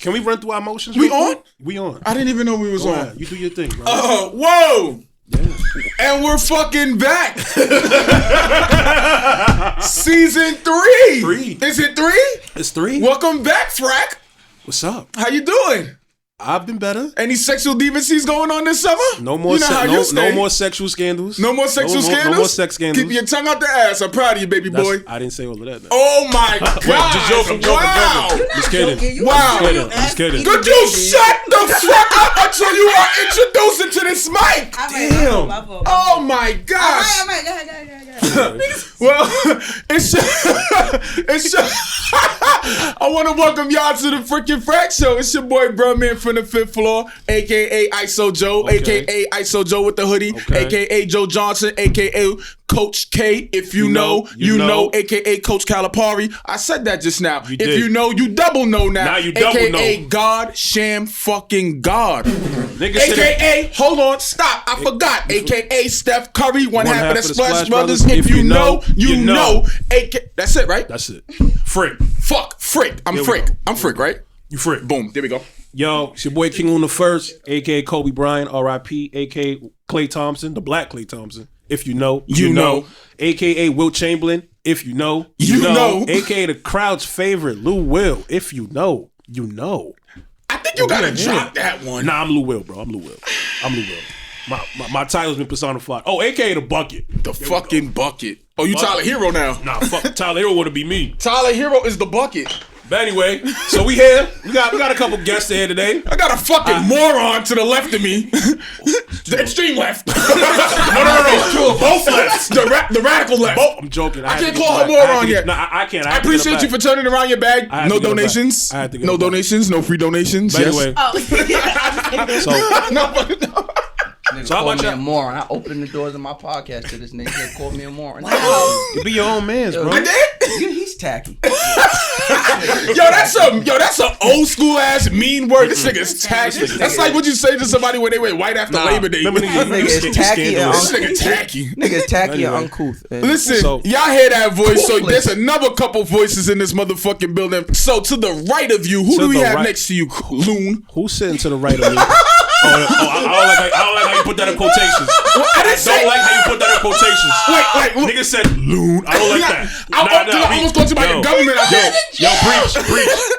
Can we run through our motions? We on? We on. I didn't even know we was Go on. ahead. You do your thing, bro. Whoa! Yeah. And we're fucking back. Season 3. Is it 3? It's 3. Welcome back, Frac. What's up? How you doing? I've been better. Any sexual deviancies going on this summer? No more. No more sexual scandals. No more sexual scandals. No more sex scandals. Keep your tongue out the ass. I'm proud of you, baby boy. I didn't say all of that. Oh my God! I'm joking. Wow! Just kidding. Wow! Just kidding. Could you shut the fuck up until you are introduced into this mic? Damn! Oh my gosh! All right, go ahead. Well, I want to welcome y'all to the freaking Frac Show. It's your boy, bro, man, from the 5th floor, aka ISO Joe, aka ISO Joe with the hoodie, aka Joe Johnson, aka Coach K. If you know, you know, aka Coach Calipari. I said that just now. If you know, you double know now. Now you double aka know. God, Sham fucking God. Nigga AKA, hold on, stop, I forgot. AKA Steph Curry, one half of the Splash Brothers. If you know, you know. That's it, right? That's it. Fric. Fuck, Fric. I'm Fric, right? You Fric. Boom, there we go. Yo, it's your boy King on the First, aka Kobe Bryant, R.I.P., aka Klay Thompson, the Black Klay Thompson. If you know, you know. AKA Wilt Chamberlain. If you know, you know. AKA the crowd's favorite, Lou Will. If you know, you know. I think you gotta drop that one. Nah, I'm Lou Will, bro. I'm Lou Will. My title's been personified. Oh, AKA the Bucket. The fucking bucket. Oh, you Tyler Hero now. Nah, fuck. Tyler Hero would be me. Tyler Hero is the bucket. But anyway, so we here. We got a couple guests here today. I got a fucking moron to the left of me. The extreme left. No. Both lefts. The radical left. I'm joking. I can't call her moron yet. No, I can't. I appreciate you for turning around your bag. No donations. No donations. No free donations. But anyway. No. So how about me a moron? I opened the doors of my podcast to this nigga that called me a moron. Wow. You be your own man, bro. I did? He's tacky. That's an old school ass mean word. This nigga's tacky. That's like what you say to somebody when they went white after Labor Day. This nigga is tacky. This nigga tacky. Nigga tacky and uncouth. Listen, y'all hear that voice? So there's another couple voices in this motherfucking building. So to the right of you, who do we have next to you, Loon? Who's sitting to the right of me? I don't like how you put that in quotations. I don't like how you put that in quotations. Wait, nigga said loon. I don't like that. I almost go to my government.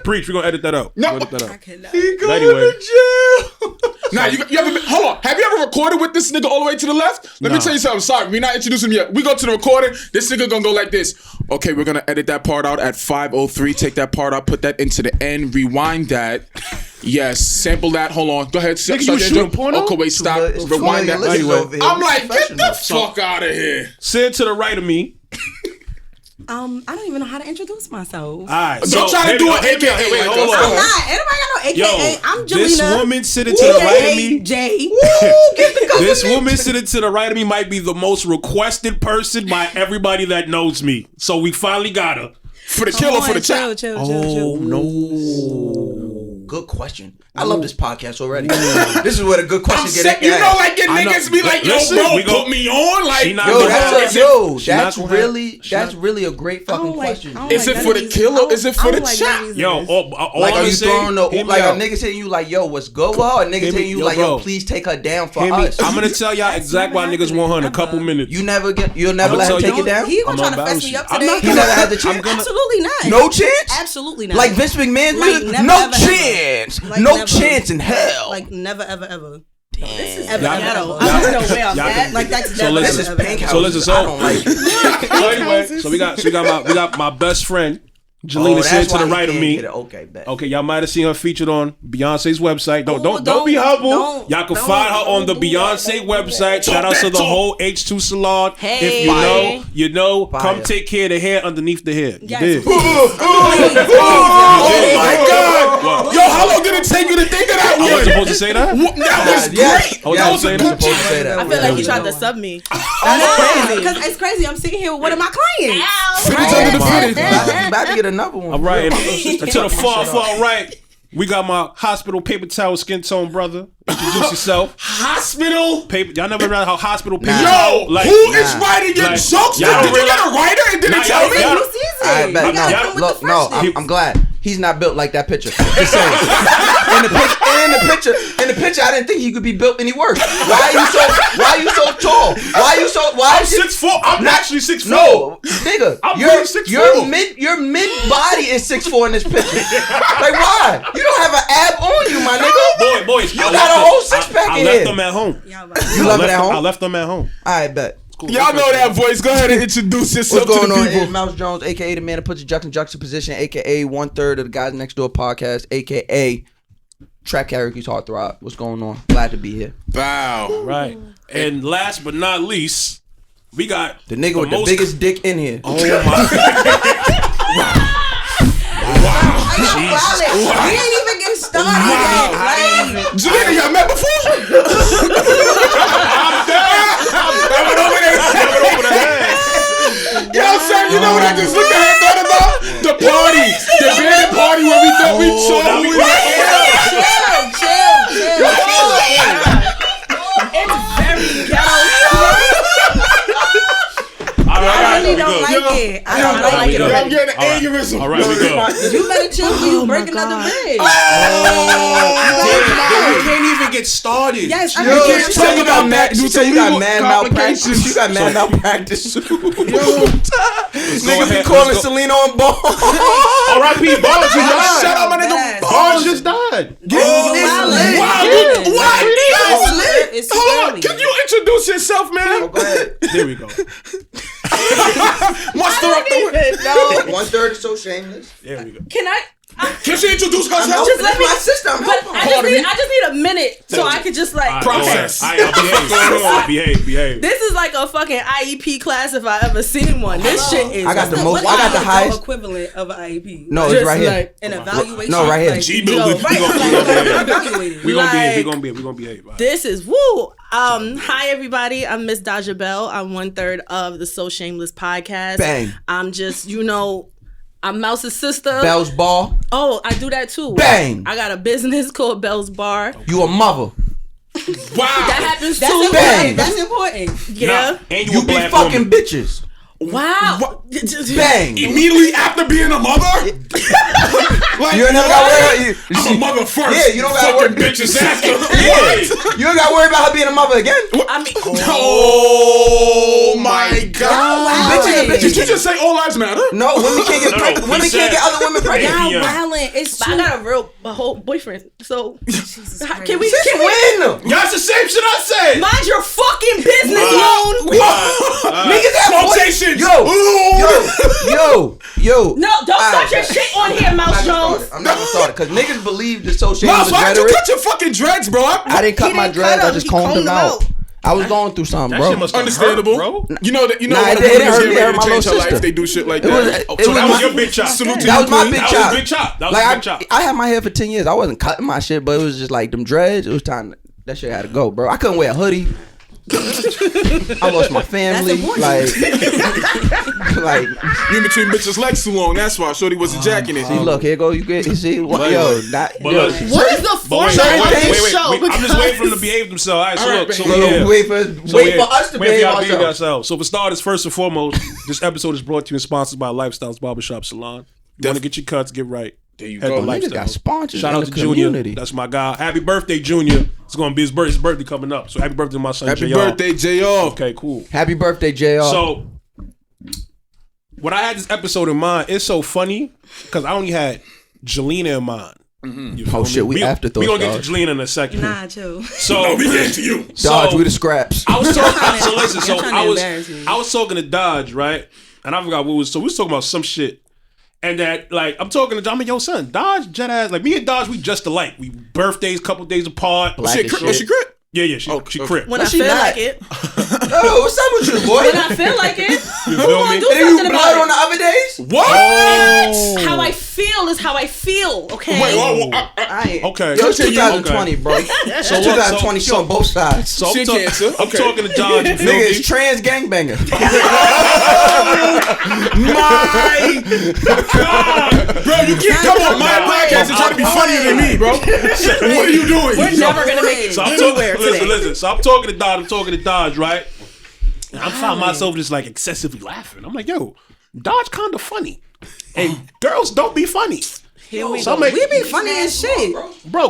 Preach. We're gonna edit that out. No, I cannot. He going to jail. Nah, you ever been, hold on. Have you ever recorded with this nigga all the way to the left? Let me tell you something. Sorry, we're not introducing him yet. We go to the recording. This nigga gonna go like this. Okay, we're gonna edit that part out at 5:03. Take that part out. Put that into the end. Rewind that. Yes, sample that. Hold on. Go ahead. You shooting porno? Okay, wait, stop. Rewind that. Anyway. I'm like, get the fuck out of here. Sit to the right of me. I don't even know how to introduce myself. All right. Don't try to do an AKA. Wait, hold on. I'm not. Anybody got no AKA? I'm Jelena. This woman sitting to the right of me. Jay. This woman sitting to the right of me might be the most requested person by everybody that knows me. So we finally got her. For the kill or for the chat? Chill. Oh, no. Good question. I love this podcast already. This is where the good question get at. You know, like your niggas be like, yo, bro, put me on. Like, that's really a great fucking question. Is it for the kill or is it for the chat? Yo, like, are you throwing like a nigga saying you like, yo, what's good, well? A nigga saying you like, yo, please take her down for us. I'm gonna tell y'all exactly why niggas want her in a couple minutes. You'll never let her take it down? He gonna try to fess me up today. He never had the chance? Absolutely not. No chance? Absolutely not. Like Vince McMahon? No chance. No chance in hell. Like never, ever. Damn. This is ever. I don't know where I'm at. Like that's never. So anyway, so we got my best friend. Jelena sitting to the right of me. Okay, y'all might have seen her featured on Beyonce's website. Don't be humble. Y'all can find her on the Beyonce website. Shout out to the whole H2 salon. Hey. If you know, come take care of the hair underneath the hair. You did. Oh my God! Yo, how long did it take you to think of that one? I was supposed to say that? That was great. That was a good check. I feel like he tried to sub me. That's crazy. Because it's crazy. I'm sitting here with one of my clients. Finish under the finish. About to get another one. All right. And to the far right, we got my hospital paper towel skin tone brother. Introduce yourself. Hospital paper. Y'all never read how hospital paper. Yo, who is writing your jokes? Did you get a writer and didn't tell me? I'm glad. He's not built like that picture. Just saying. In the picture, I didn't think he could be built any worse. Why are you so tall? I'm 6'4". I'm actually 6'4". No, nigga. I'm really 6'4". Your mid body is 6'4" in this picture. Like why? You don't have an ab on you, my nigga. Boys, you got a whole six pack in here. I left them at home. You left it at home? I left them at home. I bet. Cool. Y'all know that voice. Go ahead and introduce yourself to the people. What's going on? Mouse Jones, aka the man that puts the juck in juxtaposition, aka 1/3 of the Guys Next Door podcast, aka Trap Karaoke's Heartthrob. What's going on? Glad to be here. Wow. Right. And last but not least, we got the nigga with the biggest dick in here. Oh my. Wow. Jesus. We ain't even getting started yet. Like, Juliana, y'all met before? I'm dead. Yo, son, you know what I just looked at her and thought about? The party. The band party where we thought we saw who we were. chill. It's very ghetto. I really don't like it. I don't like it. I'm getting an aneurysm. All right, we go. You better chill before you break another rib. You can't even get started. Yes, you can't talk about that. You got mad malpractice. You got mad malpractice. Nigga be calling Selena on Ball. R.I.P. Ball just died. Shut up, my nigga. Ball just died. Hold on. Can you introduce yourself, man? Go ahead. There we go. Muster up the way. 1/3 so shameless. There we go. Can she introduce herself? Just let me, my sister. I'm helping. I just need a minute so I could just like process. Behave. This is like a fucking IEP class if I ever seen one. This shit is. I got the highest equivalent of an IEP. No, it's right here. Like an evaluation. No, right here. Like, G-building. We gonna behave. This is woo. Hi everybody. I'm Miss Daja Bell. I'm 1/3 of the So Shameless podcast. Bang. I'm just I'm Mouse's sister. Bell's Bar. Oh, I do that too. Bang. I got a business called Bell's Bar. You a mother. Wow. That happens too. Important. Bang. That's important. Yeah. And You be fucking bitches. Wow. Bang. Immediately after being a mother? Like, you never got worried. I'm a mother first. Yeah, you don't got fucking bitches after. Yeah. You don't got to worry about her being a mother again. I mean, oh my God. Bitches. Did you just say all lives matter? No, women can't get pregnant. Women can't get other women pregnant. y'all wildin'. It's true. I got a whole boyfriend. So can we win? That's the same shit I said. Mind your fucking business, Moan. Niggas have Quotation. Yo. No, don't start your shit on here, Mouse Jones. I'm not gonna start it because niggas believe the social media Mouse, why'd you cut your fucking dreads, bro? I didn't cut my dreads. I just combed them out. I was going through something, bro. Understandable, bro. You know that. You know Nah, when it didn't hurt me. It to hurt my change little her life, sister. they do shit like It was- that. it So was that was my- your big chop. Salute to That you, was my queen. big That chop. was a big chop. That was Like a big chop. I had my hair for 10 years. I wasn't cutting my shit, but it was just like them dreads. It was time. That shit had to go, bro. I couldn't wear a hoodie. I lost my family. Like You in between bitches' legs too long. That's why Shorty wasn't jacking it. see, look, here go. You get. You see, what, But- yo, not, but yo. look, What is the format of this show? I'm just waiting for them to behave themselves. All right, so look. So Wait for us to behave ourselves. ourselves. So for starters, first and foremost, this episode is brought to you and sponsored by Lifestyles Barbershop Salon. You want to get your cuts, get right. There you Head go. to Niggas got Lifestyles. sponsors. Shout in out the to Junior. community. That's my guy. Happy birthday, Junior. It's gonna be his birthday coming up. So happy birthday to my son. Happy JR. birthday, JR. Okay, cool. Happy birthday, JR. So when I had this episode in mind, it's so funny because I only had Jelena in mind. You feel Oh, me? shit, we afterthoughts, We gonna get dog. to Jelena in a second. Nah, chill. So We get to you. Dodge, we the scraps. I was talking. So listen. So You're trying to embarrass me. I was talking to Dodge, right? And I forgot what was. So we was talking about some shit. And that, like, I'm talking to Dodge. I'm like, yo, son, Dodge, jet ass. Like, me and Dodge, we just alike. We birthdays, couple days apart. Black Shit, as was she shit. crit? Yeah, she okay. crip. When I she feel not? like it. Oh, what's up with you, boy? When I feel like it. You Who feel gonna me? do And then you something blood about on the it? other days? What? How I feel is how I feel, okay? Wait, I ain't. Okay. Yo, it's Okay. 2020, bro. So 2020 so- show on both sides. So I'm, Shit talk- cancer. I'm Okay. talking to Dodge. You feel Nigga, me? it's trans gangbanger. My God. Bro, you can't come on my podcast and try to be funnier than me, bro. What are you doing? We're never gonna make it So I'm anywhere talking. today. Listen. So I'm talking to Dodge, right? And I found myself just like excessively laughing. I'm like, yo, Dodge kind of funny, and girls don't be funny. Here we So go. I'm like, We be funny as shit. bro,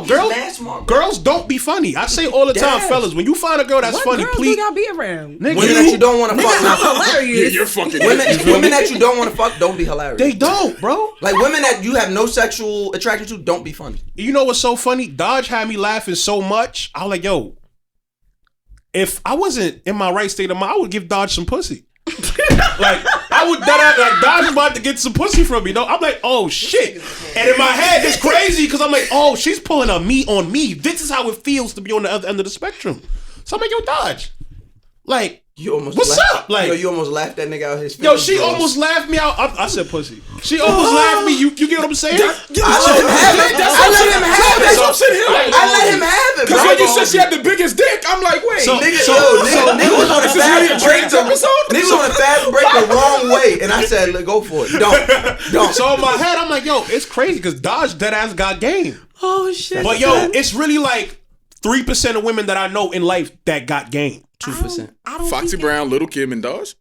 girls don't be funny. I say all the time, fellas, when you find a girl that's What funny, girls please. do y'all be around? Nigga, Women that you don't want to fuck. Yeah, you're fucking. Women that you don't want to fuck don't be hilarious. they don't, bro. Like women that you have no sexual attraction to don't be funny. You know what's so funny? Dodge had me laughing so much. I was like, yo, if I wasn't in my right state of mind, I would give Dodge some pussy. Like I would like Dodge about to get some pussy from me. You know? I'm like, oh shit. And in my head, it's crazy because I'm like, oh, she's pulling a me on me. This is how it feels to be on the other end of the spectrum. So I'm like, yo, Dodge. Like, You almost what's laughed, up? Like, you almost laughed that nigga out his face. yo, she almost laughed me out. I said pussy. She almost laughed me. You get what I'm saying? I let him have it. I let him have it. I let him have it. Because when you said she had the biggest dick, I'm like, wait. Nigga was on a fast break. Nigga was on a fast break the wrong way, and I said, go for it. Don't. So in my head, I'm like, yo, it's crazy because Dodge dead ass got game. Oh shit. But yo, it's really like 3% of women that I know in life that got game. 2%. Foxy Brown, Little Kim, and Dodge.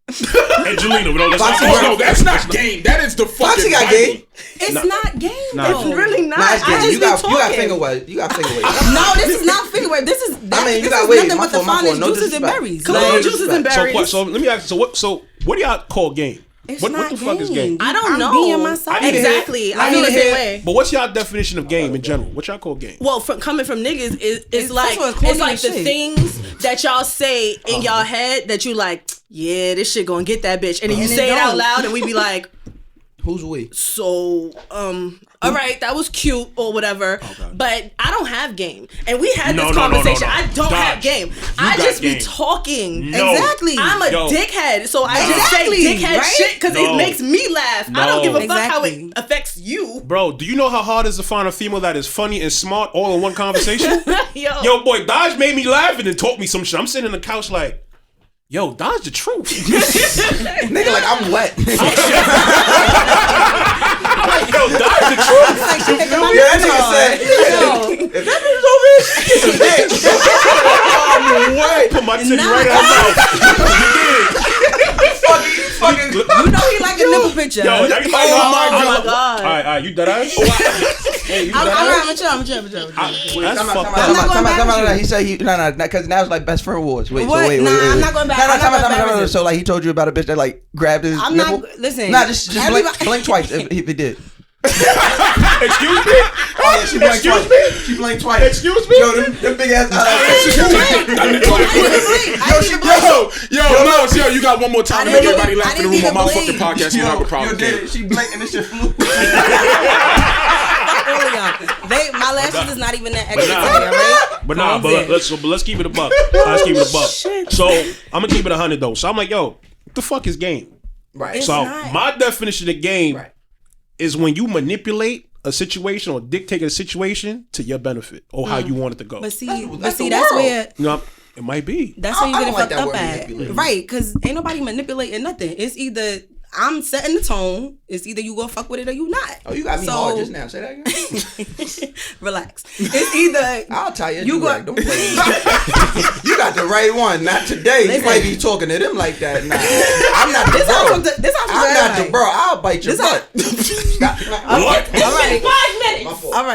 Angelina, no, No, that's not game. That is the fucking. Foxy got game. It's not game. Nah. It's really not. Nah, it's I game. just You got talking. finger waves. You got finger waves. No, this is not finger wave. This is. You this got is waves. nothing My but the fault, my fault. finest No juices and disrespect. berries. Come on, Like, juices and berries. So let me ask you. So what do y'all call game? It's What not the fuck is game? I don't know. being myself. I need to hear- Exactly. I feel the same way. But what's y'all definition of game in general? What y'all call game? Well, coming from niggas, it's It's like also corny it's like as the shit. things that y'all say in y'all head that you like. Yeah, this shit gonna get that bitch, and then you And it say it out don't. loud, and we be like, Who's we? so all right, that was cute or whatever, but I don't have game, and we had No, this no, no, no, conversation. no. I don't Dodge. have game. I got just game. be talking. No. Exactly. I'm a Yo. dickhead, so I just Exactly, say dickhead right? shit because No. it makes me laugh. I No. don't give a fuck how Exactly. it affects you. Bro, do you know how hard it is to find a female that is funny and smart all in one conversation? Yo. Yo, boy, Dodge made me laugh and then taught me some shit. I'm sitting on the couch like, yo, Dodge the truth. Nigga, like I'm wet. I'm like, yo, Dodge the truth. Like, she thinking about Yeah, that this nigga hard. said, if that bitch over here, she get some dick. I'm wet. Put my titty Nah. right in her mouth. Fucking. You know he like a nipple picture. Yo, I'm oh my God. All right, you dead ass? Hey, you dead ass? I'm chill. That's Come fucked on, up. going He said no, because now it's like best friend wars. Wait, What? so wait. Nah, I'm not going back. I'm not going back. So like he told you about a bitch that like grabbed his I'm nipple? not. Listen. Nah, just everybody- blink twice if he did. Excuse me? Oh yeah, she blinked Excuse twice. me? She blinked twice. Excuse me? Yo, them big ass eyes. Yo, you got one more time to make everybody laugh in the room on my fucking podcast. You have a problem. Did it. She blinked and this shit flew. My lashes is not even that extra. nah. All right? But nah, but let's keep it a buck. Let's keep it a buck. So I'm gonna keep it 100 though. So I'm like, yo, what the fuck is game? Right. It's So not. my definition of game Right. is when you manipulate a situation or dictate a situation to your benefit or how you want it to go. But see, That's the that's world. where. You know, it might be. That's when you I get it don't like fucked that up word at. manipulate. Right, because ain't nobody manipulating nothing. It's either I'm setting the tone, it's either you gonna fuck with it or you not. Oh, you got me hard just now. Say that again. Relax. It's either I'll tell you. You You go- right. Don't play with me. You got the right one. Not today. Listen. You might be talking to them like that. Nah, I'm not the This bro. I'm I'm not the bro. I'll bite your This how- butt. Stop. All right. My fault. All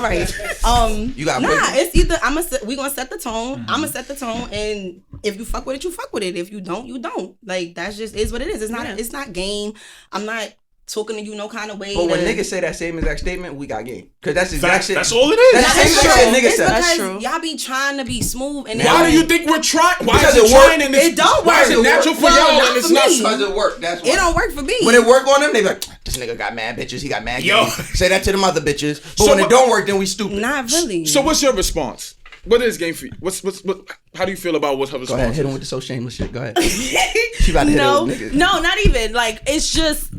right. You got nah. break. It's either we gonna set the tone. I'm gonna set the tone, and if you fuck with it, you fuck with it. If you don't, you don't. Like that's just is what it is. It's not. It's not game. I'm not talking to you no kind of way. But when to- niggas say that same exact statement, we got game. Cause that's exact Facts. shit. That's all it is. That's the same That's exact shit true. niggas It's say. because That's true. y'all be trying to be smooth, and Why do you think we're trying? Why Because is it it work. trying in this? It don't Why is work. it natural for Well, y'all not and it's for not? me. Because it work. That's why. It don't work for me. When it work on them, they be like, this nigga got mad bitches. He got mad Yo. game. Say that to them other bitches. But So when it what- don't work, then we stupid. Not really. So what's your response? What is game for you? What? How do you feel about what her Go response ahead, hit him is? with the so shameless shit. Go ahead. She about to hit No, him with niggas. no, not even. Like, it's just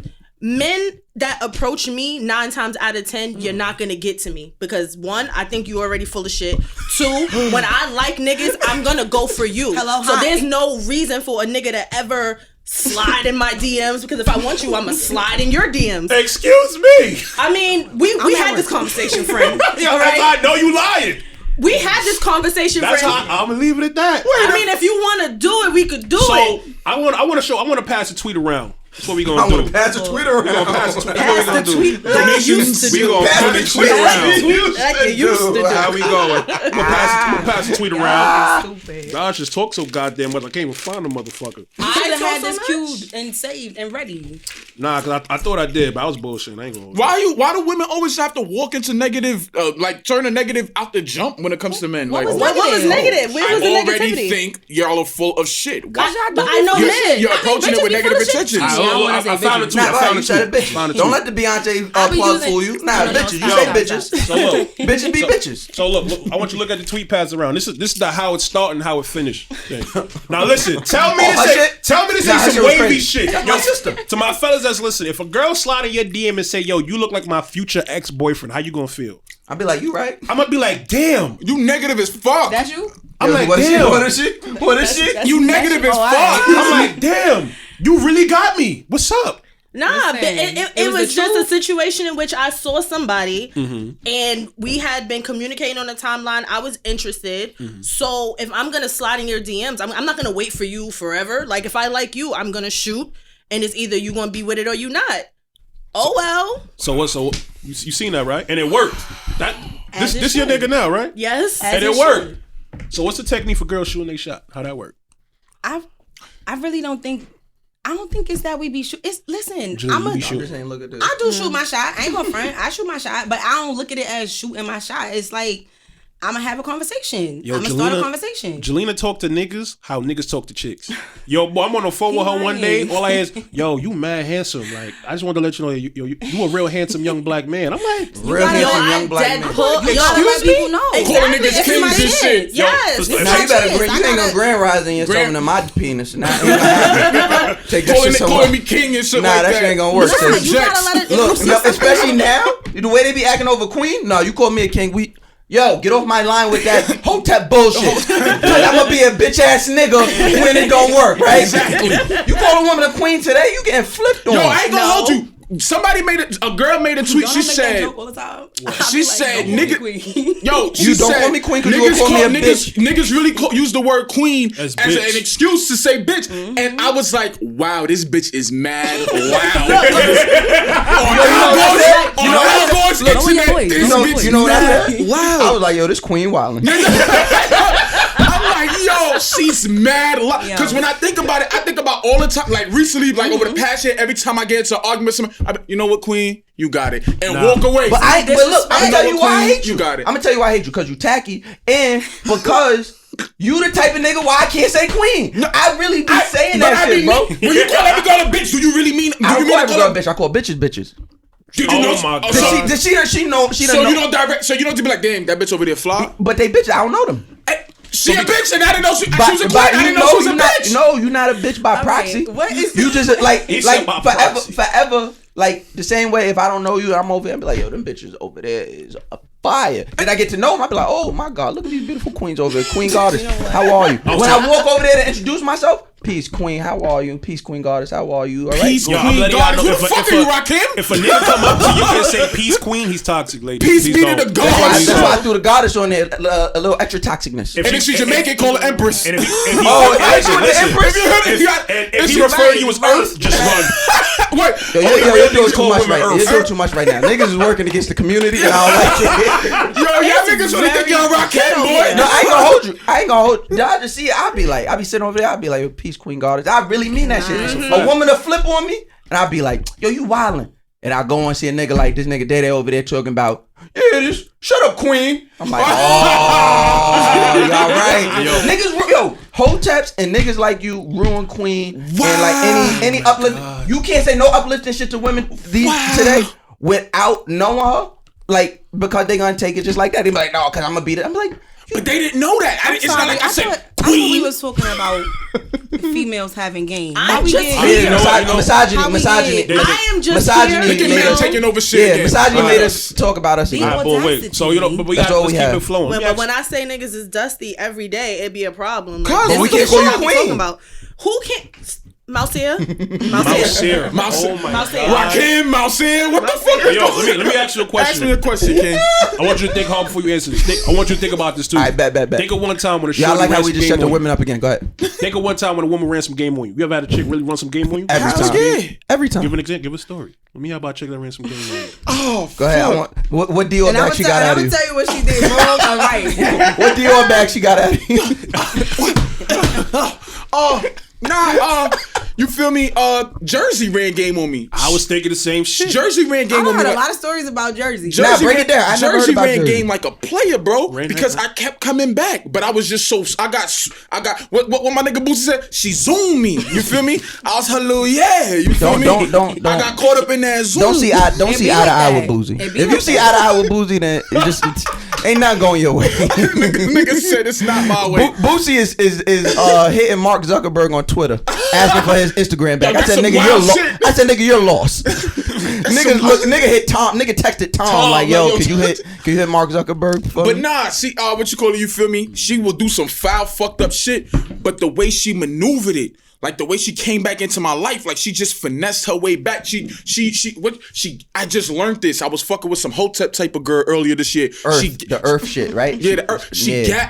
men that approach me 9 times out of 10, you're not gonna get to me because 1, I think you already full of shit. 2, when I like niggas, I'm gonna go for you. Hello, so hi. there's no reason for a nigga to ever slide in my DMs because if I want you, I'ma slide in your DMs. Excuse me. I mean, we at had this work. conversation, friend. Yo, All that's right? how I know you lying. We had this conversation, That's friend. how I'm gonna leave it at that. I mean, if you want to do it, we could do So it. I want to pass a tweet around. That's what we gonna do. I'm gonna pass the tweet around. We gonna pass the tweet. Pass the tweet. We gonna pass the tweet around. Like you used to do. How we going? I'm gonna pass the tweet around. Gosh, just talk so goddamn much. I can't even find the motherfucker. I should have had this queued and saved and ready. Nah, cause I thought I did, but I was bullshitting. I ain't gonna. Why do women always have to walk into negative, like turn a negative out the jump when it comes to men? What Like, was negative? Where was the I already negativity? think y'all are full of shit. But I know men. You're approaching it with negative intentions. I found it too. Nah, I found you it said too. bitches. Don't let the Beyonce plug fool you. Nah, No, bitches. You stop, say stop, bitches. So look, Bitches be bitches. So look, I want you to look at the tweet pass around. This is the how it started and how it finished. Okay. Now listen, tell me to say some wavy shit. That's my sister. To my fellas that's listening, if a girl slide in your DM and say, "Yo, you look like my future ex-boyfriend," how you gonna feel? I'll be like, you right? I'm gonna be like, "Damn, You negative as fuck. That's you? I'm like, what damn. is she? What is she? You negative as fuck. I'm like, damn, you really got me. What's up?" Nah, Listen, but it was the just truth. a situation in which I saw somebody and we had been communicating on the timeline. I was interested. So if I'm going to slide in your DMs, I'm not going to wait for you forever. Like if I like you, I'm going to shoot and it's either you going to be with it or you not. Oh, well. So what? So you seen that, right? And it worked. This your nigga now, right? Yes. And it worked. So what's the technique for girls shooting they shot? How that work? I really don't think. I don't think it's that we be shoot. It's listen. Julie, I'm you a. be shooting. Just ain't look at this. I do shoot my shot. I ain't gonna front. I shoot my shot, but I don't look at it as shooting my shot. It's like I'm gonna have a conversation. Yo, I'm gonna start a conversation. Jelena talk to niggas how niggas talk to chicks. Yo, boy, I'm on the phone with her one day. All I hear is, "Yo, you mad handsome. Like, I just wanted to let you know you a real handsome young black man." I'm like, Real handsome young black man. Excuse me? People know. Calling niggas kings and shit. Yes. Yo, Now you better chance. you I ain't gonna gotta- grand rising and talking to my penis. Nah, ain't gonna happen. Take that shit Calling somewhere. me king and shit Nah, like that that. shit ain't gonna work. Nah, sis. you gotta let it. Look, no, especially now, the way they be acting over Queen. No, you call me a king. Yo, get off my line with that Hotep bullshit. I'm gonna be a bitch ass nigga when it don't work, right? Exactly. You call a woman a queen today, you getting flipped on. Yo, I ain't gonna hold you. Somebody a girl made a tweet. She said, all the time. she said, nigga, yo, she You don't said, call me queen 'cause you call me a bitch. Niggas really use the word queen As as bitch. an excuse to say bitch. And I was like, wow, this bitch is mad loud. You know what I said? Wow. I was like, yo, this queen wildin'. I'm like, yo, she's mad loud. Because when I think about it, I think about all the time. Like recently, like over the past year, every time I get into an argument with someone, I be, you know what, queen? You got it. And walk away. But look, I'm gonna tell you why I hate you. You got it. I'm gonna tell you why I hate you, because you tacky and because you the type of nigga why I can't say queen. No, I really be saying that shit, bro. When you call every girl a bitch, do you really mean? I don't call every girl a bitch. I call bitches bitches. Did you know? my God. Did she know? She So don't you know. don't direct. So you don't be like, damn, that bitch over there fly. But they bitches. I don't know them. She a bitch, and I didn't know she was a queen. But I didn't know she was a bitch. No, you're not a bitch by proxy. What is You just like said by proxy. forever. Like the same way, if I don't know you, I'm over here and be like, yo, them bitches over there is a fire. Then I get to know them, I be like, oh my God, look at these beautiful queens over there. Queen Goddess, how are you? When I walk over there to introduce myself, peace, Queen, how are you? Peace, Queen Goddess, how are you? All right. Peace, Yo, I'm Queen letting y'all Goddess. know Who the fuck are you, Rakim? If a nigga come up to you and say peace queen, he's toxic, lady. Peace be to the That's goddess. why I threw the Goddess on there, a little extra toxicness. And if she's Jamaican, call her Empress. And if he refer to you as Earth, just run. Wait, Yo, you're doing too much right now. You're doing too much right now. Niggas is working against the community, and I don't like it. yo, y'all niggas really think y'all Rakim, boy? No, I ain't gonna hold you. Y'all just see it. I be sitting over there. I be like, peace, Queen Goddess. I really mean that shit. A woman to flip on me, and I be like, yo, you wildin'. And I go and see a nigga like this nigga Day over there talking about, yeah, just shut up, Queen. I'm like, oh, y'all right. Niggas, hoteps and niggas like you ruin Queen. Wow. And like any uplift. You can't say no uplifting shit to women today without knowing her. Like, because they gonna take it just like that. They be like, no, because I'm gonna beat it. I'm like, But they didn't know that. It's not like I said I thought queen. we was talking about females having game. Misogyny. I am just Misogyny here. Look at men taking over shit. Yeah, again. misogyny made us talk about us again. Alright, but wait. So but we That's gotta all we keep have. it flowing. But when I say niggas is dusty every day, it'd be a problem. Cause this we is the can't call shit you I be queen. talking about. Who can't? Mouse here. Mouse here. Mouse. Oh my Mouse here. God. Rakim, Mouse here. What the fuck? Yo, let me ask you a question. Ask me a question, King. I want you to think hard before you answer this. I want you to think about this too. All right, bet. Think of one time when a Yeah, I shorty like ran how we some just shut game the on women up again. Go ahead. you. Think of one time when a woman ran some game on you. You ever had a chick really run some game on you? Every How's time. good? Every time. Give an example. Give a story. Let me hear about a chick that ran some game on you. Oh, Go ahead. I fuck. want, what deal And I'm bag she got out of you? tell you what she did wrong or right. What deal bag she got out of you? You feel me? Jersey ran game on me. I was thinking the same shit. Jersey ran I game on heard me. a lot of stories about Jersey. Nah, break it down. I never Jersey heard about ran Jersey. game like a player, bro. Ran Because that- I kept coming back, but I was just so I got what my nigga Boosie said. She zoomed me. You feel me? I was hallelujah. You feel me? Don't. I got caught up in that zoom. Don't see eye be to like eye that. with Boozy. It If be you like see that. eye to eye with Boozy, then it's ain't nothing going your way. nigga said it's not my way. Boosie is hitting Mark Zuckerberg on Twitter, asking for his Instagram back. Yo, I said, that's nigga, some you're wild shit. I said, nigga, you're lost. Nigga hit Tom. Nigga texted Tom like, yo, could you hit Mark Zuckerberg for But me? nah, see, what you call it? You feel me? She will do some foul, fucked up shit, but the way she maneuvered it, like the way she came back into my life, like she just finessed her way back. I just learned this. I was fucking with some Hotep type of girl earlier this year. The Earth shit, right? Yeah, the Earth.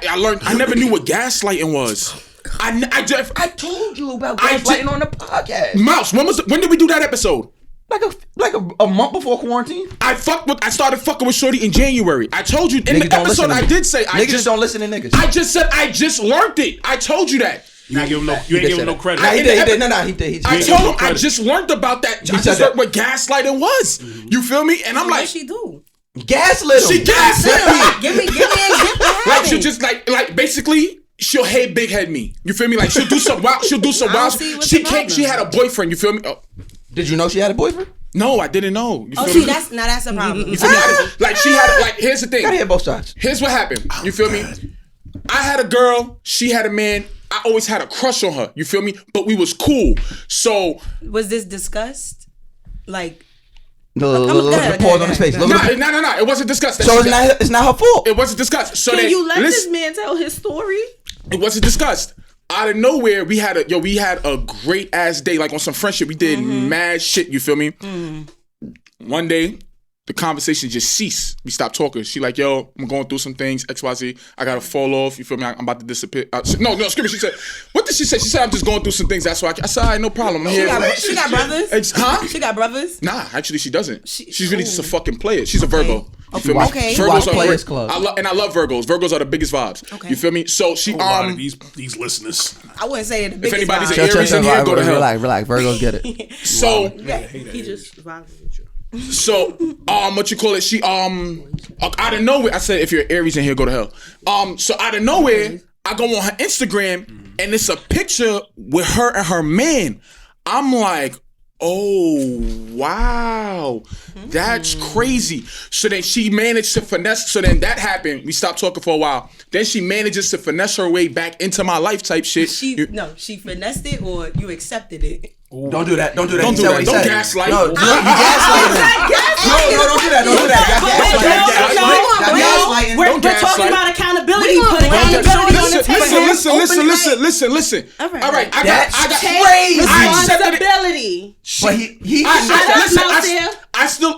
I learned. I never knew what gaslighting was. I told you about gaslighting on the podcast. Mouse. When did we do that episode? Like a month before quarantine. I started fucking with Shorty in January. I told you in Niggas the don't listen episode. to I niggas. did say Niggas just don't listen to niggas. I just said I just learned it. I told you that. You ain't give him no credit. Nah, he did. No, he did. I gave told him no him I credit. just learned about that. I said just that. learned what gaslighting was. You feel me? And I'm What like, she do? Gaslit him. she gaslit me. Give me an example. Like she just like basically she'll big head me. You feel me? Like she'll do some wild. She'll do some wild. see what's She the can't. She problem. had a boyfriend. You feel me? Oh, Did you know she had a boyfriend? no, I didn't know. You Oh, feel see, me? that's a problem. You feel me? Like she had. Like here's the thing. Gotta hear both sides. Here's what happened. You feel me? I had a girl. She had a man. I always had a crush on her. You feel me? But we was cool. So Was this discussed? Like, Look, go ahead, pause go on his ahead, face. go Look, no. It wasn't discussed. so it's not her fault. It wasn't discussed. So Can then, you let listen, this man tell his story? It wasn't discussed. Out of nowhere, we had a great ass day, like on some friendship. We did mad shit. You feel me? One day, the conversation just ceased. We stopped talking. She like, yo, I'm going through some things. XYZ. I gotta fall off. You feel me? I'm about to disappear. No, excuse me. She said, what did she say? She said, I'm just going through some things. That's why I said, all right, no problem. I'm here. she got brothers? Huh? She got brothers? Nah, actually, she doesn't. She's She's really just a fucking player. She's a Virgo. You feel me? Okay. She watch are Players great. Club. I love Virgos. Virgos are the biggest vibes. Okay. You feel me? So she A lot of these listeners. I wouldn't say it. The biggest anybody's vibe. an Aries in here, go to hell. Relax. Virgos get it. So He just vibing with you. So, what you call it? She, out of nowhere, I said, if you're an Aries in here, go to hell. So out of nowhere, I go on her Instagram, and it's a picture with her and her man. I'm like, oh, wow, that's crazy. So then she managed to finesse. So then that happened. We stopped talking for a while. Then she manages to finesse her way back into my life type shit. She finessed it or you accepted it? Don't do that. Don't do that. Don't He do said that. what he Don't said. gaslight. No, you gaslighting. No, don't do that. Don't do that. Gaslighting. We're Don't talking gaslight. about accountability. We Put gonna accountability on the table. Listen. All right. I That's got crazy. I accepted it. Responsibility. But he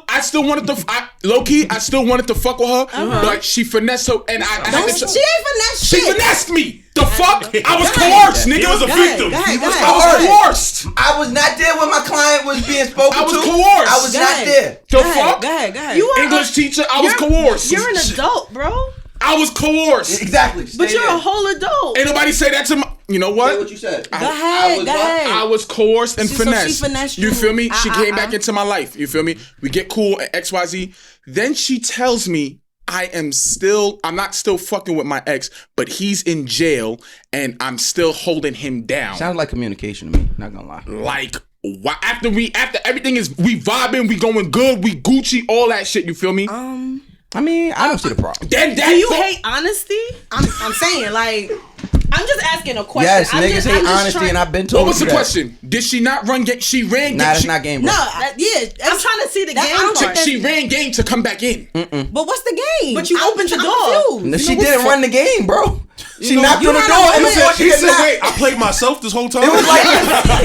I still wanted to low key. I still wanted to fuck with her, but she finessed her, and I had to. She ain't finessed She shit. finessed me. The fuck? I was coerced, nigga. He was a victim. Go ahead. I was coerced. I was not there when my client was being spoken to. I was coerced. I was Go not ahead. there. The fuck? Go ahead. You are English teacher. I was coerced. You're an adult, bro. I was coerced. Exactly. But you're a whole adult. Ain't nobody say that to my. You know what? Say what you said. Go ahead. I was coerced and So she finessed. finessed You you. feel me? She came back into my life. You feel me? We get cool at XYZ. Then she tells me I'm not still fucking with my ex, but he's in jail and I'm still holding him down. Sounds like communication to me. Not gonna lie. Like, why, after everything is, we vibing, we going good, we Gucci, all that shit, you feel me? I mean, I don't see the problem. Then that Do you hate honesty? I'm saying like. I'm just asking a question. Yes, I'm niggas just, hate I'm just honesty, trying- and I've been told What was you the that. question? Did she not run game? She ran game. Nah, that's not game, bro. No, I'm trying to see the game part. She ran game to come back in. But what's the game? But you opened the door. Confused. No, she didn't run the game, bro. She knocked on the door and before she could knock. Wait, I played myself this whole time? It was like,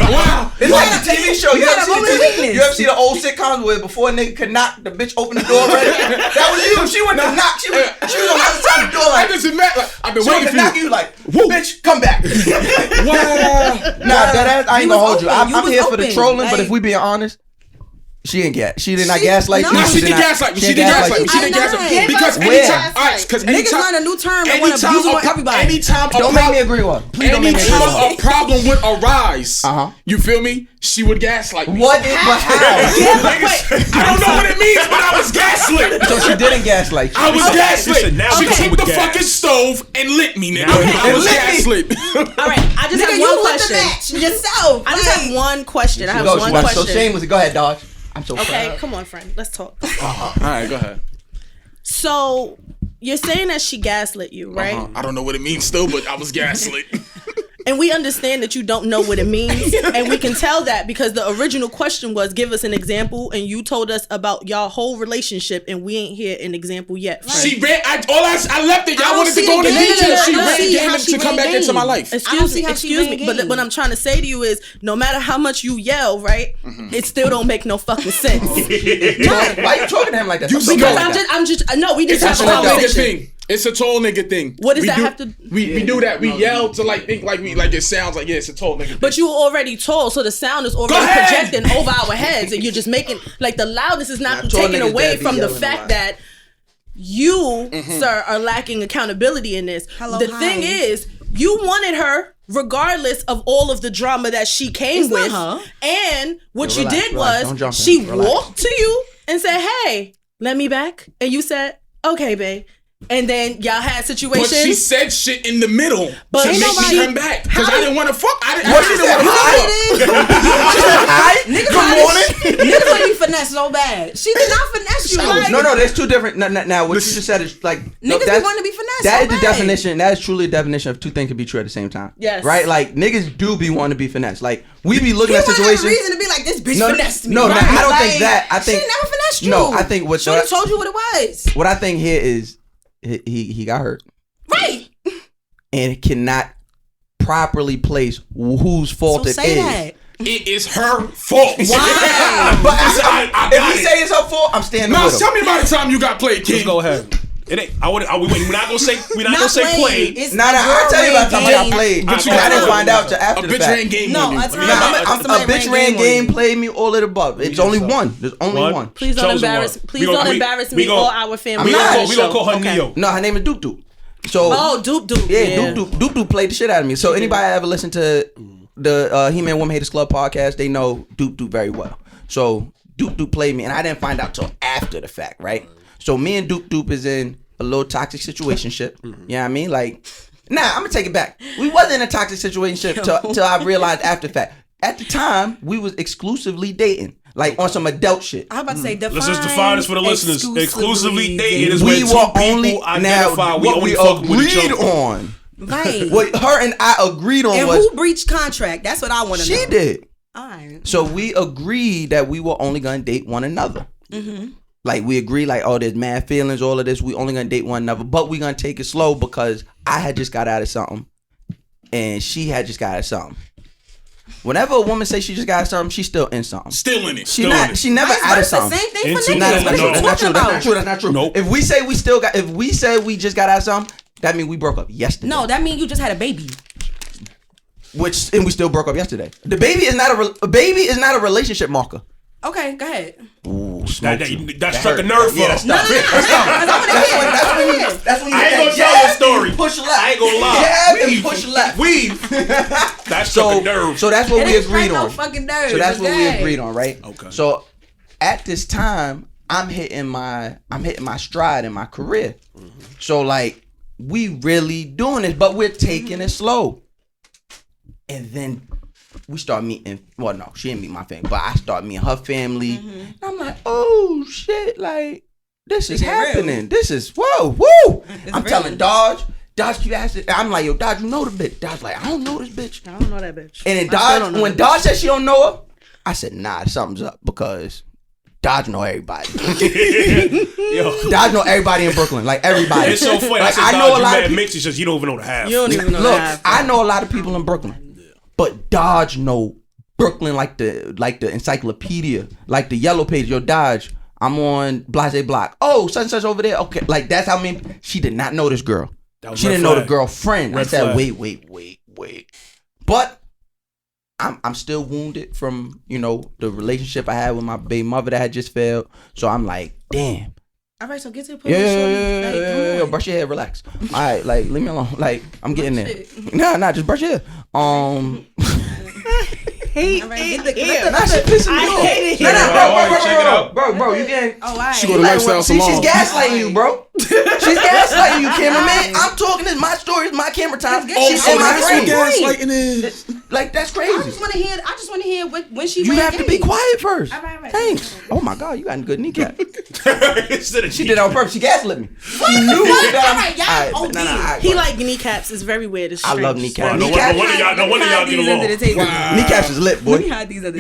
wow. It's like a TV show. You ever see the old sitcoms where before a nigga could knock, the bitch opened the door already? That was you. She went to knock. She was on the other side of the door like, I've been waiting for knock you like, bitch, come back. Wow. Nah, that I ain't gonna hold you. I'm here for the open. trolling, but if we being honest, she did not gaslight you. No, she did gaslight me. She did gaslight me. She did gaslight me. Because anytime, niggas learn a new term and want to abuse on everybody. Anytime, Don't make me agree with her. Please don't make me agree with her. Anytime a problem would arise, you feel me? She would gaslight me. What? But how? I don't know what it means, but I was gaslit. So she didn't gaslight you. I was gaslit. She took the gas. fucking stove and lit me, nigga. Okay. I was gaslit. All right, I just have one question. Yourself. I just have one question. I have one Watch question. so shameless. Go ahead, Dodge. I'm so proud. Okay, come on, friend. Let's talk. All right, go ahead. So you're saying that she gaslit you, right? I don't know what it means still, but I was gaslit. And we understand that you don't know what it means. And we can tell that because the original question was, give us an example. And you told us about y'all whole relationship. And we ain't hear an example yet. Right? She ran. I left it. Y'all wanted to go into details. She ran game to come back into my life. Excuse me. But what I'm trying to say to you is, no matter how much you yell, right, it still don't make no fucking sense. Why are you talking to him like that? Because we just It's have a a tall nigga conversation. thing. It's a tall nigga thing. What does that have to? We do that. We yell to think like it sounds like it's a tall nigga thing. But you already told, so the sound is already projecting over our heads, and you're just making like the loudness is not taken away from the fact that you, sir, are lacking accountability in this. The thing is, you wanted her regardless of all of the drama that she came with. And what you did was she walked to you and said, "Hey, let me back," and you said, "Okay, babe." And then y'all had situations. But she said shit in the middle but to make me come back because I didn't want to fuck. I didn't want to fuck. Good morning. Niggas want to be finessed so bad. She did not finesse you. Like, no, there's two different. Now, what you just said is like niggas want to be finessed. That so is the bad. definition. That is truly a definition of two things can be true at the same time. Yes. Right? Like niggas do be wanting to be finessed. Like we be looking at situations. Have a reason to be like this bitch finessed me. No, right? I don't think that. I think she never finessed you. No, I think what she would have told you what it was. What I think here is he got hurt. Right. And cannot properly place whose fault so it say is. That. It is her fault. Why? But if we say it's her fault, I'm standing with him. Tell me about the time you got played, King. Just go ahead. It ain't. We're not gonna say. We're not gonna say played. I'll tell you about the time I got played. But I didn't find out till after the fact. A bitch ran game. No, a bitch ran game, played me all of the above. It's only one. There's only one. Please don't embarrass. Please don't embarrass me or our family. We gonna call her Neo. No, her name is Duke Duke. So Duke. Yeah, Duke Duke played the shit out of me. So anybody ever listen to the He-Man Woman Haters Club podcast, they know Duke Duke very well. So Duke played me, and I didn't find out till after the fact, right? So me and Duke is in a little toxic situationship. You know what I mean? Like, I'm gonna take it back. We wasn't in a toxic situationship till I realized after the fact. At the time, we was exclusively dating. Like on some adult shit. I was about to say define. Let's just define this for the listeners. Exclusively dating is we when were two only people identify now we what only we fuck with each agreed other. on. Right. What her and I agreed on and was who breached contract? That's what I want to know. She did. All right. So we agreed that we were only gonna date one another. Like we agreed, like, oh, there's mad feelings, all of this. We only gonna date one another, but we gonna take it slow because I had just got out of something, and she had just got out of something. Whenever a woman says she just got out of something, she's still in something. Still in it. She never out of something. Same thing for Into niggas. that. That's not true. Nope. If we say we just got out of something, that means we broke up yesterday. No, that means you just had a baby. And we still broke up yesterday. The baby is not a relationship marker. Okay, go ahead. Ooh, that struck a nerve for us. That's when you I ain't gonna tell that story. Push left. I ain't gonna lie. Jab and push left. That struck a nerve. So that's what we agreed on. No fucking nerve. So that's what we agreed on, right? Okay. So at this time, I'm hitting my stride in my career. So like we really doing this, but we're taking it slow. And then we start meeting. Well, no, she didn't meet my family, but I start meeting her family. And I'm like, oh shit, like this is happening. Real. This is woo. I'm telling Dodge keep asking. I'm like, yo, Dodge, you know the bitch? Dodge like, I don't know this bitch. I don't know that bitch. And then Dodge, when Dodge said she don't know her, I said, nah, something's up because Dodge know everybody. Yo. Dodge know everybody in Brooklyn, like everybody. It's so funny. Like, I know a lot of people. people. Mix, it's just you don't even know the half. You don't even know Look, that. I know a lot of people in Brooklyn, but Dodge know Brooklyn like the encyclopedia, like the yellow page. Yo, Dodge, I'm on Blase Block. Oh, such and such over there. Okay, like that's how many. She did not know this girl. She didn't know the girlfriend. I said, wait. But I'm still wounded from the relationship I had with my baby mother that had just failed. So I'm like, damn. All right, so get to the point. Yeah. Brush your hair, relax. All right, like leave me alone. Like I'm getting there. Nah, just brush your hair. Hey, get the She pissing me off. hate it. Bro, you can't. Oh, all right. She go to lifestyle See, salon. she's gaslighting you, bro. She's gaslighting you, cameraman. I'm talking this my story, my camera time. She's in my That's what frame. gaslighting is. Like that's I crazy. just want to hear when she. You ran have to be game. quiet first. All right. Thanks. Oh my God, you got a good kneecap. Instead of She did it on purpose. She gaslit me. She knew What? that. All right, y'all Alright, nah, He like kneecaps. It's very weird. It's I strange. love It's kneecaps. very- No wonder y'all get along. Kneecaps is lit, boy. You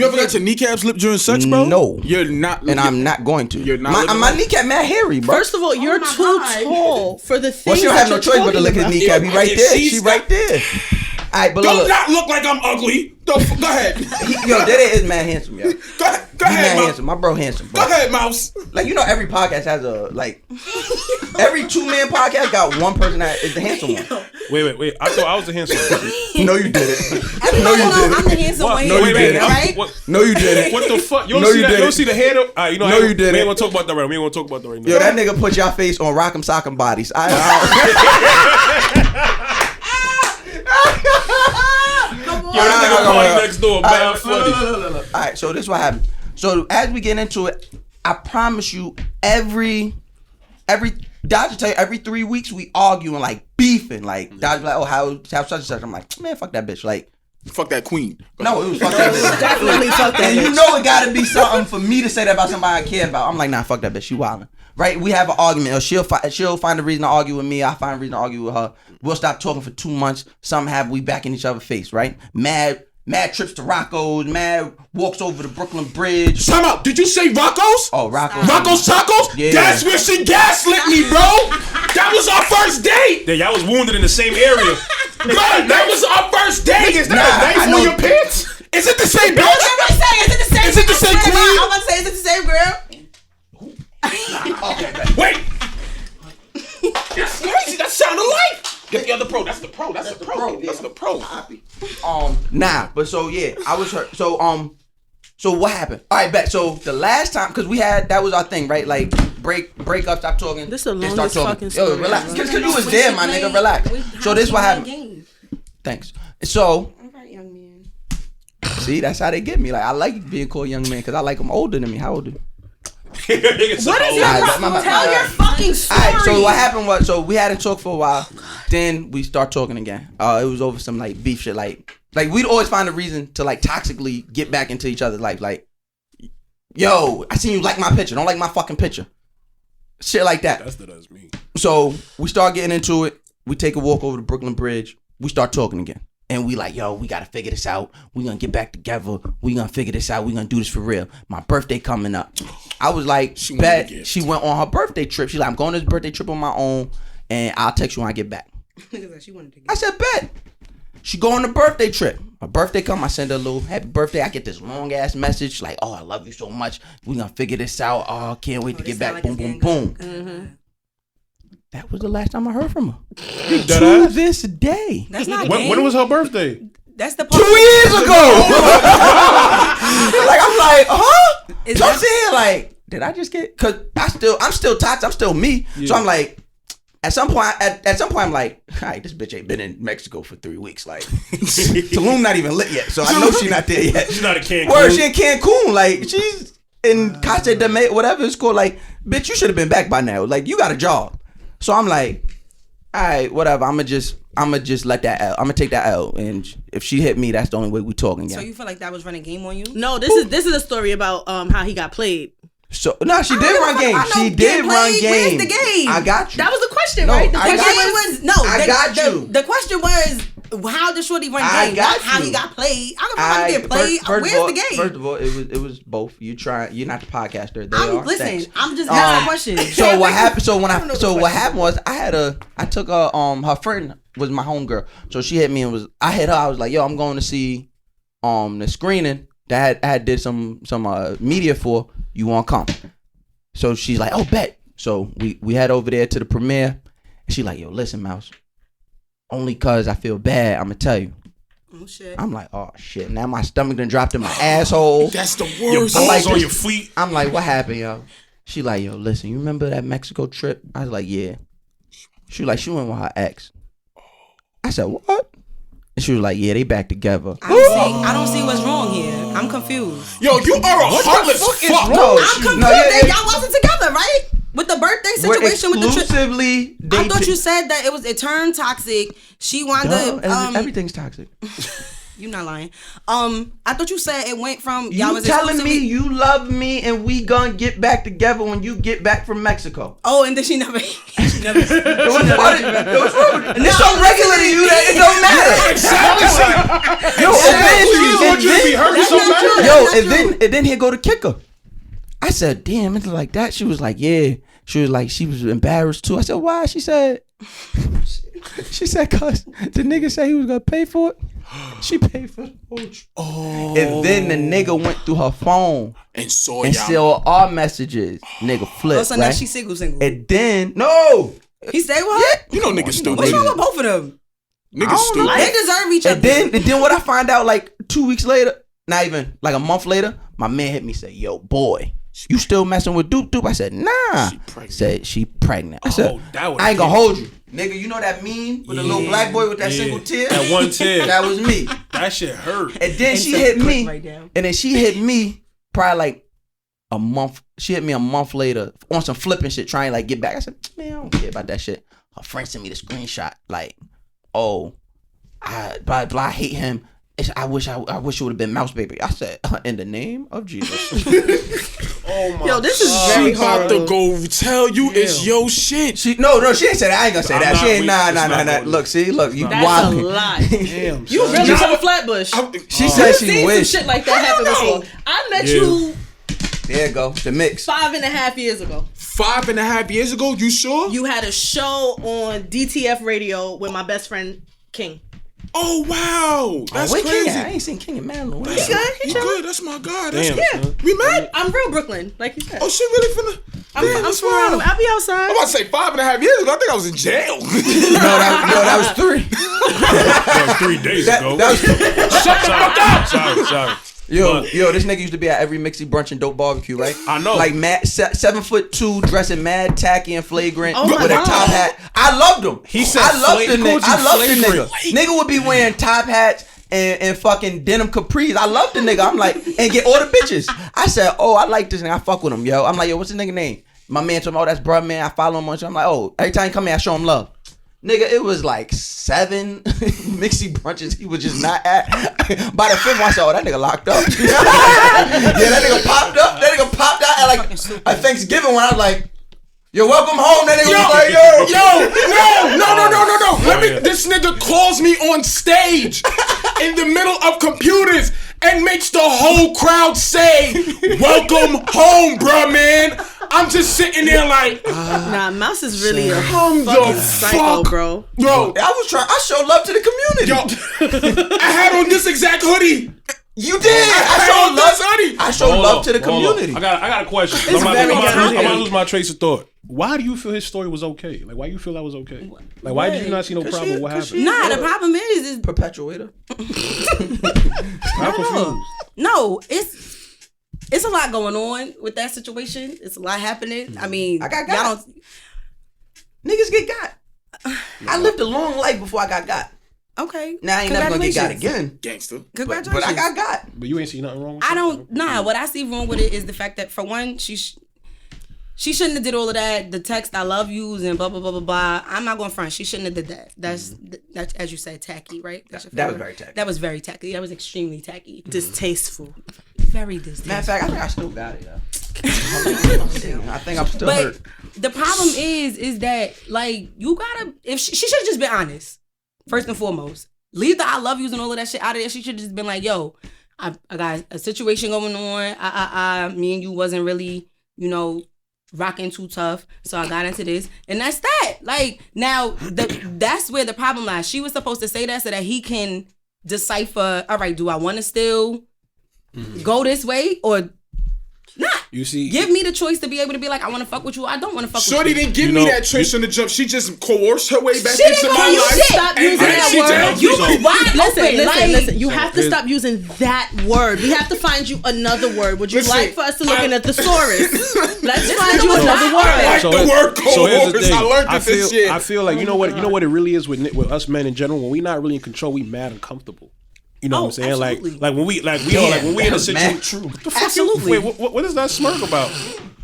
ever got your kneecaps lipped during sex, bro? No. You're not. And I'm not going to. You're not My living my kneecap mad hairy, bro. First of all, you're my too God. tall for the things. Well, she don't have no that choice you're but to look at his talking kneecap. He right If there. she's She right there. All right, but Don't look. not look like I'm ugly. Go ahead. Yo, that is mad handsome, yo. Go ahead, He mad Mouse. handsome. My bro handsome, Go bro. ahead, Mouse. Like, every podcast has every 2-man podcast got one person that is the handsome one. Wait. I thought I was the handsome one. No, you didn't. No, I'm the handsome What? one No, here. you didn't. All right. No, you didn't. What the fuck? You No, don't see you that? You didn't. don't see the hair? No, you No, you didn't. We ain't gonna talk about that right. We ain't gonna talk about that right now. Yo, that nigga put your face on Rock'em Sock'em Bodies. Yo, that nigga party next door, man. Funny. Look. All right, so this is what happened. So as we get into it, I promise you, every Dodge will tell you every 3 weeks we arguing, like beefing, like Dodge be like, oh, how such and such. I'm like, man, fuck that bitch. Like, Fuck that queen. no, it was fuck that bitch. Definitely fuck that And you bitch. know it gotta be something for me to say that about somebody I care about. I'm like, nah, fuck that bitch. She wildin'. Right? We have an argument, or she'll find a reason to argue with me. I find a reason to argue with her. We'll stop talking for 2 months. Somehow we back in each other's face, right? Mad trips to Rocco's. Mad walks over the Brooklyn Bridge. Time out. Did you say Rocco's? Oh, Rocco's. Rocco's Tacos? Yeah. That's where she gaslit me, bro. That was our first date. Yeah, y'all was wounded in the same area. Bro, that was our first date. Is that Nah, a knife I on know- your pants? Is it the same bitch? I'm about to say, is it the same? Is it the same queen? I'm about to say, is it the same girl? Okay, Wait. That's crazy. That sounded like. Get the other pro. That's the pro. That's the pro. That's the pro. Nah, but so yeah, I was hurt. So what happened? All right, bet. So the last time, cause we had that was our thing, right? Like break up, stop talking. This is the then start longest talking. fucking story Yo, relax. ever. Cause you was there, my nigga. Relax. So this what happened. Thanks. So All right, young man. see, that's how they get me. Like I like being called young man, cause I like them older than me. How old are you? What is your Alright, problem? Tell your fucking story. All right, so what happened was, so we hadn't talked for a while. Then we start talking again. It was over some like beef shit. Like we'd always find a reason to like toxically get back into each other's life. Like, yo, I seen you like my picture. Don't like my fucking picture. Shit like that. That's me. So we start getting into it. We take a walk over the Brooklyn Bridge. We start talking again. And we like, yo, we got to figure this out. We going to get back together. We going to figure this out. We going to do this for real. My birthday coming up. I was like, bet. She went on her birthday trip. She's like, I'm going to this birthday trip on my own, and I'll text you when I get back. She wanted to I said, bet. She go on the birthday trip. Her birthday come, I send her a little happy birthday. I get this long ass message like, oh, I love you so much. We going to figure this out. Oh, can't wait to get back. like Boom, it's boom, getting boom. That was the last time I heard from her. Dead To ass? this day. That's not When was her birthday? That's the 2 years ago. Like I'm like, huh? Is So I'm that- saying like, did I just get? Cause I'm still toxic. I'm still me. So I'm like, at some point, I'm like, all right, this bitch ain't been in Mexico for 3 weeks. Like, Tulum not even lit yet. So I know she not there yet. She's not a Cancun. Word, she in Cancun. Like she's in Casa de May, whatever it's called. Like, bitch, you should have been back by now. Like, you got a job. So I'm like, all right, whatever. I'ma just let that out. I'ma take that out, and if she hit me, that's the only way we talking again. So you feel like that was running game on you? No, this is a story about how he got played. So no, she did run game. She did run game. Where's the game? I got you. That was the question, No, right? The I question got was you. I got you. The question was, how did Shorty run I game? got Not how you. he got played. I don't know how he get played. Where's the game? First of all, it was both. You're not the podcaster. They are. Listen, Thanks. I'm just asking questions. So what happened? What question. happened was I took her friend was my homegirl. So she hit me and I hit her. I was like, yo, I'm going to see the screening that I had did some media for. You want to come? So she's like, oh, bet. So we head over there to the premiere. And she like, yo, listen, Mouse. Only cause I feel bad, I'm gonna tell you. Oh shit. I'm like, oh shit. Now my stomach done dropped in my asshole. That's the Your worst. balls like, on your feet. I'm like, what happened, yo? She like, yo, listen, you remember that Mexico trip? I was like, yeah. She was like, she went with her ex. I said, what? And she was like, yeah, they back together. I don't see what's wrong here. I'm confused. Yo, you are a heartless fuck. No, I'm confused. Y'all wasn't together, right? With the birthday situation with the trip. Exclusively I thought you said that it turned toxic. She wound up everything's toxic. You not lying. I thought you said it went from y'all You was telling me exclusively- you love me and we gonna get back together when you get back from Mexico. Oh, and then she never. What's wrong with it? It's so regular to you that it don't matter. Exactly. And then here go the kicker. I said, damn, it's like that. She was like, yeah. She was like, she was embarrassed too. I said, why? She said, cause the nigga said he was gonna pay for it. She paid for it. And then the nigga went through her phone And saw and y'all. saw our messages. Nigga flipped. Oh, so now right? she's single. And then no. He stayed with her. You know niggas stupid. What's wrong with both of them? Niggas stupid. They deserve each other. And then what I find out like 2 weeks later, not even like a month later, my man hit me say, yo, boy, you still messing with Doop Doop? I said, nah. She pregnant. Said she pregnant. I said, that would've I ain't gonna killed hold you. Nigga, you know that meme with the little black boy with that single tear? That one tear. That was me. That shit hurt. And then she hit me. And then she hit me probably like a month. She hit me a month later on some flipping shit, trying to like get back. I said, man, I don't care about that shit. Her friend sent me the screenshot. Like, oh, I hate him. I wish it would have been Mouse Baby. I said, in the name of Jesus. Oh my Yo, this is She very about horrible. to go tell you it's your shit. No, she ain't say that. I ain't gonna say I'm that. not She ain't. weak. Nah. It's not Look, you That's wild. a lot. Damn. You son. really from Flatbush. She said she Seen some wished. shit like that happen before. I met you There you go. The mix. 5.5 years ago. 5.5 years ago, you sure? You had a show on DTF radio with my best friend King. Oh wow, that's Where crazy. King at? I ain't seen King in man. No way. He good. He You chillin'. good? That's my guy. That's Damn, Yeah. son. We met? I'm real Brooklyn, like you said. Oh, she really finna. I'm that's from around. wild. I'll be outside. I'm about to say 5.5 years ago. I think I was in jail. That was 3. That was 3 days ago. That was Shut the fuck up. Sorry. Yo, this nigga used to be at every mixy brunch and dope barbecue, right? I know. Like mad 7'2", dressing mad tacky and flagrant Oh my with a God. top hat. I loved him. He said I loved the he nigga. called you I loved the flagrant. nigga. Nigga would be wearing top hats and fucking denim capris. I love the nigga. I'm like, and get all the bitches. I said, oh, I like this nigga. I fuck with him, yo. I'm like, yo, what's the nigga name? My man told me, oh, that's bruh, man. I follow him on shit. I'm like, oh, every time he come here, I show him love. Nigga, it was like 7 mixy brunches he was just not at. By the 5th one, I said, oh, that nigga locked up. Yeah, that nigga popped up. That nigga popped out at like at Thanksgiving when I was like, you're welcome home. That nigga was like, No. Let me. This nigga calls me on stage in the middle of computers and makes the whole crowd say, "Welcome home, bruh, man." I'm just sitting there like, Nah, Mouse is really a come fucking the psycho, fuck, bro. Yo, I showed love to the community. I had on this exact hoodie. You did. I showed love to the community. I got a question. It's very I'm good. gonna lose my trace of thought. Why do you feel his story was okay? Like, why you feel that was okay? Like, why did you not see no problem with what happened? Nah, the problem is Perpetuator. I'm confused. no, it's a lot going on with that situation. It's a lot happening. I mean, I got y'all got. Niggas get got. I lived a long life before I got. Okay. Now I ain't never gonna get got Congratulations. again. Gangster. Congratulations. But I got. But you ain't see nothing wrong with I that? don't. Nah, what I see wrong with it is the fact that for one, she shouldn't have did all of that. The text "I love yous" and blah blah blah blah blah. I'm not going front. She shouldn't have did that. That's as you said, tacky, right? That's your That was favorite? very tacky. That was very tacky. That was extremely tacky. Distasteful. Very distasteful. Matter of fact, I think I still got it. I think I'm still But hurt. the problem is that like you gotta. If she should have just been honest, first and foremost. Leave the I love yous and all of that shit out of there. She should have just been like, yo, I got a situation going on. Me and you wasn't really, rocking too tough. So I got into this. And that's that. Like, now, that's where the problem lies. She was supposed to say that so that he can decipher, all right, do I want to still go this way or not? You see, give me the choice to be able to be like, I want to fuck with you. I don't want to fuck with you. Shorty didn't give me that choice on the jump. She just coerced her way back into my life. Stop using that word. You was wide open. Listen. You have to stop using that word. We have to find you another word. Would you like for us to look in a thesaurus? Let's find you another word. I like the word coerce. I learned this shit. I feel like you know what it really is with us men in general. When we not really in control, we mad uncomfortable. You know what I'm saying? Absolutely. Like when we in a situation. Absolutely. Wait, what is that smirk about?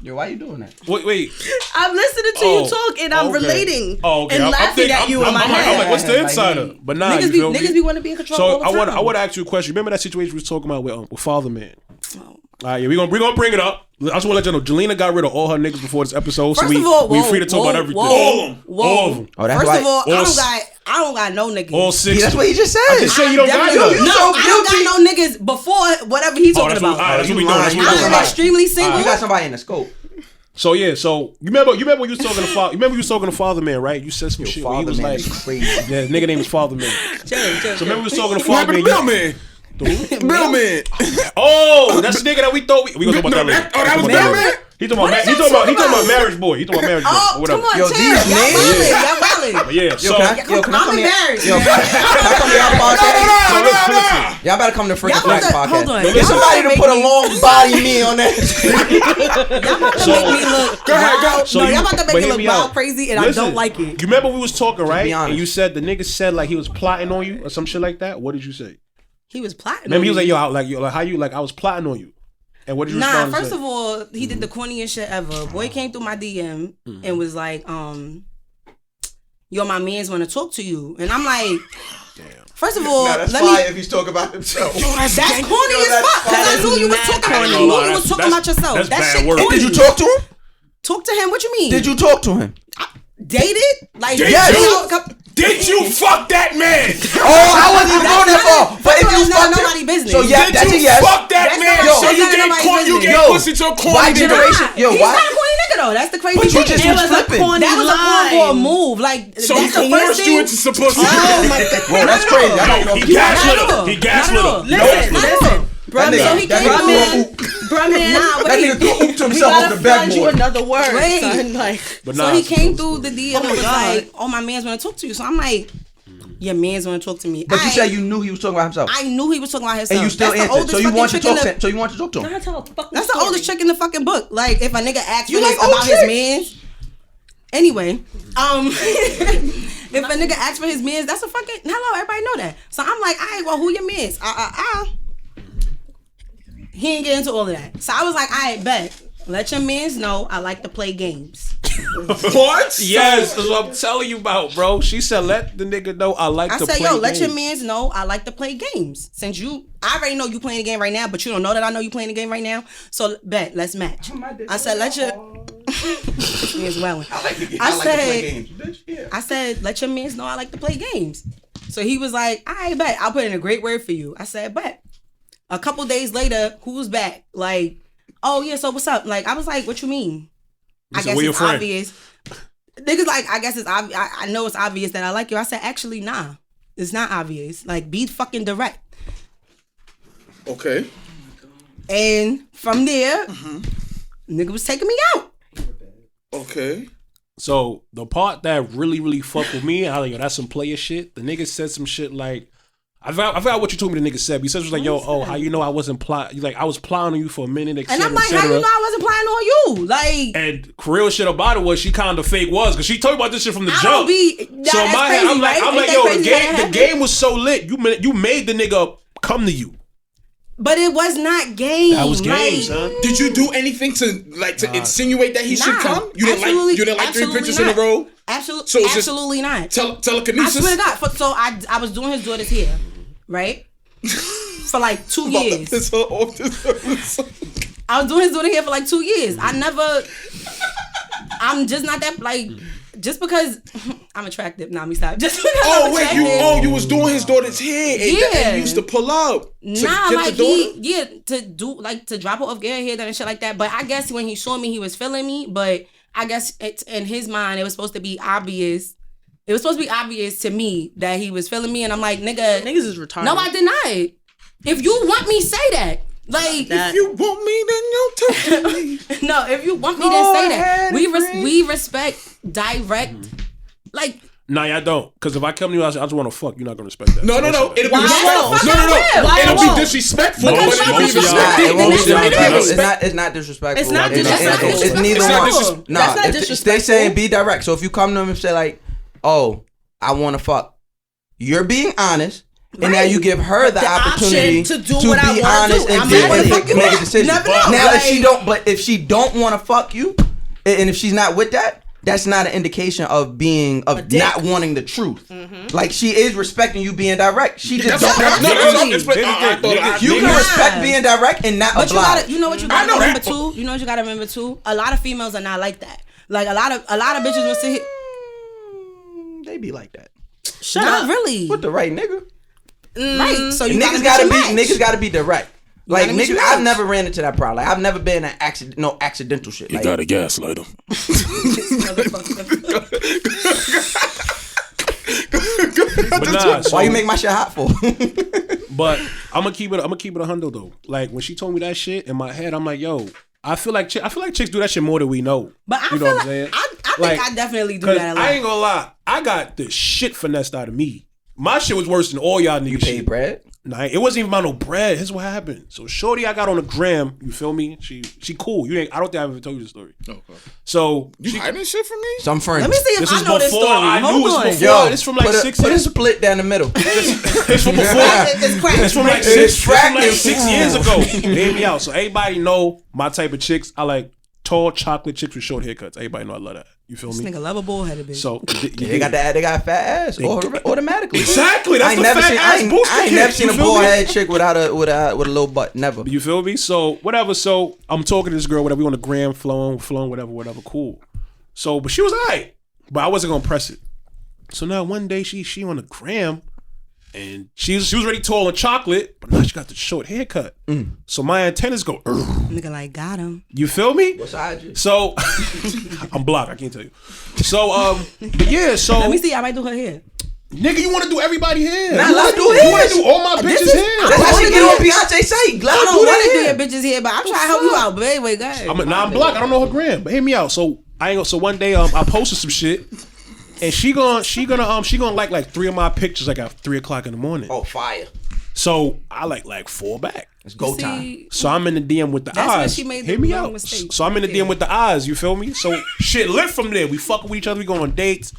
Yo, why you doing that? Wait. I'm listening to you talk and I'm relating and laughing at you in my head. I'm like, what's the insider? But nah, niggas be want to be in control. So all the time. I want to ask you a question. Remember that situation we was talking about with Father Man? All right, yeah, we're gonna bring it up. I just want to let you know, Jelena got rid of all her niggas before this episode, so we free to talk about everything. All of them. Oh, that's First right. of all, I don't got no niggas. All 6. That's what he just said. I just said you don't got none. I don't got no niggas before whatever he's talking about. That's what we doing. I'm extremely single. You got somebody in the scope. So yeah, you remember when you was talking to Father? You remember you was talking to Father Man, right? You said some shit. Where he was like, yeah, nigga name was Father Man. So remember we was talking to Father Man. Bill Man. Bill Man. Oh, that's the nigga that we thought we gonna talk about that later. Oh, that was Bill Man. He talking about marriage boy. He talking about marriage boy. Oh, Whatever. come on, Yo, these names. Y'all wildin'. Yeah. So Can I I'm embarrassed. Yo, can I come to y'all podcast? Y'all better come to Fric Frac podcast. Hold on. Get somebody to put a long body me on that. Y'all about to make me look. Go ahead, go. No, y'all about to make me look wild crazy, and I don't like it. You remember we was talking, right? Be honest. And you said the nigga said like he was plotting on you or some shit like that. What did you say? He was plotting. Remember he was like, how you like I was plotting on you. And what did you respond to first say? of all, he did the corniest shit ever. Boy came through my DM and was like, yo, my mans want to talk to you. And I'm like, damn. First of all, That's fire if he's talking about himself. Yo, that's corny as fuck. Because I knew you was talking about yourself. That shit corny. Did you talk to him? Talk to him? What you mean? Did you talk to him? Dated? Like, Did you fuck that man? Oh, I wasn't even going that far. But if you fucked nobody business. So yeah, that's a yes. Fuck that man. So you get pussy to a corny Why generation? He's not a corny nigga though. That's the crazy thing. But you just was flipping. That was a cornball move. Like, so he that's the first coerced you thing. into some pussy. Oh my god. Well, that's crazy. I don't know. He gaslit her. Listen. Bruh, so he came That nigga threw oop to himself on the backboard. You another word, son. Like, so he came through the DM and was like, "Oh, my man's want to talk to you." So I'm like, "Your man's want to talk to me." But you said you knew he was talking about himself. I knew he was talking about himself. And you still answered. So you want to talk to him. So you want to talk to him. That's the oldest trick in the fucking book. Like, if a nigga asks you about his man's. Anyway, if a nigga asks for his mans, that's a fucking hello. Everybody know that. So I'm like, all right, well, who your mans? He ain't get into all of that. So I was like, all right, bet. Let your mans know I like to play games. What? Yes, that's what I'm telling you about, bro. She said, let the nigga know I like to play games. I said, let your mans know I like to play games. Since I already know you playing the game right now, but you don't know that I know you playing the game right now. So bet, let's match. I said, let your mans well. I said, let your mans know I like to play games. So he was like, all right, bet. I'll put in a great word for you. I said, bet. A couple days later, who's back? Like, oh yeah, so what's up? Like, I was like, what you mean? I guess it's obvious. Niggas like, I guess it's obvious. I know it's obvious that I like you. I said, actually, nah. It's not obvious. Like, be fucking direct. Okay. And from there, nigga was taking me out. Okay. So the part that really, really fucked with me, I like, yo, that's some player shit. The nigga said some shit like, I forgot what you told me the nigga said. He said it was like, yo, how you know I wasn't plotting? Like, I was plotting on you for a minute, et cetera, and I'm like, how you know I wasn't plotting on you? Like, and real shit about it was she kind of fake was because she told me about this shit from the jump. So in my head, I'm like, yo, the game was so lit. You made the nigga come to you. But it was not game. That was game, son. Did you do anything to insinuate that he should come? You didn't like 3 pictures in a row? Absolutely, so absolutely not. Telekinesis. I swear to God. So I was doing his daughter's hair, right? For like 2 years. I was doing his daughter's hair for like 2 years. I'm just not that like. just because I'm attractive. Nah, me stop. Just because I'm attractive. You was doing his daughter's hair and you used to pull up. Nah, like to drop her off, get her hair done and shit like that. But I guess when he saw me, he was feeling me. But I guess in his mind, it was supposed to be obvious. It was supposed to be obvious to me that he was feeling me, and I'm like, niggas is retarded. No, I denied. If you want me, say that. Like, if you want me, then you touch me. No, if you want me, then say that. We respect direct, like. Nah, y'all don't. Because if I come to you, I just want to fuck. You're not gonna respect that. No. It'll be Why? It'll be disrespectful. It's not disrespectful. It's not disrespectful. It's neither one. No, that's not disrespectful. They saying be direct. So if you come to them and say like, "Oh, I want to fuck," you're being honest. And now you give her the opportunity to be honest and make a decision. Now, if she don't want to fuck you, and if she's not with that, that's not an indication of not wanting the truth. Mm-hmm. Like she is respecting you being direct. She just don't. You can respect being direct and not oblige. You know what you gotta remember too. You know what you gotta remember too. A lot of females are not like that. Like a lot of bitches will sit here. They be like that. Not really. With the right nigga. Right, so you niggas gotta be direct. Like niggas, I've never ran into that problem. Like, I've never been in accidental shit. You gotta gaslight them. But nah, why you make my shit hot for? But I'm gonna keep it 100 though. Like when she told me that shit in my head, I'm like, yo, I feel like chicks do that shit more than we know. But I know what I'm saying? I think I definitely do that a lot. I ain't gonna lie, I got the shit finessed out of me. My shit was worse than all y'all niggas. You paid bread? Nah, it wasn't even about no bread. Here's what happened. So shorty I got on the gram, you feel me? She cool. I don't think I've ever told you the story. Okay. So you hiding shit from me? Some friends. Let me see if I know this story. I knew it was before. Yo, this from like 6 years. Put a split down the middle. It's from before. It's from like 6 years ago. Hear me out. So everybody know my type of chicks. I like tall chocolate chicks with short haircuts. Everybody know I love that. You feel me? This nigga love a bullheaded bitch. So they got fat ass automatically. Exactly. That's the fat ass booster. I ain't never seen a bullhead chick without a little butt. Never. You feel me? So whatever. So I'm talking to this girl. Whatever. We on the gram, flowing. Whatever. Cool. So, but she was alright. But I wasn't gonna press it. So now one day she on the gram. And she was already tall and chocolate, but now she got the short haircut. So my antennas go. Nigga like got him. You feel me? What side you? So I'm blocked. I can't tell you. So but yeah. So let me see. I might do her hair. Nigga, you want to do everybody hair? Nah, let's do You want to do all my bitches hair? That's how she get on Beyonce's site. I don't want to do your bitches hair, but I'm trying to help you out. But anyway, go ahead. I'm blocked. I don't know her gram, but hear me out. So So one day I posted some shit. And she gonna like 3 of my pictures like at 3 o'clock in the morning. Oh, fire! So I like 4 back. It's go time. So I'm in the DM with the eyes. That's when she made the wrong mistake. So I'm in the DM with the eyes. You feel me? So shit lit from there. We fucking with each other. We go on dates,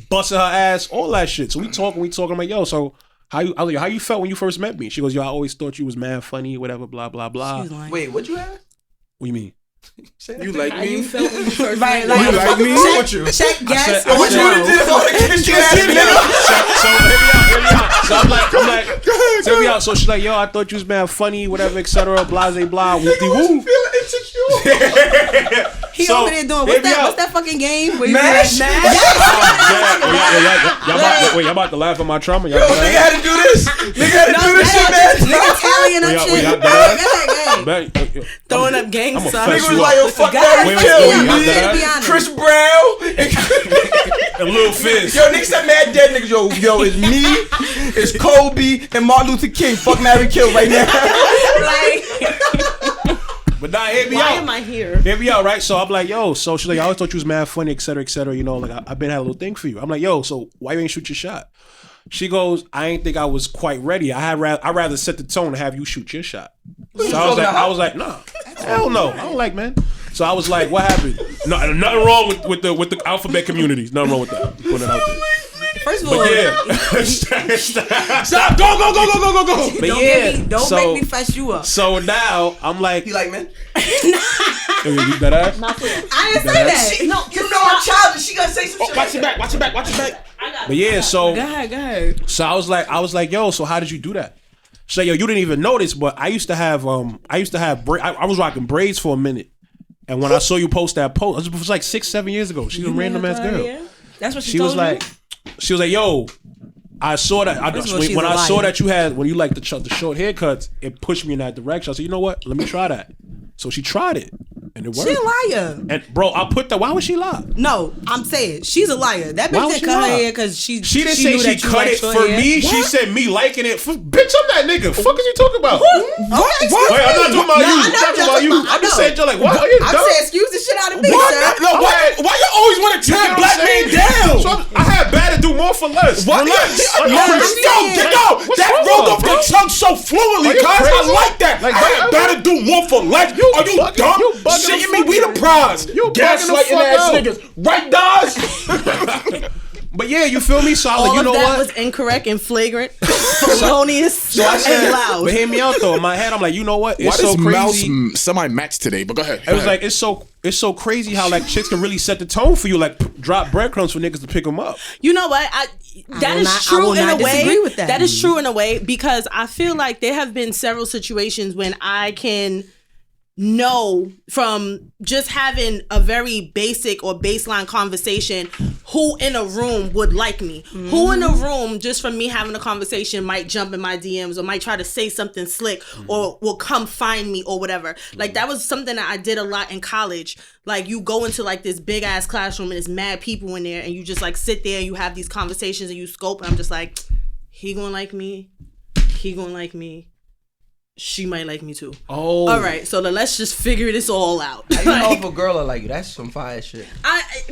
busting her ass, all that shit. So we talking. I'm like, yo, so how you felt when you first met me? She goes, yo, I always thought you was mad funny, whatever, blah blah blah. Wait, what you have? What you mean? You like me? You felt when you first right, met you like me? Check guess. I want you to do this on the kiss your ass nigga. So hear me out. So I'm like, hear me out. So she's like, yo, I thought you was mad funny, whatever, etc. Blase blah, whoopty woo. He over there doing what's that fucking game? Mash. Y'all about to laugh at my trauma? Yo, nigga had to do this. Nigga had to do this shit, man. Nigga Italian and shit. Throwing up gang signs. Nigga was like, yo, fuck that. Chris Brown. And Lil Fizz. Yo, niggas said mad dead niggas. Yo, it's me, it's Kobe, and Martin Luther King. Fuck, marry, kill right now. But nah, hear me out. Why am I here? Hear me out, right? So I'm like, yo, so she's like, I always thought you was mad funny, etc. You know, like I've been had a little thing for you. I'm like, yo, so why you ain't shoot your shot? She goes, I ain't think I was quite ready. I'd rather set the tone and have you shoot your shot. So I was like, nah, hell no, I don't like men. So I was like, what happened? No, nothing wrong with the alphabet communities. Nothing wrong with that. Put it out there. First of all, stop. Go. But don't make me fess you up. So now I'm like, You like men? you that ass? I didn't say that. You know I'm childish. She gonna say some shit. Watch your back. But yeah, so Go ahead. So I was like, yo, so how did you do that? So yo, you didn't even notice, but I used to have I was rocking braids for a minute. And when I saw you post that post, it was like 6-7 years ago. She's a random ass girl. That's what she was like, yo, I saw that. When I saw that when you like the short haircuts, it pushed me in that direction. I said, you know what? Let me try that. So she tried it, and it worked. She a liar. And bro, I put that. Why would she lie? No, I'm saying she's a liar. That bitch didn't cut her hair because she didn't say she cut it for me. She said me liking it. Bitch, I'm that nigga. Fuck is you talking about? What? Wait, I'm not talking about you. I'm talking about you. I'm just saying, you're like, what? Are you dumb? I'm saying, excuse the shit out of me, What? sir. No, why you always want to tear black men down? So I had better do more for less. What? Yo, that rolled off the tongue so fluently, guys. I like that. I had better do more for less. Are you dumb? Shit, me, we the prize. Gaslighting ass niggas. Right, Dodge? But yeah, you feel me? Solid. All You know of that what? was incorrect and flagrant, felonious, and loud. But hear me out though. In my head, I'm like, you know what? It's Why so does crazy. Mouse semi-match today? But go ahead. It was like it's so crazy how like chicks can really set the tone for you, like drop breadcrumbs for niggas to pick them up. You know what? That is true in a way. With that. That is true in a way because I feel like there have been several situations when I can know from just having a very basic or baseline conversation who in a room would like me. Mm-hmm. Who in a room, just from me having a conversation, might jump in my DMs or might try to say something slick or will come find me or whatever. Like that was something that I did a lot in college. Like you go into like this big ass classroom and there's mad people in there and you just like sit there and you have these conversations and you scope and I'm just like, he gonna like me, he gonna like me. She might like me too. Oh. All right, so let's just figure this all out. How you know if a girl like you? That's some fire shit.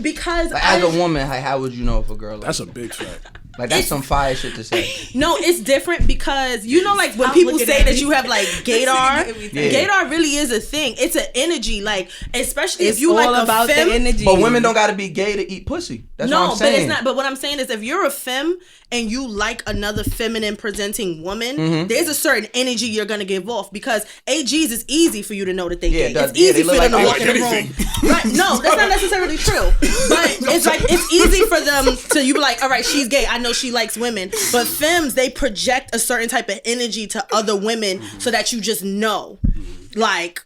Because as a woman, how would you know if a girl like that's you? A big fact. Like that's some fire shit to say. No, it's different because you know, like when people say that you have like gaydar, gaydar really is a thing. It's an energy, like especially if you like about the energy. But women don't got to be gay to eat pussy. That's what I'm saying. But it's not. But what I'm saying is, if you're a femme and you like another feminine presenting woman, there's a certain energy you're gonna give off because AGs is easy for you to know that they gay. It's easy for them to walk in the room. Right? No, that's not necessarily true. But it's like it's easy for them to you be like, all right, she's gay. I know she likes women, but femmes they project a certain type of energy to other women so that you just know, like.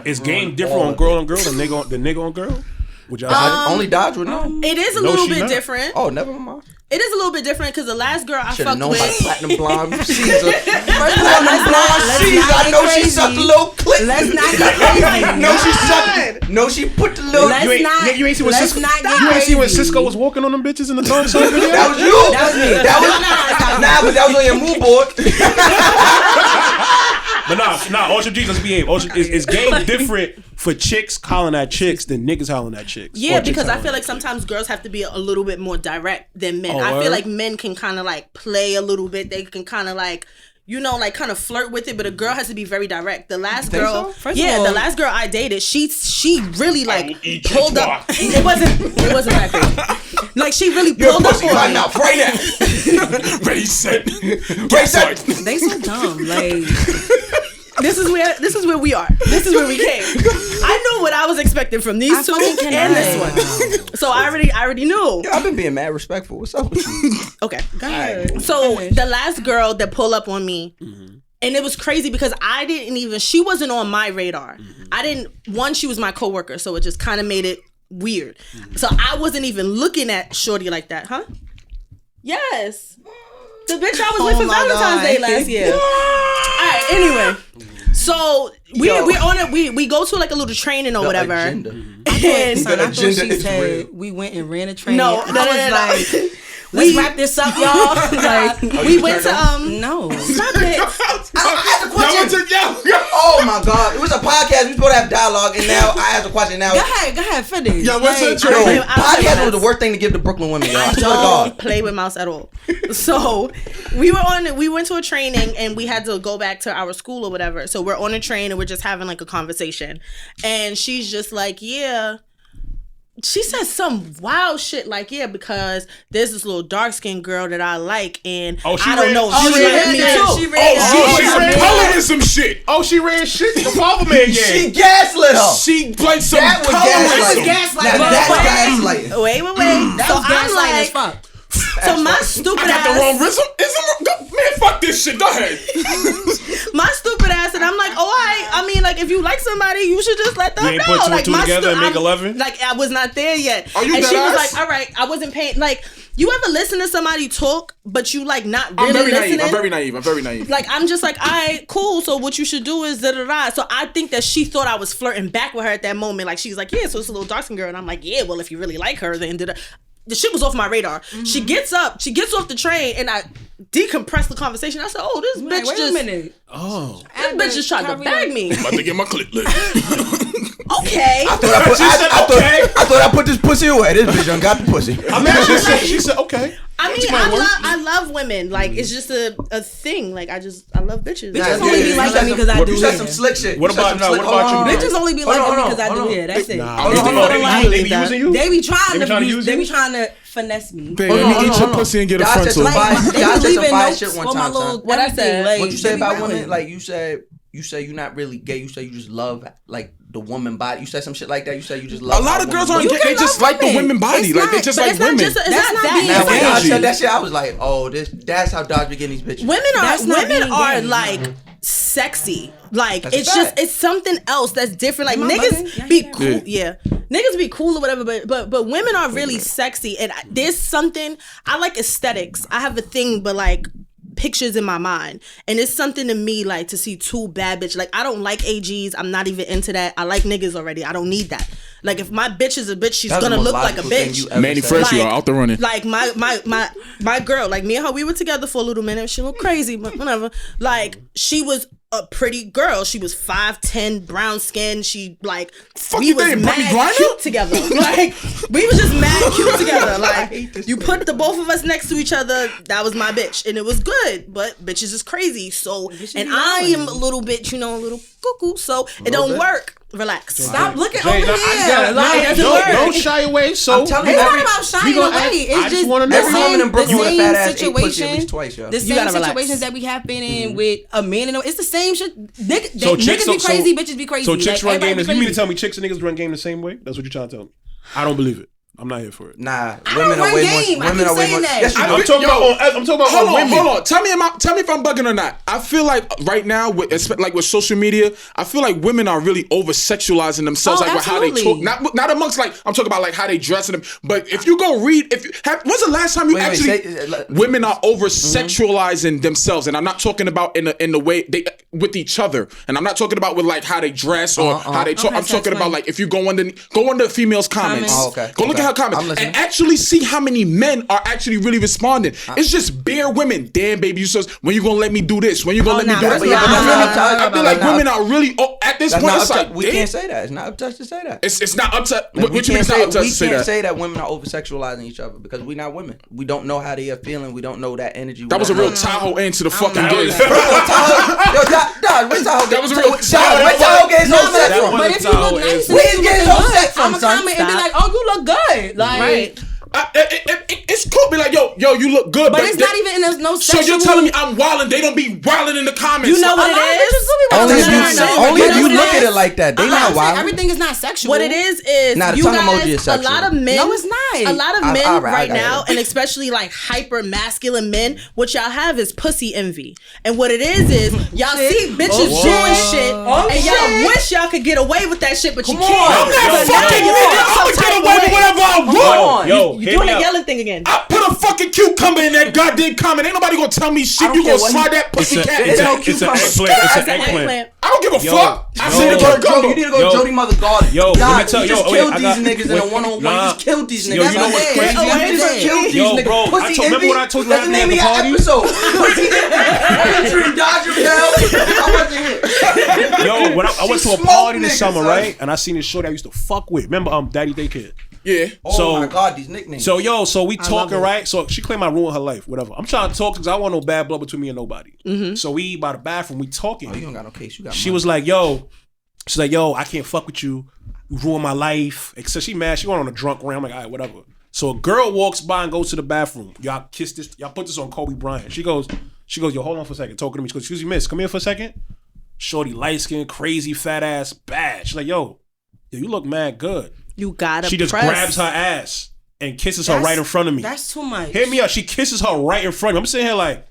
Is game different on girl and nigga on girl? Only Dodge would know. It is a little bit different. Oh, never mind. It is a little bit different because the last girl I fucked with. Platinum blonde Caesar. First platinum blonde Caesar. I know she sucked a little clip. Let's not get crazy. No, she sucked. No, she put the little. You ain't see when Cisco was walking on them bitches in the thong song video? That was you. That was me. Nah, but that was on your mood board. But nah, Ocean Jesus behave. Is game different for chicks hollering at chicks than niggas hollering at chicks? Yeah, because I feel like sometimes girls have to be a little bit more direct than men. I feel like men can kind of like play a little bit. They can kind of like, you know, like kind of flirt with it, but a girl has to be very direct. The last girl, the last girl I dated, she really like pulled up. It wasn't that crazy. Like she really pulled up on me. Now, right now. Ready, set. They so dumb. Like this is where we are. This is where we came. I knew what I was expecting from these two and this one. So I already knew. I've been being mad respectful. What's up with you? Okay. Go ahead. So the last girl that pulled up on me, and it was crazy because she wasn't on my radar. She was my coworker, so it just kind of made it weird. So I wasn't even looking at shorty like that, huh? Yes. The bitch I was with for Valentine's Day last year. All right, anyway. So we go to like a little training or whatever. I thought she said we went and ran a training. No. Like, let's wrap this up, y'all. Like we went to no. Stop it. I asked a question. Oh my God! It was a podcast. We supposed to have dialogue, and now I asked a question. Now go ahead, finish. Yeah, what's the training? Podcast was the worst thing to give to Brooklyn women. Y'all. I don't play with mouse at all. So we went to a training and we had to go back to our school or whatever. So we're on a train and we're just having like a conversation, and she's just like, yeah. She said some wild shit like, yeah, because there's this little dark skinned girl that I like, and I don't know. She ran me too. She ran some shit. Oh, she ran shit. The father man game. She gaslit her. She played some colorism. That's gaslighting. Wait. So I'm like, as fuck. So my stupid ass. I got the wrong rhythm. Man, fuck this shit. Go ahead. My stupid ass and I'm like, I mean, like, if you like somebody, you should just let them You ain't know. put two like, and two together and make 11? Like, I was not there yet. Are you and she was deadass? like, all right, I wasn't paying. Like, you ever listen to somebody talk, but you like not really I'm very listening? naive. I'm very naive. Like, I'm just like, all right, cool. So what you should do is da-da-da. So I think that she thought I was flirting back with her at that moment. Like, she was like, yeah, so it's a little dark-skinned girl. And I'm like, yeah, well, if you really like her, then da-da. The shit was off my radar. Mm-hmm. She gets off the train, and I decompress the conversation. I said, oh, this bitch wait just... a minute. Oh. This bitch just tried to bag me. I'm about to get my clip lit. Okay. I thought I put this pussy away. This bitch done got the pussy. I mean, she said, okay. I mean, I love women. Like, it's just a thing. Like, I love bitches. Bitches only be like me because I do You said hair. some slick shit. What about you? Bitches only be like me because I do hair. That's it. They be using you? They be trying to use They you? be trying to finesse me. Babe, let me eat your pussy and get a frontal. Y'all said some fire shit one on my time, little. son. What I said? What you say about women? Like, you said you're not really gay. You say you just love, like, the woman body. You said some shit like that. You said you just love. A lot of girls aren't You gay. can They just love like the women. women body. It's Like, not- they just But like it's not women. just... It's That's not not that. being Now, when I energy. said that shit, I was like, oh, that's how Dodge be getting these bitches. That's not Women being are gay. like sexy. Like, That's it's a just, fact. it's something else that's different. Like, Am I niggas bugging? be Yeah. cool. Yeah. Niggas be cool or whatever, but women are really sexy. And there's something, I like aesthetics. I have a thing, but like, pictures in my mind, and it's something to me like to see two bad bitches. Like, I don't like AGs. I'm not even into that. I like niggas already. I don't need that. Like, if my bitch is a bitch, she's That's the gonna most look like a logical thing bitch. you ever Manny said. Fresh, you are out the running. Like, my girl, like, me and her, we were together for a little minute. She looked crazy, but whatever. Like, she was a pretty girl. She was 5'10", brown skin. She, like, we you was think, Brittany mad Griner? cute together. Like, we was just mad cute together. Like, you put the both of us next to each other, that was my bitch. And it was good, but bitches is crazy. So, and I am a little bit, a little cuckoo, so it don't work. Relax. Stop looking Jay, over now, here. Like, don't shy away. So I'm telling you, it's not every about shying gonna away. ask- It's I just just wanna know. every woman in Brooklyn with a fat ass ate pussy at situation. least twice, yo. The You same gotta relax. situations that we have been in with a man and it's the same shit. Niggas So be crazy, bitches be crazy. So chicks run everybody game. be You mean to crazy. tell me chicks and niggas run game the same way? That's what you're trying to tell me. I don't believe it. I'm not here for it. Nah, I women don't are way run more. game. I Women keep are way saying more. that. Yes, you I'm do. I'm talking about women. Hold on. Tell me if I'm bugging or not. I feel like right now, with social media, I feel like women are really over sexualizing themselves, Oh, like with how they absolutely. talk. Not amongst, like, I'm talking about like how they dress them. But if you go read, when's the last time you women are over sexualizing themselves, and I'm not talking about in the way they with each other, and I'm not talking about with like how they dress or how they talk. Okay, I'm so talking about explain. like if you go under females' comments. Oh, okay. Go look at her I'm comments listening. and actually see how many men are actually really responding. It's just bare women. Damn, baby, you says when you gonna let me do this? When you gonna let me do that's this? not- I feel like women are really at this That's point. not It's up like to, we damn, can't say that. It's not up to us to say that. it's not up to. Like, What you mean it's not up to us we to say can't that? say that women are over sexualizing each other because we're not women. We don't know how they are feeling. We don't know that energy. That was a real Tahoe end to the fucking game. Yo, Dad, where's Tahoe? That was a real Where's Tahoe getting no sex That from? was- But if you look nice, Where you getting no sex I'm from, gonna son? comment and be like, "Oh, you look good." Like, Right. It's cool. Be like, yo, you look good. but it's not even in no So sexual. you're telling me I'm wilding? They don't be wilding in the comments. You know what A lot of it bitches is? do be Only wilding. if you, No. only But if you what it look at is- it like that. They I'm not saying wild. everything is not sexual. What it is Nah, you tongue emoji guys, is a sexual. lot of men, No, it's not. a lot of I- men all right, I right got now, it. and especially like hyper masculine men, what y'all have is pussy envy. And what it is y'all see bitches doing shit, and y'all wish y'all could get away with that shit, but you can't. I'm that So now fucking you nigga. feel I'm some gonna get type of away with way. whatever I want. Yo, You hit doing me the up. yelling thing again. I put a fucking cucumber in that goddamn comment. Ain't nobody gonna tell me shit. don't You care gonna what slide he- that pussy It's a- cat. it's a- no it's an cucumber. eggplant. It's an It's an eggplant. I don't give a Yo, fuck. I yo. say the Joe, word Joe, gumbo. you need to go Yo. to Jody Mother Garden. Yo, let me God, tell you you. just Wait, killed I these got- niggas in a one-on-one. Nah. You just killed these niggas. Yo, you know what's That's crazy? it. You just Yo, killed these yo, niggas. bro, Pussy remember envy? what I told you That's the last name of night your at the party? episode. Pussy envy. Dodger Hell. I wasn't here. Yo, when I went to a She party smoked this niggas, summer, son. right? And I seen this shorty I used to fuck with. Remember, Daddy Day Kid. Yeah. Oh So- my God, these nicknames. So so we talking, it. right? So she claimed I ruined her life, whatever. I'm trying to talk because I want no bad blood between me and nobody. So we by the bathroom, we talking. Oh, you don't got no case. You got She money. was like, yo, she's like, yo, I can't fuck with you. You ruined my life. Except she mad. She went on a drunk rant. I'm like, all right, whatever. So a girl walks by and goes to the bathroom. Y'all kiss this. Y'all put this on Kobe Bryant. She goes, yo, hold on for a second. Talking to me. She goes, excuse me, miss, come here for a second. Shorty, light skin, crazy, fat ass, bad. She's like, yo, you look mad good. You gotta She just press. grabs her ass and kisses her right in front of me. That's too much. Hear me out. She kisses her right in front of me. I'm sitting here like,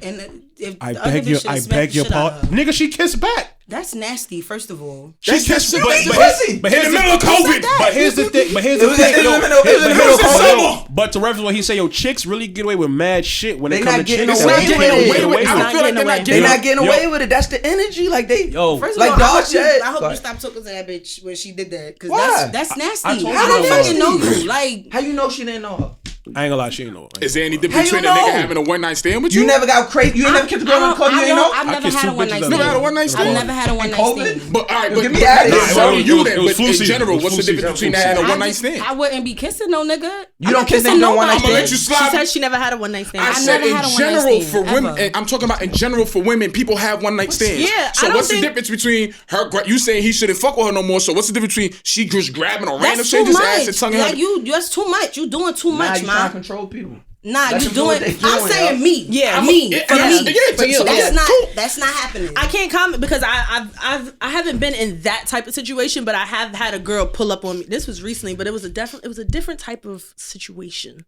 And if I the other beg bitch your, should've I smacked beg the your shit out of pardon, her. nigga. She kissed back. That's nasty. First of all, She kissed, You but mean here's in the middle of COVID. But here's the thing. But here's It the was thing. in the yo, middle- it was in the but middle of here's the summer. thing. But to reference what he said, yo, chicks really get away with mad shit when They it comes to not getting chicks. away They with getting it. away with it. I don't Not feel like getting they're away. not They getting not getting Yo. away with it. That's the energy. Like they. Yo, first of Like all, dog shit. I hope Like- you stop talking to that bitch when she did that. Because Why? that's nasty. I told you How that the was fucking know you? Like, How you know she didn't know her? I ain't gonna lie, she ain't know. Is there any difference How you between a know? nigga having a one night stand with you? You never got crazy. You ain't never kissed a girl in the club. You ain't know. I've I never kissed had two a one bitches night at stand. the Never had a one night stand? I've never had a one night COVID? stand. But all right, Get but me outta here. not Nah, only it you was- then, it was but flu in season. general, It was what's the flu difference season. between that and a I one night just- stand? I wouldn't be kissing no nigga. You don't kiss niggas on one night I'm gonna let you stand. She slide. said she never had a one night stand. I I said never in had a one-night general stand, for women, ever. and I'm talking about in general for women, people have one night stands. Yeah, So I don't what's the think- difference between her? You saying he shouldn't fuck with her no more? So what's the difference between she just grabbing a random That's too stranger's ass and much. tonguing Like her? you, that's too much. You doing too Nah, much, you trying to man. control people. Nah, Let you them do what doing. they I'm doing, saying yo. me. Yeah, me. yeah, For yeah, me. yeah, For you. so That's yeah, cool. That's not happening. I can't comment because I haven't been in that type of situation, but I have had a girl pull up on me. This was recently, but it was a different type of situation.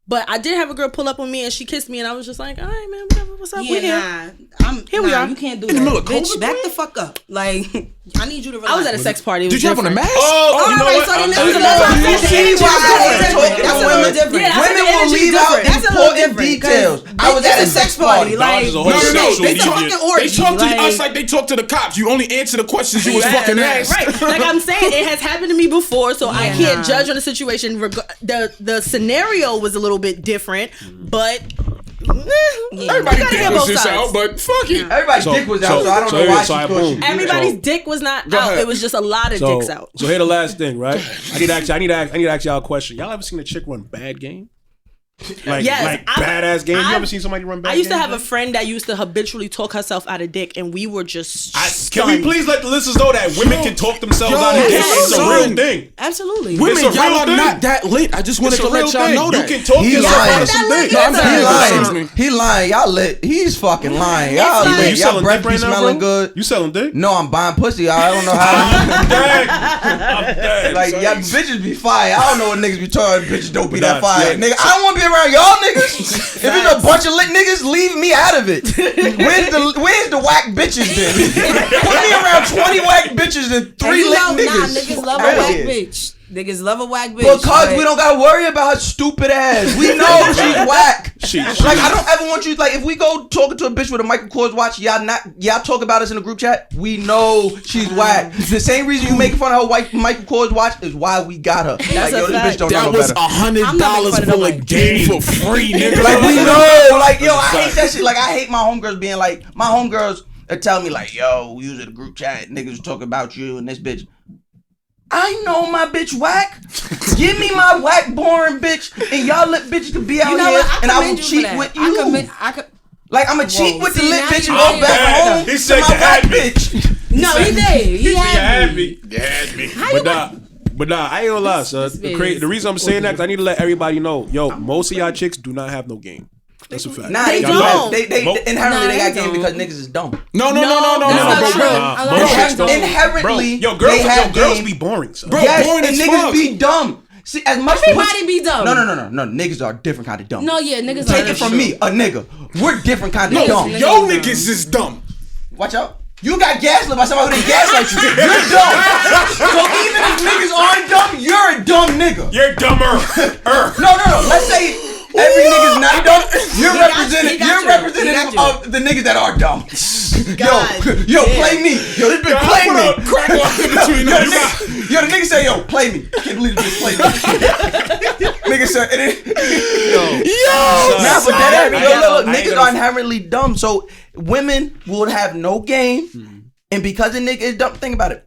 But I did have a girl pull up on me and she kissed me and I was just like, all right, man, whatever, what's up? We're here. Here we are. You can't do In that. the middle of Bitch, COVID, back boy? the fuck up. Like, I need you to relax. I was at a sex party. It was Did you have on a different. mask? Oh, you know Alright, what? so then I'm that's telling a you little what. bit See why I ain't different. talking That's to a little women. different. Yeah, Women will energy leave out different. That's a little important different, details. 'cause I was at a sex party. Like, Dodge is a No, whole no, no. sexual They It's a talk, deviant. fucking orgy. they talk to like, us like they talk to the cops. You only answer the questions you was fucking asked. Right. Like I'm saying, it has happened to me before, so I can't nah. judge on the situation. The scenario was a little bit different, but Everybody dick was just out, but fuck it. Everybody's dick was out, so I don't know why she thought she was. everybody's dick was not out. ahead. It was just a lot of dicks out. So here the last thing, right? I need to ask y'all a question. Y'all ever seen a chick run bad game? Like, Yes, like badass game. You ever seen somebody run bad? I used to game? have a friend that used to habitually talk herself out of dick, and we were just. Can we please let the listeners know that women can talk themselves out of dick? It's a son. real thing. Absolutely. Women, It's a y'all real are thing. not that lit. I just wanted It's to a real let y'all thing. know that. You can talk He yourself lying. out of some dick. No, I'm He saying, lying. He lying. Y'all lit. He's fucking lying. Y'all like- Wait, you lit. Y'all selling breath dick be right now, smelling bro? good. You selling dick? No, I'm buying pussy. I don't know how. I'm dead. Like y'all bitches be fire. I don't know what niggas be talking. Bitches don't be that Nah, fire. yeah. Nigga, I don't want to be around y'all niggas. If it's a bunch of lit niggas, leave me out of it. Where's the whack bitches then? Put me around 20 whack bitches and 3 lit niggas. Nah, niggas love a Outta whack here. bitch. Niggas love a whack bitch. Because we don't gotta worry about her stupid ass. We know she's whack. Like I don't ever want you like if we go talking to a bitch with a Michael Kors watch, y'all talk about us in the group chat. We know she's whack. The same reason you making fun of her white Michael Kors watch is why we got her. Like a yo, this fact. bitch don't That know was better. $100 for a game for free, nigga. Like we know, like yo, I hate that shit. Like I hate my homegirls being like my homegirls tell me like, yo, we was in the group chat, niggas was talking about you and this bitch. I know my bitch whack. Give me my whack boring bitch, and y'all lit bitches could be out You know here, what? and I will commend you cheat for that. with you. I could. Like I'ma cheat Whoa, with the see, lit now bitch you and go mad. back home He to said my you whack had me. bitch. No, he did. He had me. You had me. But nah, I ain't gonna lie, son. The reason I'm saying that, because I need to let everybody know, yo, most of y'all chicks do not have no game. That's a fact. Nah, they Y'all don't. don't. They inherently Nah, they got they game don't. because niggas is dumb. No, that's not bro. true. Most chicks don't. Inherently, Yo, girls, they have girls game. be boring, son. Bro, Yes, boring and as niggas fuck. be dumb. See, as much Everybody be dumb. No. Niggas are a different kind of dumb. No, yeah, niggas. Take are it from true. me, a nigga. We're different kind No, of dumb. niggas yo dumb. niggas is dumb. Watch out. You got gaslit by somebody who didn't gaslight you. You're dumb. So even if niggas aren't dumb, you're a dumb nigga. You're dumber. No. Let's say every nigga's not dumb. You're He got representative. you. You're He representative got of the niggas that are dumb. God Yo, damn. play me. Yo, this bitch play Put me. a crack on in between Yo, us. the nigga say, yo, play me. Can't believe this bitch play me. Nigga said, nah, but that look, niggas are inherently dumb. So women will have no game, and because a nigga is dumb, think about it.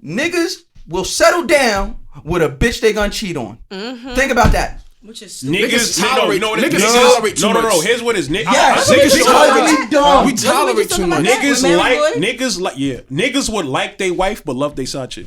Niggas will settle down with a bitch they gonna cheat on. Think about that. Which is Niggas tolerate- you know what it niggas is? tolerate too No. much. Here's what it is. Yes, Niggas niggas tolerate. are dumb. We tolerate too much. Niggas With Mary like Boy? niggas would like they wife but love they side chick.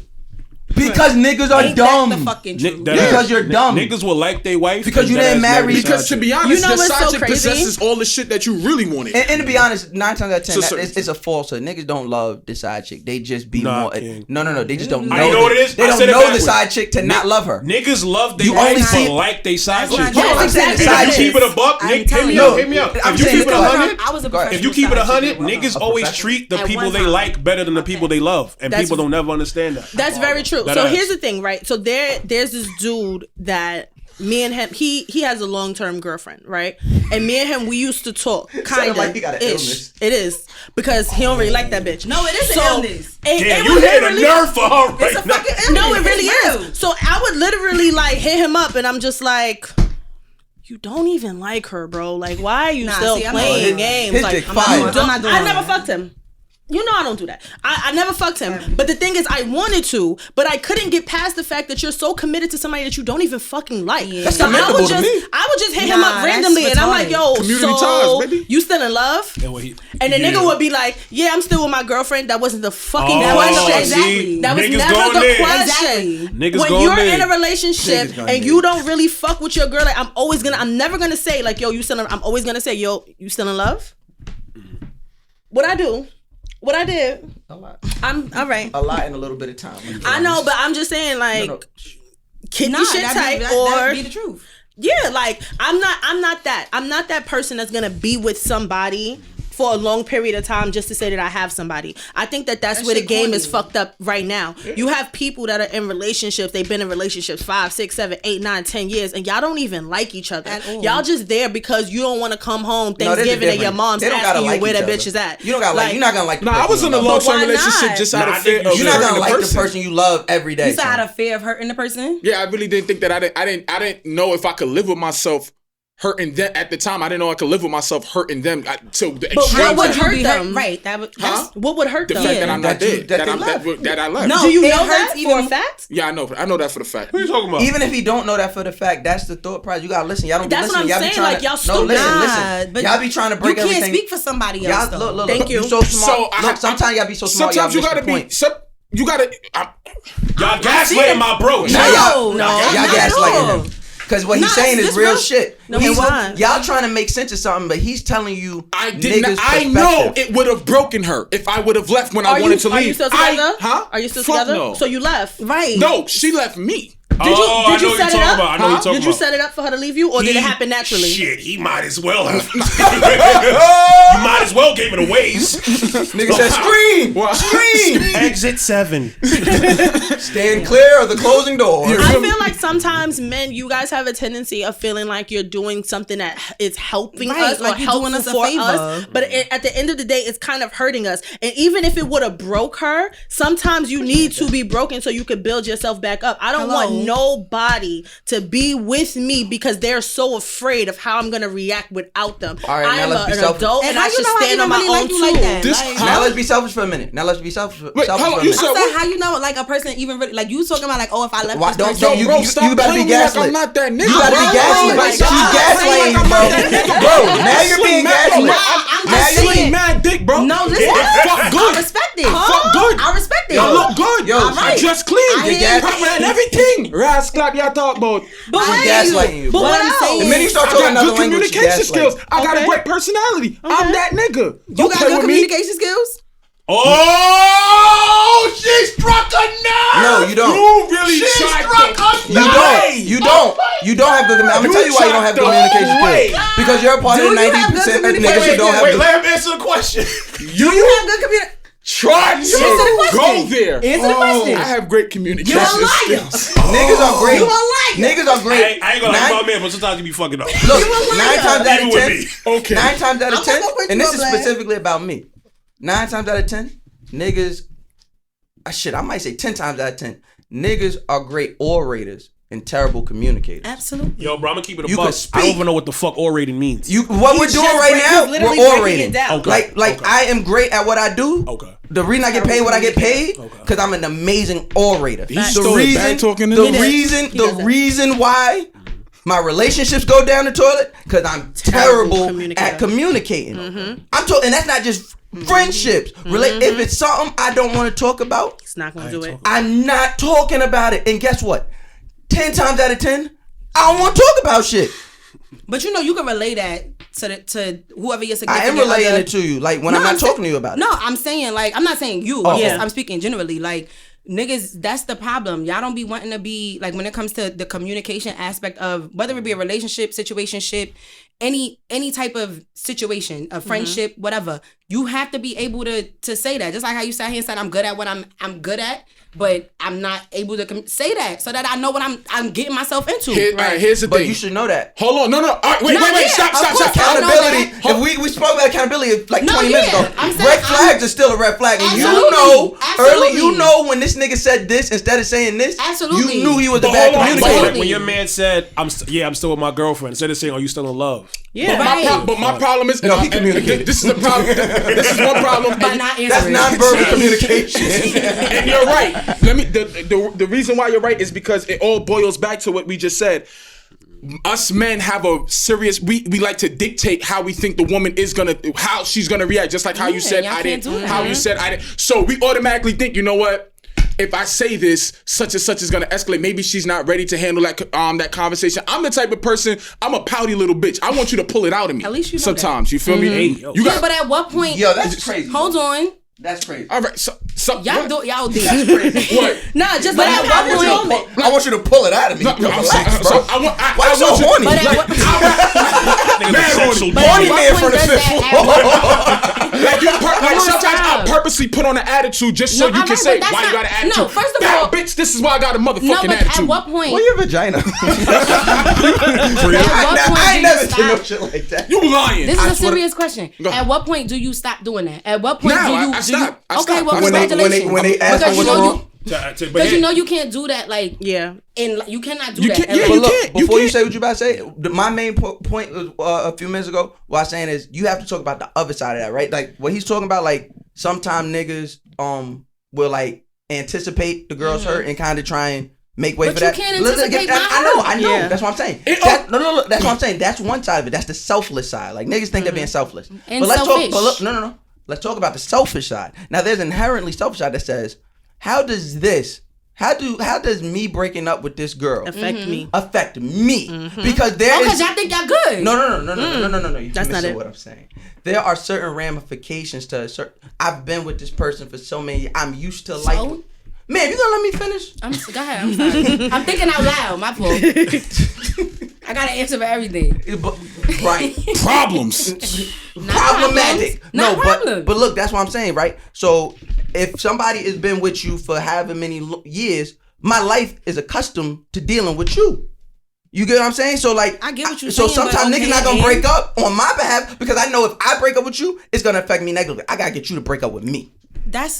Because niggas are Ain't dumb. that the fucking truth? Because you're dumb. Niggas will like their wife Because you and didn't that ass marry- never Because side to be chick. honest, You know the what's side so chick crazy? possesses all the shit that you really wanted. And to be honest, 9 times out of 10, So- it's a falsehood. Niggas don't love the side chick. They just be Nah, more. King. No. They just don't know. I know what it is. They I don't said it know the backwards. side chick to not love her. Niggas love their You only wife see- but like they side chick. not- Hold on, I'm saying the Exactly. side If you chick. keep it a buck, I'm Nick, hear telling me you. out, hear me out. I'm If you saying keep it this- 100, I was a if you keep it 100, professional niggas always treat the At people one they time. like better than the people they love, and That's- people don't never understand that. That's very true. That So ass. here's the thing, right? So there's this dude that me and him, he has a long-term girlfriend, right? And me and him, we used to talk, kind of like he got an ish. illness. It is because he don't really like that bitch. No, it is an illness. Damn, it you was hit a literally- nerve for her right It's a now. fucking illness. No, it really It's real. is. So I would literally like hit him up, and I'm just like, you don't even like her, bro. Like, why are you Nah, still see, I'm playing not- games? his Like, dick I'm fire. not I'm not doing I never that. fucked him. You know I don't do that. I never fucked him. But the thing is, I wanted to, but I couldn't get past the fact that you're so committed to somebody that you don't even fucking like. Yeah. That's So commendable to me. I would just hit him Nah, up that's randomly, and I'm like, yo, Community so ties, baby. you still in love? And the nigga would be like, yeah, I'm still with my girlfriend. That wasn't the fucking Oh, question. exactly. That was Niggas never going the there. question. Exactly. Niggas When going you're there. in a relationship Niggas going and there. you don't really fuck with your girl, like I'm never gonna say like, yo, you still I'm always gonna say, yo, you still in love? What I do? What I did? A lot. I'm all right. A lot in a little bit of time. I know, but I'm just saying, like, No. keep Nah, your shit that'd tight, that'd or be the truth. yeah, like I'm not that person that's gonna be with somebody for a long period of time just to say that I have somebody. I think that's where the shit game corny. is fucked up right now. You have people that are in relationships, they've been in relationships 5, 6, 7, 8, 9, 10 years, and y'all don't even like each other. At all. Y'all just there because you don't want to come home No, there's a Thanksgiving and your difference. mom's They don't gotta asking you like where each that other. bitch is at. You don't gotta like. You're not gonna like. The Nah, I person was in you a love. long-term why relationship not? just out Nah, I of fear think of you You're not hurting gonna the like person. the person you love every day. You said out son. of fear of hurting the person. Yeah, I really didn't think that I didn't know if I could live with myself hurting them at the time. I didn't know I could live with myself hurting them to the But extreme. what would time. hurt be them? Right. That would. Huh? What would hurt The them? fact that I'm not That you- dead, that that they I'm left. that I left. No. Do you It know hurts that for a even- fact? Yeah, I know that for the fact. What are you talking about? Even if he don't know that for the fact, that's the thought process. You gotta listen. Y'all don't be That's what listening. I'm Y'all be saying, trying like, y'all No, stupid. listen, Nah, listen. but Y'all be trying to You break can't everything. speak for somebody else. Y'all though. look. Thank you. You so smart. So Look, sometimes y'all be so smart. Sometimes you y'all gotta miss the point. be. You gotta. Y'all gaslighting my bro. Nah, y'all not gaslighting at all. him. Because what he's Nah, saying it's is real real- shit. No, He's- he's not. Y'all trying to make sense of something, but he's telling you I did not. niggas' I know perspective. it would have broken her if I would have left when I wanted to leave. Are you still together? Huh? Are you still Fuck together? No. So you left. Right. No, she left me. Did you I know set what you're it talking up? about. I know what you're talking Did you about. set it up for her to leave you, or did it happen naturally? Shit, he might as well have. You might as well gave it a ways. Nigga said, scream! Scream! Exit 7. Stand clear of the closing door. I feel like sometimes men, you guys have a tendency of feeling like you're doing something that is helping Right, us or like you're helpful doing us a for favor. us, but at the end of the day, it's kind of hurting us. And even if it would have broke her, sometimes you need to be broken so you could build yourself back up. I don't want nobody to be with me because they're so afraid of how I'm gonna react without them. All right, I now am let's be an selfish. adult And and how I you should know how stand you on don't my really own like you like too. that? This- Like- Now let's be selfish for a minute. Now let's be selfish Wait, selfish hold on, for a you minute. said I what? said, how you know, like a person even really, like you talking about, like, oh, if I left Why- this don't- person, don't- Bro, you stop better playing be with me like gaslit. I'm not that nigga. You gotta be bro. gaslit. Like, She's stop playing gaslighting like you, I'm bro. not that nigga, Bro, now you're being gaslit. I'm Now just you saying. ain't mad dick, bro. No, listen. Fuck good. I respect it. Fuck good. I respect it. You look good. Yo, I dress clean. I You hear proper you. and everything. Rascal, y'all talk about. But She's what gaslighting you. But What what I'm else? saying- The minute you start I talking got another good language, she communication skills. gaslights. I got a Okay. great personality. I'm that nigga. You Don't got play good with me. communication skills? Oh, she struck a nerve. No, you don't. You really She tried struck to us. You don't. You don't. You don't have good. I'm gonna You tell you why you don't have tried good the communication way. skills. Because you're a part of the Do you have good 90% of niggas who communication? don't have Wait, good. let him answer the question. You have good communication. Try to Answer the Go question. there. Answer the question. I have great communication You're a liar. skills. Niggas are great. You a liar. Niggas are I great. ain't gonna lie Nine- about man, but sometimes you be fucking up. Look, You a liar. 9 times out Even of with 10. me. Okay. 9 times out of I'm 10. not gonna put And you this on is blast. specifically about me. 9 times out of 10, niggas. I might say 10 times out of 10. Niggas are great orators and terrible communicators. Absolutely. Yo, bro, I'm gonna keep it a You buck. could speak. I don't even know what the fuck orating means. What we're doing right now, he's literally we're breaking orating. it down. Okay. Like I am great at what I do. Okay. The reason I get paid what I get paid, because I'm an amazing orator. He stole it, bad talking to the niggas. reason, the reason why My relationships go down the toilet because I'm terrible at communicating. I'm talking, and that's not just friendships. If it's something I don't want to talk about, It's not gonna do it. I'm not talking about it. And guess what? 10 times out of 10, I don't want to talk about shit. But you can relay that to whoever you're significant. I am relaying it to you, like when I'm not talking to you about it. No, I'm saying like I'm not saying you. I'm speaking generally. Like niggas, that's the problem. Y'all don't be wanting to be like when it comes to the communication aspect of whether it be a relationship, situationship, any type of situation, a friendship, whatever. You have to be able to say that. Just like how you sat here and said, I'm good at what I'm good at, but I'm not able to say that so that I know what I'm getting myself into. All right, here's the But thing. you should know that. Hold on, no. All right, wait, stop. Accountability. If we spoke about accountability like 20 minutes ago. I'm saying Red flags are still a red flag. And you know when this nigga said this instead of saying this, Absolutely. you knew he was a But bad hold on, communicator. Like when your man said, I'm still with my girlfriend, instead of saying, are you still in love? Yeah. But my problem is, No, he communicated. This is the problem. This is one problem. By not That's answering. nonverbal communication. And you're right. The reason why you're right is because it all boils back to what we just said. Us men have a serious. We like to dictate how we think the woman is how she's gonna react. Just like how you said I didn't. How you said I didn't. So we automatically think, you know what? If I say this, such and such is gonna escalate. Maybe she's not ready to handle that conversation. I'm the type of person. I'm a pouty little bitch. I want you to pull it out of me. At least you know sometimes. that. You feel me? You got. But at what point? Yo, that's crazy. Hold on. That's crazy. All right. So Y'all what? y'all do. What? Nah, just But like at what point? I want you to pull it out of me. No, Yo, I'm relax, so- bro. so I want- I- Why I you so want you- horny? But at what, Horny man from the fifth floor. Like sometimes I stop. purposely put on an attitude just so No, you I'm can right, say but that's why you not- got an attitude. no, first of Nah, all- bitch, this is why I got a motherfucking no, but attitude. at what point? Where your vagina? At what point I ain't do never you seen no stop? shit like that. You lying. This is I a swear to- serious question. Go ahead. At what point do you stop doing that? At what point Now, do you? I stopped. I Okay, stopped. well, When they- congratulations. when they ask because what's wrong. because you know you can't do that. Like and you cannot do You that. can't- And yeah, like- But you look, can't. You before you can't. say what you about to say, my main point was a few minutes ago. What I was saying is you have to talk about the other side of that, right? Like what he's talking about, like sometimes niggas will like anticipate the girl's hurt and kind of try and make way But for you that. can't Listen, anticipate I know. Yeah. That's what I'm saying. oh. That's what I'm saying. That's one side of it. That's the selfless side. Like niggas think they're being selfless. And but let's selfish. talk. But look, no. Let's talk about the selfish side. Now, there's inherently selfish side that says, how does me breaking up with this girl affect me. affect me? Because there because is y'all think y'all good. no. You That's not missing it. what I'm saying. There are certain ramifications to a certain. I've been with this person for so many. I'm used to like. Man, you gonna let me finish? Go ahead. I'm sorry. I'm thinking out loud. My fault. I got an answer for everything. Right. Problems. Problematic. Not problems. But look, that's what I'm saying, right? So if somebody has been with you for however many years, my life is accustomed to dealing with you. You get what I'm saying? So like, I get what you're so saying, sometimes but niggas okay, not gonna and- break up on my behalf because I know if I break up with you, it's gonna affect me negatively. I gotta get you to break up with me. That's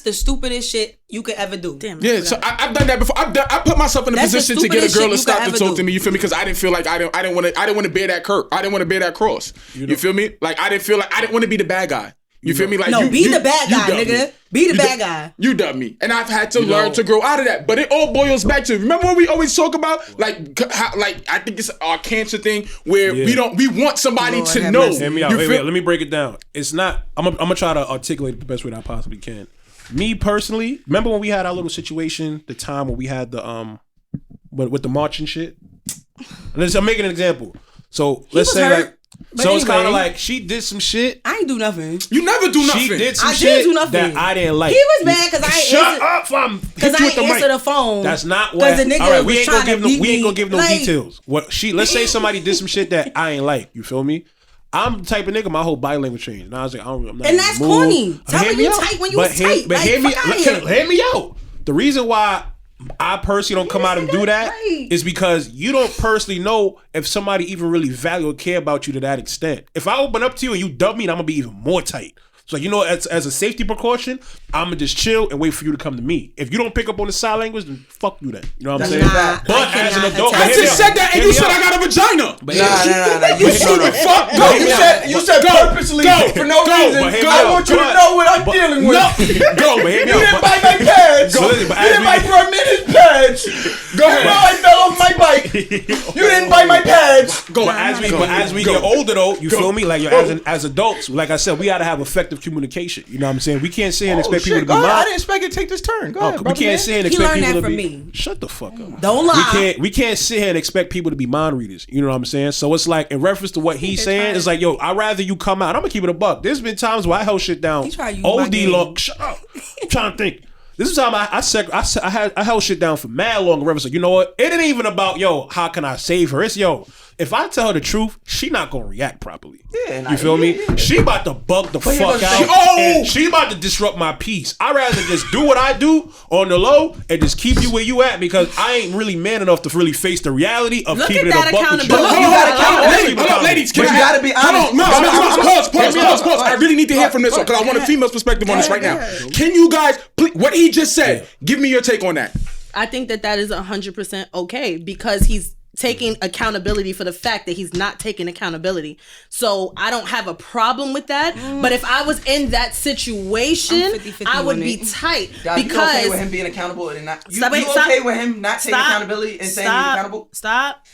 the stupidest shit you could ever do. Damn. Yeah, so I've done that before. I put myself in a That's the position to get a stupidest girl shit to you stop could to ever talk do. to me. You feel me? Because I didn't feel like I didn't want to bear that curse. I didn't want to bear that cross. You feel me? Like I didn't feel like I didn't want to be the bad guy. You feel me? Like No, be the bad you guy, dubbed nigga. me. Be the You bad dub- guy. You dubbed me, and I've had to learn to grow out of that. But it all boils back to remember when we always talk about like how, like I think it's our cancer thing where we want somebody Lord to have know. mercy. Hear me out. You Wait, feel- let me break it down. It's not. I'm gonna try to articulate it the best way that I possibly can. Me personally, remember when we had our little situation, the time when we had the with the march and shit. I'm making an example. So let's was say hurt, like, but so it's kind anyway. of like she did some shit. I ain't do nothing. You never do nothing. She did some I shit did do nothing. that I didn't like. He was mad because I ain't Shut answer- up, fam. Because I ain't answer the phone. That's not what. Because the nigga all right, we was ain't gonna trying give to no. beat We ain't me. gonna give no Like- details. What let's say somebody did some shit that I ain't like. You feel me? I'm the type of nigga. My whole body language changed. And I was like, I'm not And in the that's mood. corny. Tell Hear me you out. tight when you But was hear- tight. But Like, hear me. fuck outta here. Hear me out. The reason why I personally don't come out and do that Right. is because you don't personally know if somebody even really value or care about you to that extent. If I open up to you and you dub me, then I'm gonna be even more tight. So you know, as a safety precaution, I'm gonna just chill and wait for you to come to me. If you don't pick up on the sign language, then fuck you then. You know what I'm saying? But as an adult, I just said that, and you said I got a vagina. Nah. You stupid fuck. Go. You said purposely for no reason. I want you to know what I'm dealing with. Go, but you didn't buy my pads. You didn't buy for a minute pads. Go ahead. You know I fell off my bike. You didn't buy my pads. But as we get older though, you feel me? Like as adults, like I said, we gotta have effective communication. You know what I'm saying? We can't sit here and expect people to be I didn't expect it to take this turn. Go ahead, we can't sit here and expect people to be. Me. Shut the fuck up. Don't lie. We can't sit here and expect people to be mind readers. You know what I'm saying? So it's like in reference to what he's saying, it's like, yo, I'd rather you come out. I'm gonna keep it a buck. There's been times where I held shit down. OD long. Shut up. I'm trying to think. This is time I held shit down for mad long. Reference, like, you know what? It ain't even about, yo, how can I save her? It's, yo, if I tell her the truth, she not gonna react properly. Yeah, you feel me? Yeah. She about to bug the fuck out. And she about to disrupt my peace. I'd rather just do what I do on the low and just keep you where you at, because I ain't really man enough to really face the reality of keeping it a buck with you. Hold on, ladies. You gotta be honest. Pause. I really need to hear from this one because I want a female's perspective on this right now. Can you guys, please, what he just said, give me your take on that. I think that is 100% okay, because he's taking accountability for the fact that he's not taking accountability. So I don't have a problem with that. But if I was in that situation, 50-50 I would be tight. God, because you okay with him being accountable and not? You okay with him not taking accountability and saying he's accountable? Stop.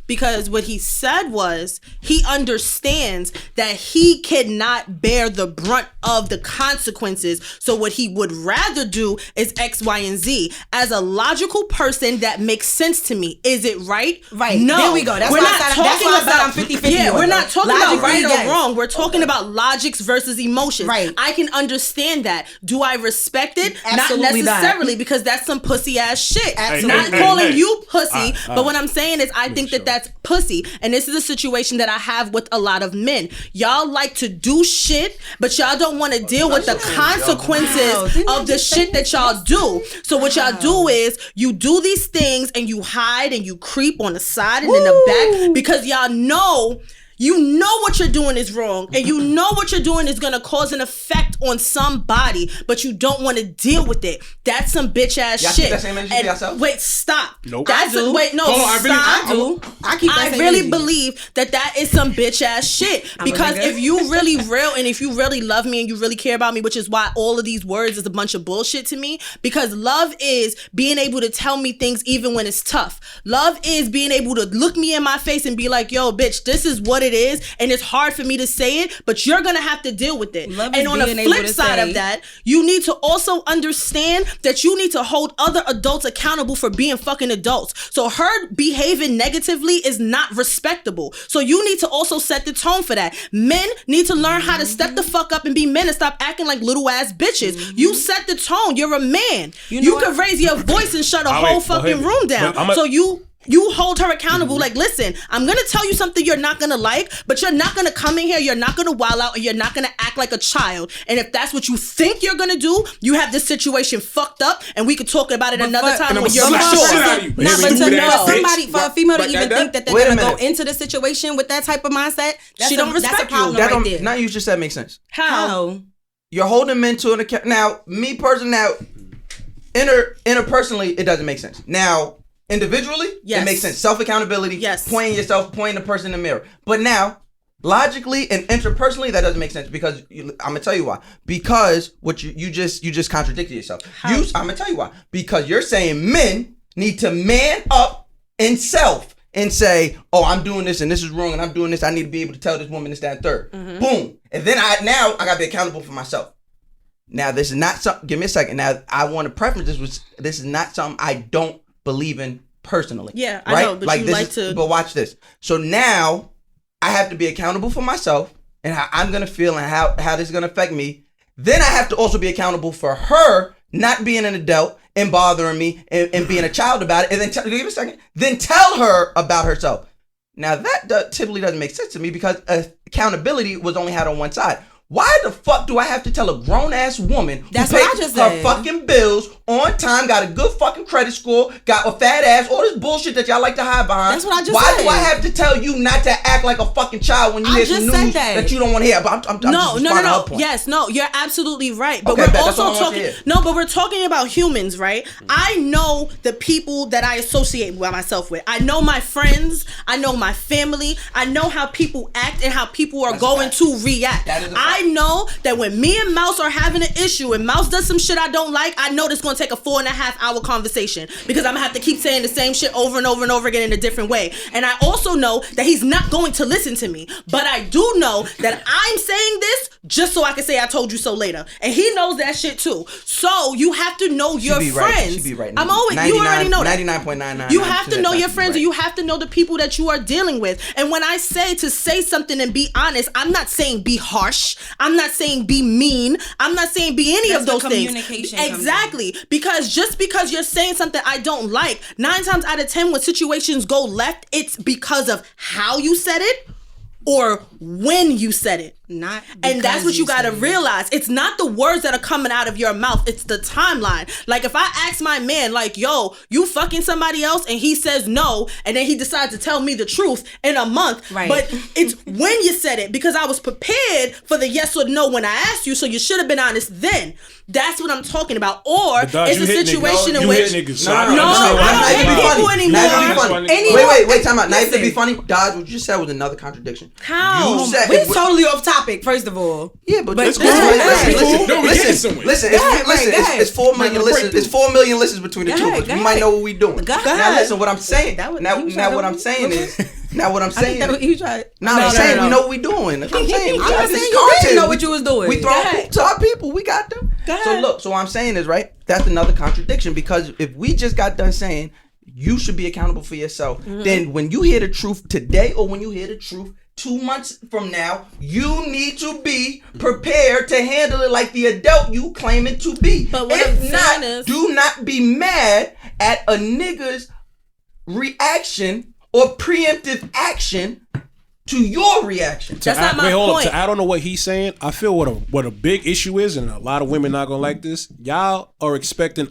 Because what he said was he understands that he cannot bear the brunt of the consequences. So what he would rather do is X, Y, and Z. As a logical person, that makes sense to me. Is it right? Right. No. There we go. That's why I said I'm 50-50. Yeah, we're not talking about right or wrong. We're talking about logics versus emotions. Right. I can understand that. Do I respect it? Absolutely not necessarily, because that's some pussy ass shit. Absolutely. Not calling you pussy, but what I'm saying is I think that's pussy. And this is a situation that I have with a lot of men. Y'all like to do shit, but y'all don't want to deal with the consequences of the shit that y'all do. So what y'all do is you do these things and you hide and you creep on the side and in the back, because y'all know what you're doing is wrong, and you know what you're doing is gonna cause an effect on somebody, but you don't want to deal with it. That's some bitch ass shit. Keep that same energy for yourself? Wait, stop. Nope. I do. Wait, no, stop. I really believe that is some bitch ass shit, because if you really real and if you really love me and you really care about me, which is why all of these words is a bunch of bullshit to me, because love is being able to tell me things even when it's tough. Love is being able to look me in my face and be like, yo, bitch, this is what it is, and it's hard for me to say it, but you're gonna have to deal with it. And on the flip side of that, you need to also understand that you need to hold other adults accountable for being fucking adults. So her behaving negatively is not respectable. So you need to also set the tone for that. Men need to learn how to step the fuck up and be men and stop acting like little ass bitches. You set the tone. You're a man. You can raise your voice and shut a whole fucking room down. So you hold her accountable. Like, listen, I'm gonna tell you something you're not gonna like, but you're not gonna come in here, you're not gonna wild out, and you're not gonna act like a child. And if that's what you think you're gonna do, you have this situation fucked up, and we could talk about it another time when you're mature. For a female to even think that they're gonna go into the situation with that type of mindset, she don't respect you. Right there. Now you just said makes sense. How? You're holding men to an account. Now, me personally, interpersonally, it doesn't make sense. Now, individually, it makes sense. Self-accountability, pointing the person in the mirror. But now, logically and interpersonally, that doesn't make sense, because I'm gonna tell you why. Because what you just contradicted yourself. I'm gonna tell you why. Because you're saying men need to man up in self and say, oh, I'm doing this and this is wrong and I'm doing this. I need to be able to tell this woman this, that, and third. Boom. And then I gotta be accountable for myself. Now, this is not something. Give me a second. Now, I want to preference this is not something I don't believe in personally. Yeah, I know, but you like to. But watch this. So now I have to be accountable for myself and how I'm gonna feel and how this is gonna affect me. Then I have to also be accountable for her not being an adult and bothering me and being a child about it. And then give me a second. Then tell her about herself. Now that typically doesn't make sense to me, because accountability was only had on one side. Why the fuck do I have to tell a grown ass woman That's who what I pays just her said. fucking bills on time, got a good fucking credit score, got a fat ass, all this bullshit that y'all like to hide behind? That's what I just Why said. do I have to tell you not to act like a fucking child when you I hear some just said news that. you don't want to hear? But I'm just responding to her point. Yes, no, you're absolutely right. But Okay, we're bet, that's also all I want to talking. hear. No, but we're talking about humans, right? I know the people that I associate myself with. I know my friends. I know my family. I know how people act and how people are That's a going fact. to react. That is a fact. I know that when me and Mouse are having an issue and Mouse does some shit I don't like, I know this gonna take a 4.5 hour conversation because I'm gonna have to keep saying the same shit over and over and over again in a different way. And I also know that he's not going to listen to me. But I do know that I'm saying this just so I can say I told you so later. And he knows that shit too. So you have to know your She be right. friends. She be right. I'm always, you already know that. 99.99. You have to know your friends and you have to know the people that you are dealing with. And when I say to say something and be honest, I'm not saying be harsh. I'm not saying be mean. I'm not saying be any That's of those where things. communication comes in. Exactly. Because just because you're saying something I don't like, 9 times out of 10 when situations go left, it's because of how you said it or when you said it. Not And that's what you gotta said it. realize. It's not the words that are coming out of your mouth. It's the timeline. Like if I ask my man, like, yo, you fucking somebody else, and he says no, and then he decides to tell me the truth in a month. Right. But it's when you said it, because I was prepared for the yes or no when I asked you, so you should have been honest then. That's what I'm talking about. Or But Dodge, it's you a hit situation niggas. in You which hit niggas. No, I don't hate hate people anymore. Wait, time out. Now, to be funny, Dodge, what you just said was another contradiction. How? You said We're totally off topic, first of all. yeah, but But listen, go ahead, listen, No, we getting somewhere. listen, Go ahead, listen, go ahead. it's 4 million Might listens. break It's 4 million listens between the Go two ahead, of us. go We might ahead. know what we doing. Go Now ahead. listen, what I'm saying. That was- Now you tried what to- I'm saying is. Now what I'm I saying. think that was, you tried. I'm saying we know what we doing. That's what I'm saying. I'm not This saying is you didn't content. know what you was doing. We Go throw ahead. hoop to our people. We got them. Go So ahead. look. So what I'm saying is right. That's another contradiction because if we just got done saying you should be accountable for yourself, then when you hear the truth today or when you hear the truth 2 months from now, you need to be prepared to handle it like the adult you claiming to be. But what if I'm not, saying is- do not be mad at a nigga's reaction or preemptive action to your reaction. That's not my hold point. up. To add on to what he's saying, I feel what a big issue is, and a lot of women not gonna like this. Y'all are expecting,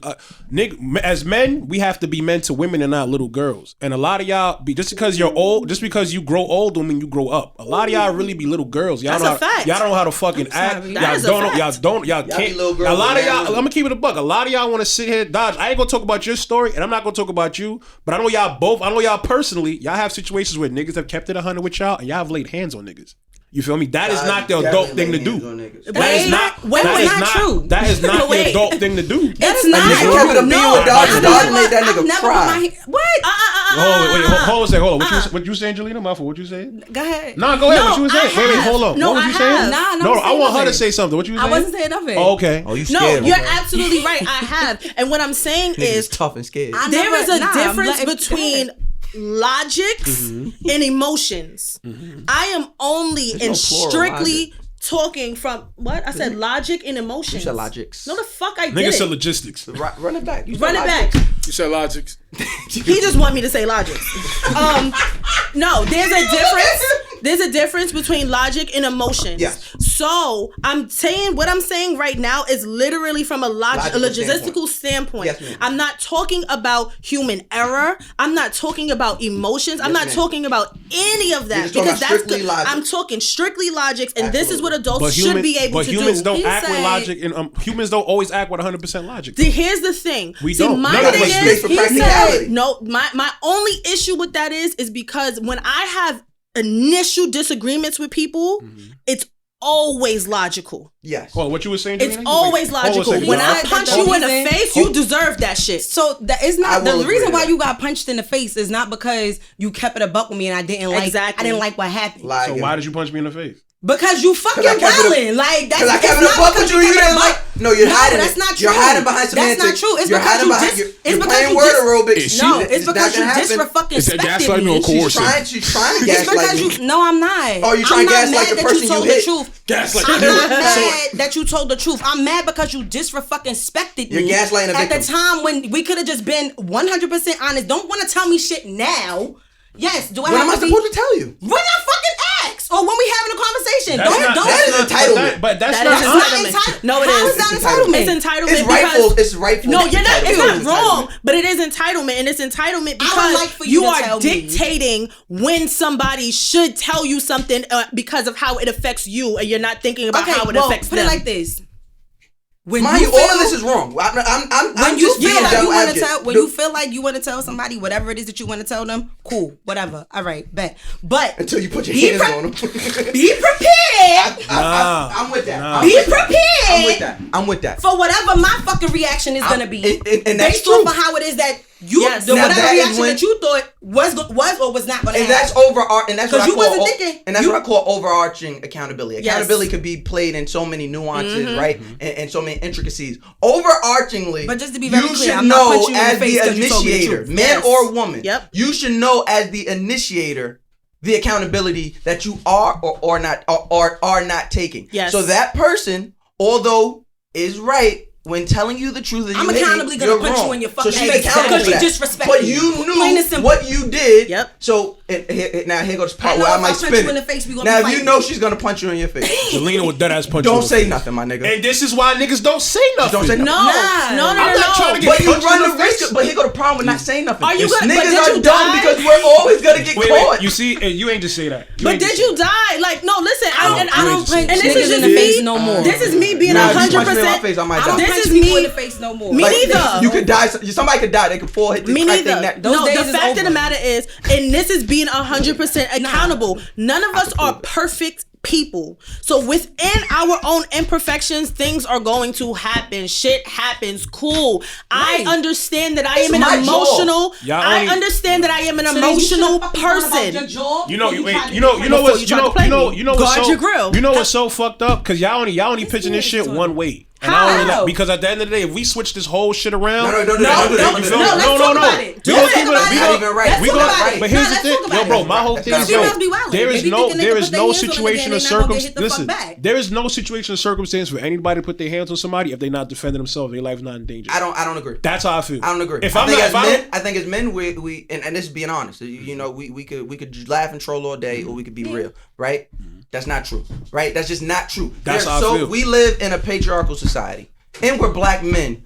as men, we have to be men to women and not little girls. And a lot of y'all just because you're old, just because you grow old, don't mean you grow up. A lot of y'all really be little girls. Y'all That's know a fact. Y'all don't know how to fucking act. That Y'all is a don't know. fact. Y'all be can't. little A girls lot of and y'all. man. I'm gonna keep it a buck. A lot of y'all want to sit here, Dodge. I ain't gonna talk about your story, and I'm not gonna talk about you. But I know y'all both. I know y'all personally. Y'all have situations where niggas have kept it 100 with y'all, and y'all have laid hands on niggas. You feel me? That is not the adult thing to do. That is not. Wait, That wait, is not not true. That is not the Wait. adult thing to do. It's And not. nigga kept it a being with Dodge. Dodge made that nigga cry. What? Hold on a second. Hold on. What you saying, Jelena? My fault. What you saying? Go ahead. Nah, go ahead. No, what you was saying? I Wait, have. hold on. No, what was I you saying? have. Nah, No, I want her to nothing. say something. What you was I saying? wasn't saying nothing. Oh, okay. Oh, you No, scared? you're bro. absolutely right. I have. And what I'm saying Niggas is tough and scared. I there never- is a nah, difference I'm letting- between logics and emotions. I am only There's no and plural strictly talking from what I said, logic and emotions. You said logics. No, the fuck I Niggas did. said logistics. Run it back. You Run said it back. logics. You said logics. He just want me to say logic. No, there's a difference. There's a difference between logic and emotions. Yes. So I'm saying what I'm saying right now is literally from a Logical logistical standpoint. Yes, ma'am. I'm not talking about human error. I'm not talking about emotions. I'm Yes, not ma'am. talking about any of that just talking because about that's strictly logic. I'm talking strictly logics, and this is what Absolutely. adults should be able to humans do. don't He act with said- logic, and humans don't always act with 100% logic. Here's the thing. We See, don't. my None of thing us do. is, For he practicality. said, no, my only issue with that is because when I have initial disagreements with people, it's always logical. Yes. Hold on, what you were saying? It's Jelena? always Hold on a logical. second. When No, I said punch that you the in the reason- face, you deserve that shit. So that is I not will the reason agree why with you got punched in the face is not because you kept it a buck with me and I didn't like. Exactly. I didn't like what happened. Like, So why did you punch me in the face? Because you fucking 'Cause I kept it a- wildin'. Like that's Because I kept it's it a not buck because with you. You kept it a didn't buck. like. No, you're hiding. that's it. not You're true. hiding behind semantics. That's not true. It's you're because hiding you behind. just. You're It's because playing you word just. aerobics. No, Shit, it's because not you gonna happen. disrespecting It's a gaslighting me. or coercion. She's trying to It's gaslight because you. you. No, I'm not. Oh, you trying I'm to not gaslight mad the that person you you told hit. the truth. Gaslight. I'm You. not mad that you told the truth. I'm mad because you disrespected You're me gaslighting a at the victim. time when we could have just been 100% honest. Don't want to tell me shit now. Yes, do I When have am I to be? supposed to tell you? When I fucking ask, or when we having a conversation. That's Don't not- don't. That is a type entitlement. But that's That not is entitlement. entitlement. No, it How is. is that entitlement? It's entitlement. It's rightful. because- It's rightful. No, you're not. It's not Entitlement. wrong, but it is entitlement, and it's entitlement because like for you to are tell me. dictating when somebody should tell you something because of how it affects you, and you're not thinking about how it affects put them. it like this. When Mind you you, all feel, of this is wrong. I'm when you just feel being like you devil want to advocate. tell, when you feel like you want to tell somebody whatever it is that you want to tell them, cool, whatever, all right, bet. But Until you put your Be hands pre- on them. be prepared. I'm with that. Be prepared. I'm with that. I'm with that. For whatever my fucking reaction is gonna be, and that's based true. off of how it is that you, Yes. the Now whatever that is reaction when- that you thought was or was not gonna And happen. that's and that's what I you call, wasn't thinking. and that's You- what I call overarching accountability. Yes. Accountability could be played in so many nuances, right, and so many intricacies. Overarchingly, But just to be very you clear, should I'm not know punching you in the as face the 'cause you told me the initiator, truth. man Yes. or woman. Yep. You should know as the initiator the accountability that you are or not are not taking. Yes. So that person, although is right when telling you the truth, that I'm you accountably you're gonna punch wrong. you in your fucking so she's face accountable because for you that. disrespected But me. you Plain knew and simple. what you did. Yep. So now here goes the part I know where I if might I punch spin you in the it. face, we gonna Now be if you fighting. know she's gonna punch you in your face, Jelena with dead ass punch. you don't in say the nothing, my nigga. And this is why niggas don't say nothing. Don't say nothing. No, Nah. no, no, I'm no, not trying no. to get But you punched run in the the risk. face. But here go the problem with not saying nothing. Are you gonna- but Niggas did are you dumb die? because we're always gonna get Wait, caught. you see, and you ain't just say that. But did you die? Like, no, listen. I you don't ain't punch just- and this niggas is just in the me. face no more. This is me being Nah, if you punch me in my 100%. face, I might I don't die. This punch is people me- in the face no more. Me Like, neither. You could die. Somebody could die. They could fall, hit the Me crack their neither. neck. Those No, days the is fact over. of the matter is, and this is being 100% accountable. None of us are perfect people. So within our own imperfections, things are going to happen. Shit happens. Cool. I Right. understand that I It's am an my emotional. Y'all I only- understand that I am an So then you emotional should've fucking thought about your person. jaw You know, before tried to you know get what's Before you tried to play me. you know what's Guard so your grill. you know what's so fucked up because y'all only pitching this shit one way. And I don't really How? like, because at the end of the day, if we switch this whole shit around, No, don't do No, that. no, Don't do that. no, let's talk about it. We Let's gonna talk keep it. about We it. Not gonna even right. Let's we talk gonna. about it. But here's No, the let's thing, talk about yo, bro. it. My whole thing Because is, females be wildin'. there They is be no, thinking they there can is put their no hands on a nigga situation and or they not gonna get circumstance. hit the fuck Listen, back. there is no situation or circumstance for anybody to put their hands on somebody if they're not defending themselves. Their life's not in danger. I don't agree. That's how I feel. I don't agree. If I I'm think not, as if I men, don't, I think as men, we and this is being honest. You know, we could laugh and troll all day, or we could be real, right? That's not true, right? That's just not true. That's how I feel. We live in a patriarchal society, and we're black men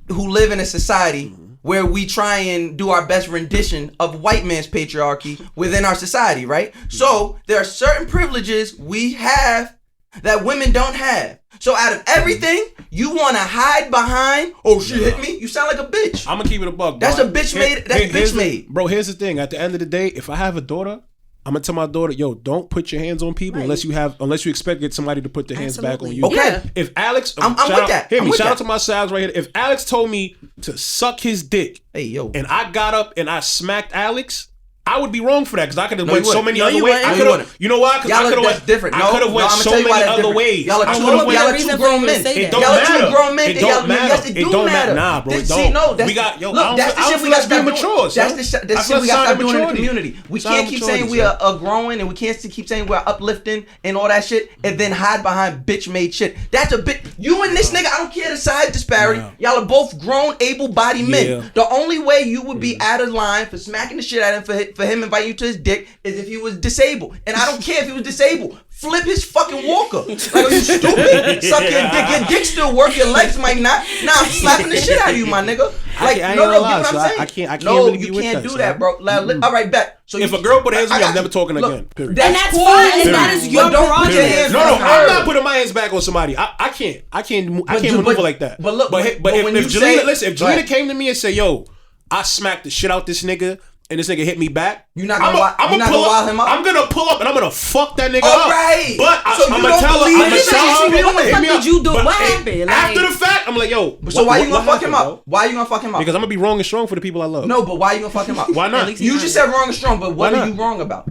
who live in a society where we try and do our best rendition of white man's patriarchy within our society, right? So there are certain privileges we have that women don't have. So out of everything, you want to hide behind, oh, she hit me? You sound like a bitch. I'm gonna keep it a buck. That's bro. a bitch made- that's here's bitch the- made. Bro, here's the thing. At the end of the day, if I have a daughter, I'm gonna tell my daughter, yo, don't put your hands on people unless you expect get somebody to put their hands back on you. Okay. Yeah. If Alex, I'm shout with out- that. Hear I'm me. with Shout out that. to my Sal's right here. If Alex told me to suck his dick, Hey, yo. and I got up and I smacked Alex, I would be wrong for that because I could have No, went you so wouldn't. many No, other you ways. wouldn't. I No, you could have. wouldn't. You know why? Because I Y'all could have that's went. different. I No, could have no, went I'ma so tell you why many that's other different. ways. Y'all are I two- could have y'all went. are two grown men. Say It that. don't Y'all are matter. two grown men. It don't matter. Yes, it It do don't matter. Nah, bro. It See, don't. no, that's, We got yo. look, that's the shit we got to be stop mature. doing. That's the shit we got to stop doing in the community. We can't keep saying we are growing, and we can't keep saying we're uplifting and all that shit, and then hide behind bitch made shit. That's a bit. You and this nigga, I don't care the size disparity. Yeah. Y'all are both grown, able-bodied men. Yeah. The only way you would be out of line for smacking the shit out of him for him inviting you to his dick is if he was disabled. And I don't care if he was disabled. Flip his fucking walker. Like, are you stupid? Suck your dick. Your dick still work. Your legs might not. Nah, I'm slapping the shit out of you, my nigga. Like, I ain't no, gonna lie, get what so I'm saying? I can't No, really you be with can't that, do son. that, bro. All right, bet. So If you, a girl put hands on me, I I'm got never talking look, again. Period. And that's cool, fine, and Period. that is your but don't put your prerogative. hands No, on no, her. I'm not putting my hands back on somebody. I can't maneuver like that. but look, but but if when you Jelena, say- listen, if Go ahead. Jelena came to me and said, "Yo, I smacked the shit out this nigga," and this nigga hit me back, You're not gonna wild him up? I'm gonna pull up and I'm gonna fuck that nigga All up. right. But So I'm you gonna don't tell her. believe I'm gonna it? tell her. What the fuck hit me did up. you do? But What happened? After Like- the fact, I'm like, yo. So why you gonna what fuck him happened, up? Why you gonna fuck him up? Because I'm gonna be wrong and strong for the people I love. No, but why you gonna fuck him up? Why not? You just said wrong and strong, but what Why are not? you wrong about?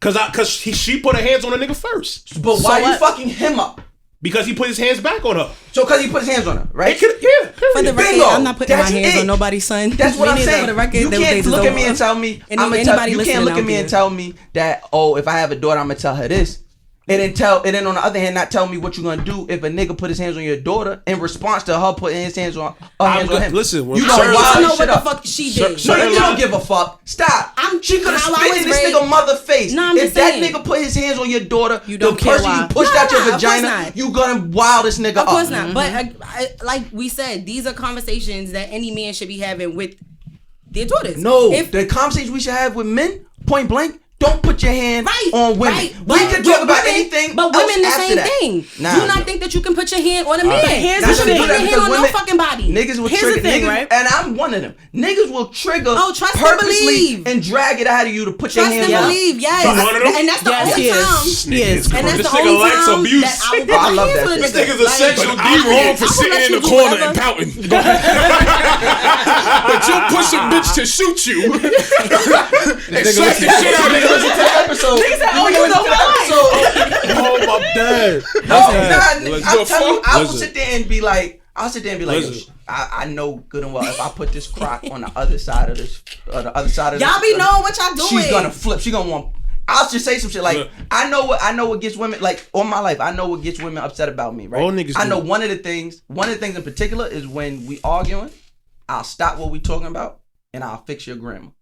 Because she put her hands on a nigga first. But So why are you what? fucking him up? Because he put his hands back on her. So because he put his hands on her, right? It could, yeah. For the period. record, Bingo. I'm not putting That's my hands it. on nobody's son. That's what Me I'm neither. saying. For the record, You those can't days is look at me over. and tell me. And I'ma anybody tell, you listening can't look out at me there. and tell me that, oh, if I have a daughter, I'm gonna tell her this. And then on the other hand, not tell me what you're gonna do if a nigga put his hands on your daughter in response to her putting his hands on him. Listen, you I don't know what what the fuck she did. So you don't give a fuck. Stop. She could have spit in this nigga mother face. No, I'm if just that saying. nigga put his hands on your daughter, You don't the care person why. you pushed out your vagina, you gonna wild this nigga up. Of course not. But I, like we said, these are conversations that any man should be having with their daughters. No, the conversation we should have with men, point blank. Don't put your hand on women. Right. We can talk about anything. But women the else same after that. thing. Nah. Do not think that you can put your hand on a man. here's You the shouldn't thing. put your hand on no fucking body. Niggas will Here's trigger the thing, niggas, right? and I'm one of them. Niggas will trigger Oh, trust and purposely believe. and drag it out of you to put your Trust hand and on. believe, yes. You one of them? And that's the Yes, only he is. time. He is. And that's This the nigga only likes time abuse. that I will put I my love hands that on a shit. nigga. This nigga's a sexual But I'm wrong for I will sitting let in you the do corner whatever. and pouting. But you'll push a bitch to shoot you and slap the shit out of you. Episode. "Oh, you know what?" Oh my dad. I'm telling you, I will Listen. sit there and be like, yo, Listen. I know good and well if I put this crock on the other side of this, Y'all be knowing what y'all doing. she's gonna flip. She gonna want. I'll just say some shit like Look. I know what gets women like all my life. I know what gets women upset about me. Right? All niggas I know do. one of the things in particular is when we arguing. I'll stop what we talking about and I'll fix your grammar.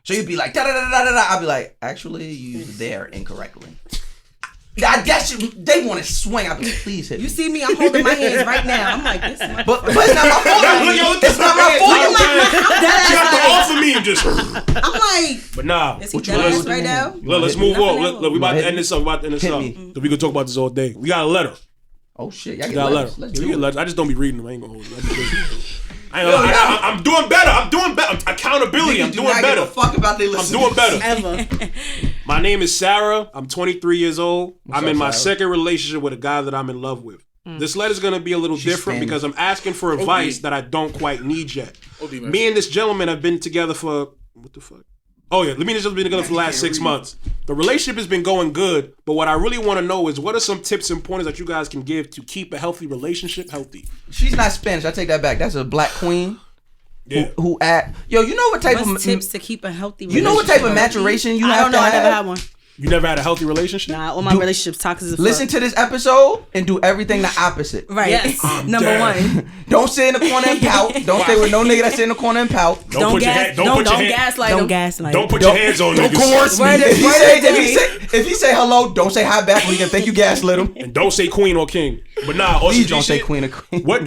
So you'd be like da da da da da da. I'll be like, actually, you there incorrectly. I guess they want to swing. I'll be like, please hit me. You see me, I'm holding my hands right now. I'm like, this is my But it's not my fault. It's not my fault. You have to offer me and just. I'm like, But nah. is he What you dead ass listen? right now? Look, let's move on. Look, we about to Hit end this up. Hit me. So we can talk about this all day. We got a letter. Oh shit, y'all We get got a letter. letters. Let's Yeah, we do get it. letters. I just don't be reading them. I ain't gonna hold you. I ain't gonna lie. I'm doing better. Accountability. I'm Niggas do doing not better. give a fuck about they I'm listen. doing better. Ever. My name is Sarah. I'm 23 years old. I'm up, in my Sarah? second relationship with a guy that I'm in love with. This letter's gonna be a little different Spanish. because I'm asking for advice that I don't quite need yet. man. Me and this gentleman have been together for what the fuck? Oh yeah, me and this gentleman been together for the last 6 months. The relationship has been going good, but what I really want to know is what are some tips and pointers that you guys can give to keep a healthy relationship healthy? She's not Spanish. I take that back. That's a black queen. Yeah. Who at yo? You know what type What's of tips to keep a healthy you know what type of relationship? maturation you I have don't know. to I never had have? one. You never had a healthy relationship? Nah, all my relationships toxic as fuck. Listen to this episode and do everything the opposite. Right. Yes. Number dead. one. Don't sit in the corner and pout. Don't stay with no nigga that sit in the corner and pout. Don't put your hand. Don't put your hand. gaslight Don't them. gaslight. Don't put your hands on Don't niggas. coerce me. Word If he Word say of the day. if he say hello, don't say hi back. We can think you gaslit him. And don't say queen or king. But nah, also Please don't say queen or queen. One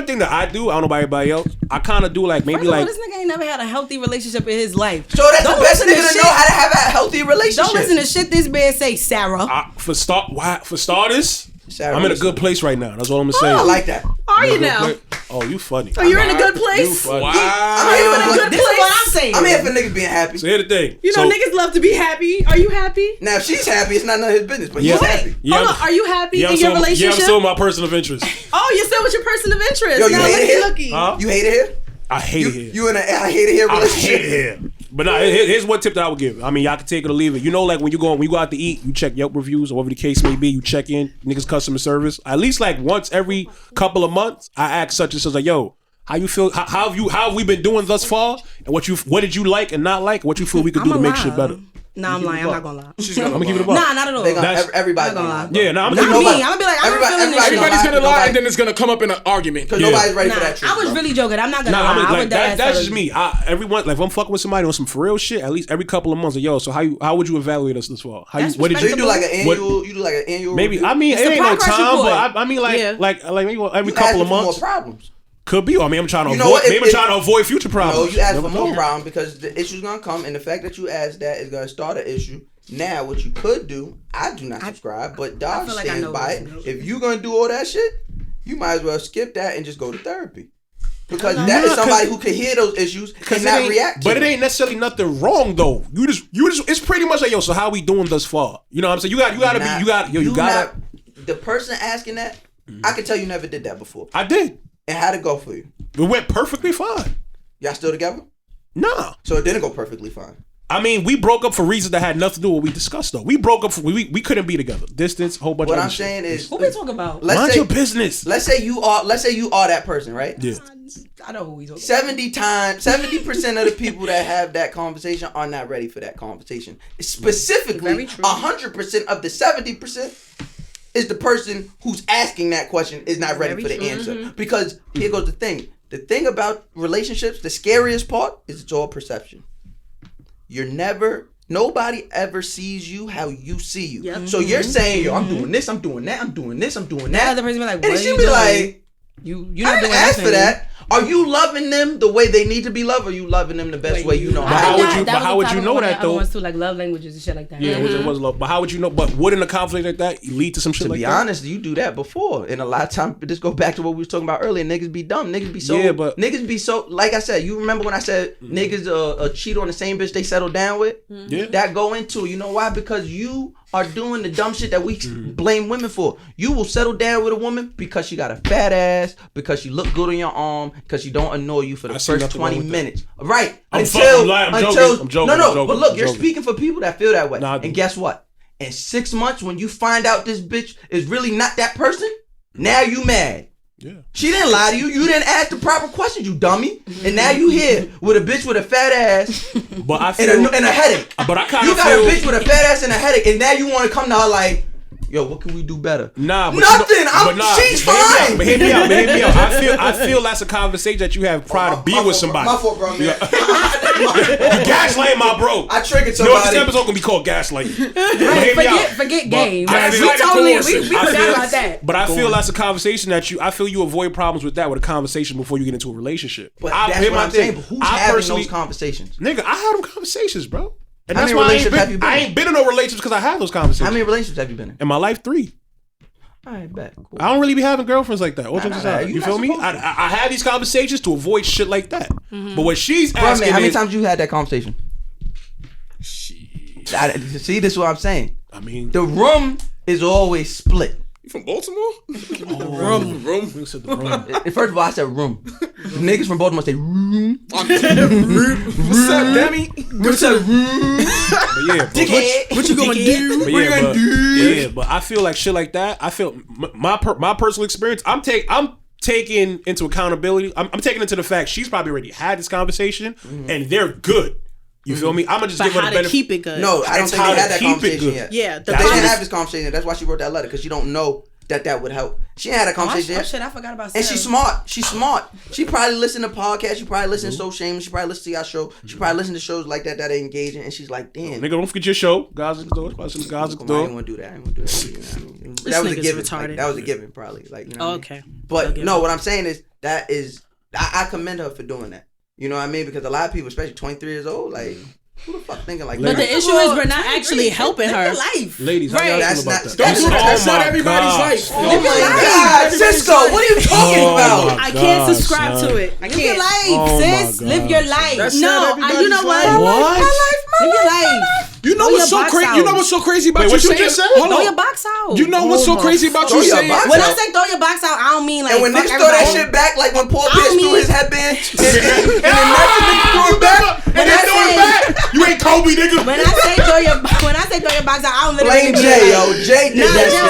thing that I do, I don't know about everybody else. I kind of do like maybe First of all, like this nigga ain't never had a healthy relationship in his life. So that's Don't the best listen nigga to shit. know how to have a healthy relationship. Don't listen to shit this man say, Sarah. for starters. Sarah, I'm in a listen. good place right now. That's all I'm gonna say. I like that. Are you now? Oh, you funny. Oh, you're in a good You place. funny. Wow. I'm here for Good niggas. This is what I'm saying. I'm here for niggas being happy. So here's the thing. You know, niggas love to be happy. Are you happy? Now if she's happy, it's not none of his business. But Yeah. he's happy. Yeah, Hold on. Are you happy yeah, in your relationship? Yeah, I'm still my person of interest. Oh, you're still with your person of interest. Yo, you now hate it here? looky. Huh? You hate it here? I hate it here. You in a I hate it here I relationship? hate it here. But nah, here's one tip that I would give. I mean, y'all can take it or leave it. You know, like when you go out to eat, you check Yelp reviews or whatever the case may be. You check in niggas customer service at least like once every couple of months. I ask such and such like, yo, how you feel? How have we been doing thus far? And what did you like and not like? What you feel we could do to make shit better? Nah, I'm lying. I'm not gonna lie. She's gonna I'm gonna keep it a lie. buck. Nah, not at all. They gonna, That's- everybody I'm not gonna gonna lie. Yeah, nah, I'm Not gonna me. keep it a I'm buck. gonna be like, I'm Everybody- not feeling this everybody shit. Everybody's gonna lie, Nobody- and then it's gonna come up in an argument. Because Yeah. nobody's ready for Nah, that shit. I was bro. really joking. I'm not gonna Nah, lie. I'm I like would that's tell just you. me. Everyone, like if I'm fucking with somebody on some for real shit, at least every couple of months, like, yo, so how would you evaluate us this far? That's What did So you you do like an What- annual? You do like an annual? Maybe review? I mean It's it a ain't no progress time, report. but I mean like Yeah. like maybe every You couple asking of for more months problems. could be. I mean I'm trying to You know avoid. what? Maybe I'm If- trying to avoid future No, problems. you ask Never for more know. problem because the issue's gonna come, and the fact that you ask that is gonna start an issue. Now, what you could do, I do not subscribe, but Dodge feel like I stands know by it. this. If you gonna do all that shit, you might as well skip that and just go to therapy. Because Nah, that is 'cause- somebody who can hear those issues and not react to But it them. ain't necessarily nothing wrong though. You just it's pretty much like yo. So how we doing thus far? You know what I'm saying? You gotta You gotta. not- the person asking that, I can tell you never did that before. I did. And how'd it go for you? It went perfectly fine. Y'all still together? Nah. So it didn't go perfectly fine. I mean, we broke up for reasons that had nothing to do with what we discussed, though. We broke up for we couldn't be together. Distance, whole bunch What of I'm other shit. saying is, Who we talking about? Mind your business. Let's say you are that person, right? Yeah. I know who we talking about. 70% of the people that have that conversation are not ready for that conversation. Specifically, Very true. 100% of the 70% is the person who's asking that question is not ready for the answer. Because here goes the thing. The thing about relationships, the scariest part is it's all perception. Nobody ever sees you how you see you. Yep. So you're saying, yo, I'm doing this, I'm doing that, I'm doing this, I'm doing that. The other person be like, what and are she you be doing? like, you I didn't ask for that. Are you loving them the way they need to be loved, or are you loving them the best way you know how? How would you know that though? Ones too, like love languages and shit like that. Yeah, it was love. But how would you know? But wouldn't a conflict like that lead to some shit like that? To be honest, you do that before, and a lot of times, this go back to what we was talking about earlier. Niggas be dumb. Niggas be so. Like I said, you remember when I said niggas cheat on the same bitch they settle down with? Yeah. That go into, you know why? Because you are doing the dumb shit that we blame women for. You will settle down with a woman because she got a fat ass, because she look good on your arm, because she don't annoy you for the first 20 minutes. Right. I'm joking. But look, you're speaking for people that feel that way. And guess what? In 6 months, when you find out this bitch is really not that person, now you mad. Yeah. She didn't lie to you. You didn't ask the proper questions, you dummy. And now you here with a bitch with a fat ass but I feel, and a headache. But I kind of feel... You got a bitch with a fat ass and a headache, and now you want to come to her like, yo, what can we do better? But nothing. She's fine. But hear me out. I feel that's a conversation that you have prior to being with somebody. My fault, bro. Man. You gaslighting my bro. I triggered somebody. This episode gonna be called gaslighting. Forget game. We forgot about that. But I feel that's a conversation that I feel you avoid problems with that with a conversation before you get into a relationship. But that's what I'm saying. But who's having those conversations? Nigga, I had them conversations, bro. And that's why I ain't been in no relationships because I had those conversations. How many relationships have you been in? In my life, 3. All right, bet. Cool. I don't really be having girlfriends like that. You feel me? I have these conversations to avoid shit like that. But what she's asking how many times you had that conversation? See, this is what I'm saying. I mean, the room is always split. You from Baltimore? Room. You said the room. First of all, I said room. Niggas from Baltimore say room. What's up, Demi? What's up, room? But yeah, what you gonna do? But I feel like shit like that. I feel my personal experience. I'm taking into accountability. I'm taking into the fact she's probably already had this conversation and they're good. You feel me? I'm gonna just give her the benefit. To keep it good. No, I don't think they had that conversation yet. Yeah, they didn't have this conversation. That's why she wrote that letter, because you don't know that would help. She ain't had a conversation yet. Shit, I forgot about. And she's smart. She probably listen to podcasts. She probably listen to So Shameless. She probably listen to y'all show. She probably listen to shows like that are engaging. And she's like, damn. Nigga, don't forget your show. Guys Next Door. I didn't want to do that. That was a given. That was a given, probably. Like, you know. Okay. But no, what I'm saying is I commend her for doing that. You know what I mean? Because a lot of people, especially 23 years old, like. Who the fuck thinking like that? But the issue is we're not actually helping her. Life. Ladies, how y'all feel about that? That's not everybody's life. Oh my God, Cisco, what are you talking about? I can't subscribe to it. I can't. Live your life, sis. Live your life. No, you know what? What? Live your life. You know what's so crazy? You know what's so crazy about you saying? Throw your box out. You know what's so crazy about you saying? When I say throw your box out, I don't mean like. And when niggas throw that shit back, like when Paul Pierce threw his headband, and then niggas threw it back, and then threw it back. You ain't Kobe, nigga. When I say throw your box out, I don't literally mean Jay, yo. Jay did that shit.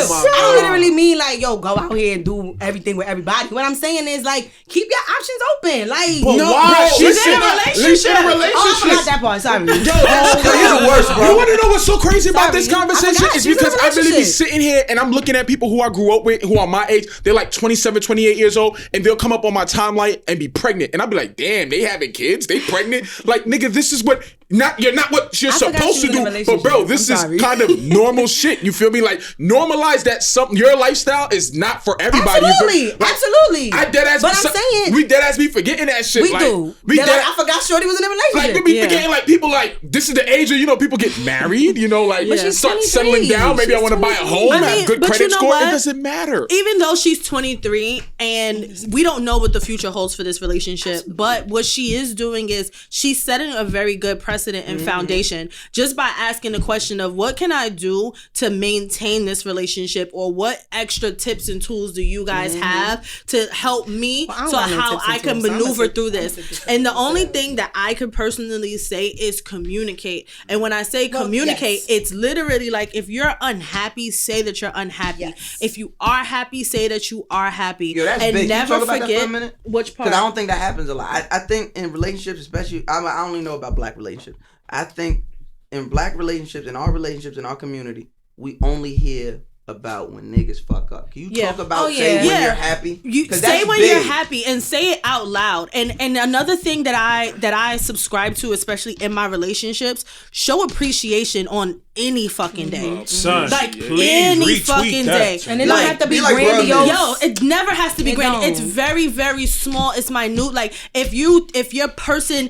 I don't literally mean like, yo, go out here and do everything with everybody. What I'm saying is like, keep your options open. Like, no, why? She's in a relationship. Oh, I forgot that part. Sorry. You're the worst, bro. You want to know what's so crazy about this conversation? Is because I really be sitting here and I'm looking at people who I grew up with, who are my age. They're like 27, 28 years old, and they'll come up on my timeline and be pregnant. And I'll be like, damn, they having kids? They pregnant? Like, nigga, this is what... You're not what you're supposed to do, but bro, this is kind of normal shit. You feel me? Like, normalize that your lifestyle is not for everybody. Absolutely, absolutely. I'm saying we dead ass be forgetting that shit. We do. I forgot Shorty was in a relationship. Like, we be forgetting, like, people like this is the age of people get married. You know, like start settling down. Maybe I want to buy a home, have good credit score. It doesn't matter. Even though she's 23 and we don't know what the future holds for this relationship, but what she is doing is she's setting a very good precedent and foundation just by asking the question of what can I do to maintain this relationship, or what extra tips and tools do you guys have to help me so how I can maneuver through this. And the only thing that I could personally say is communicate. And when I say communicate, it's literally like, if you're unhappy, say that you're unhappy. If you are happy, say that you are happy. Yo, that's and big. never forget which part. Because I don't think that happens a lot. I think in relationships, especially, I only know about black relationships. I think in black relationships, in our relationships, in our community, we only hear about when niggas fuck up? Can you talk about when you're happy? You say when you're happy and say it out loud. And another thing that I subscribe to, especially in my relationships, show appreciation on any fucking day. Son, like please any retweet fucking that. day. And it don't have to be grandiose. Yo, it never has to be grand. It's very, very small. It's minute. Like if your person,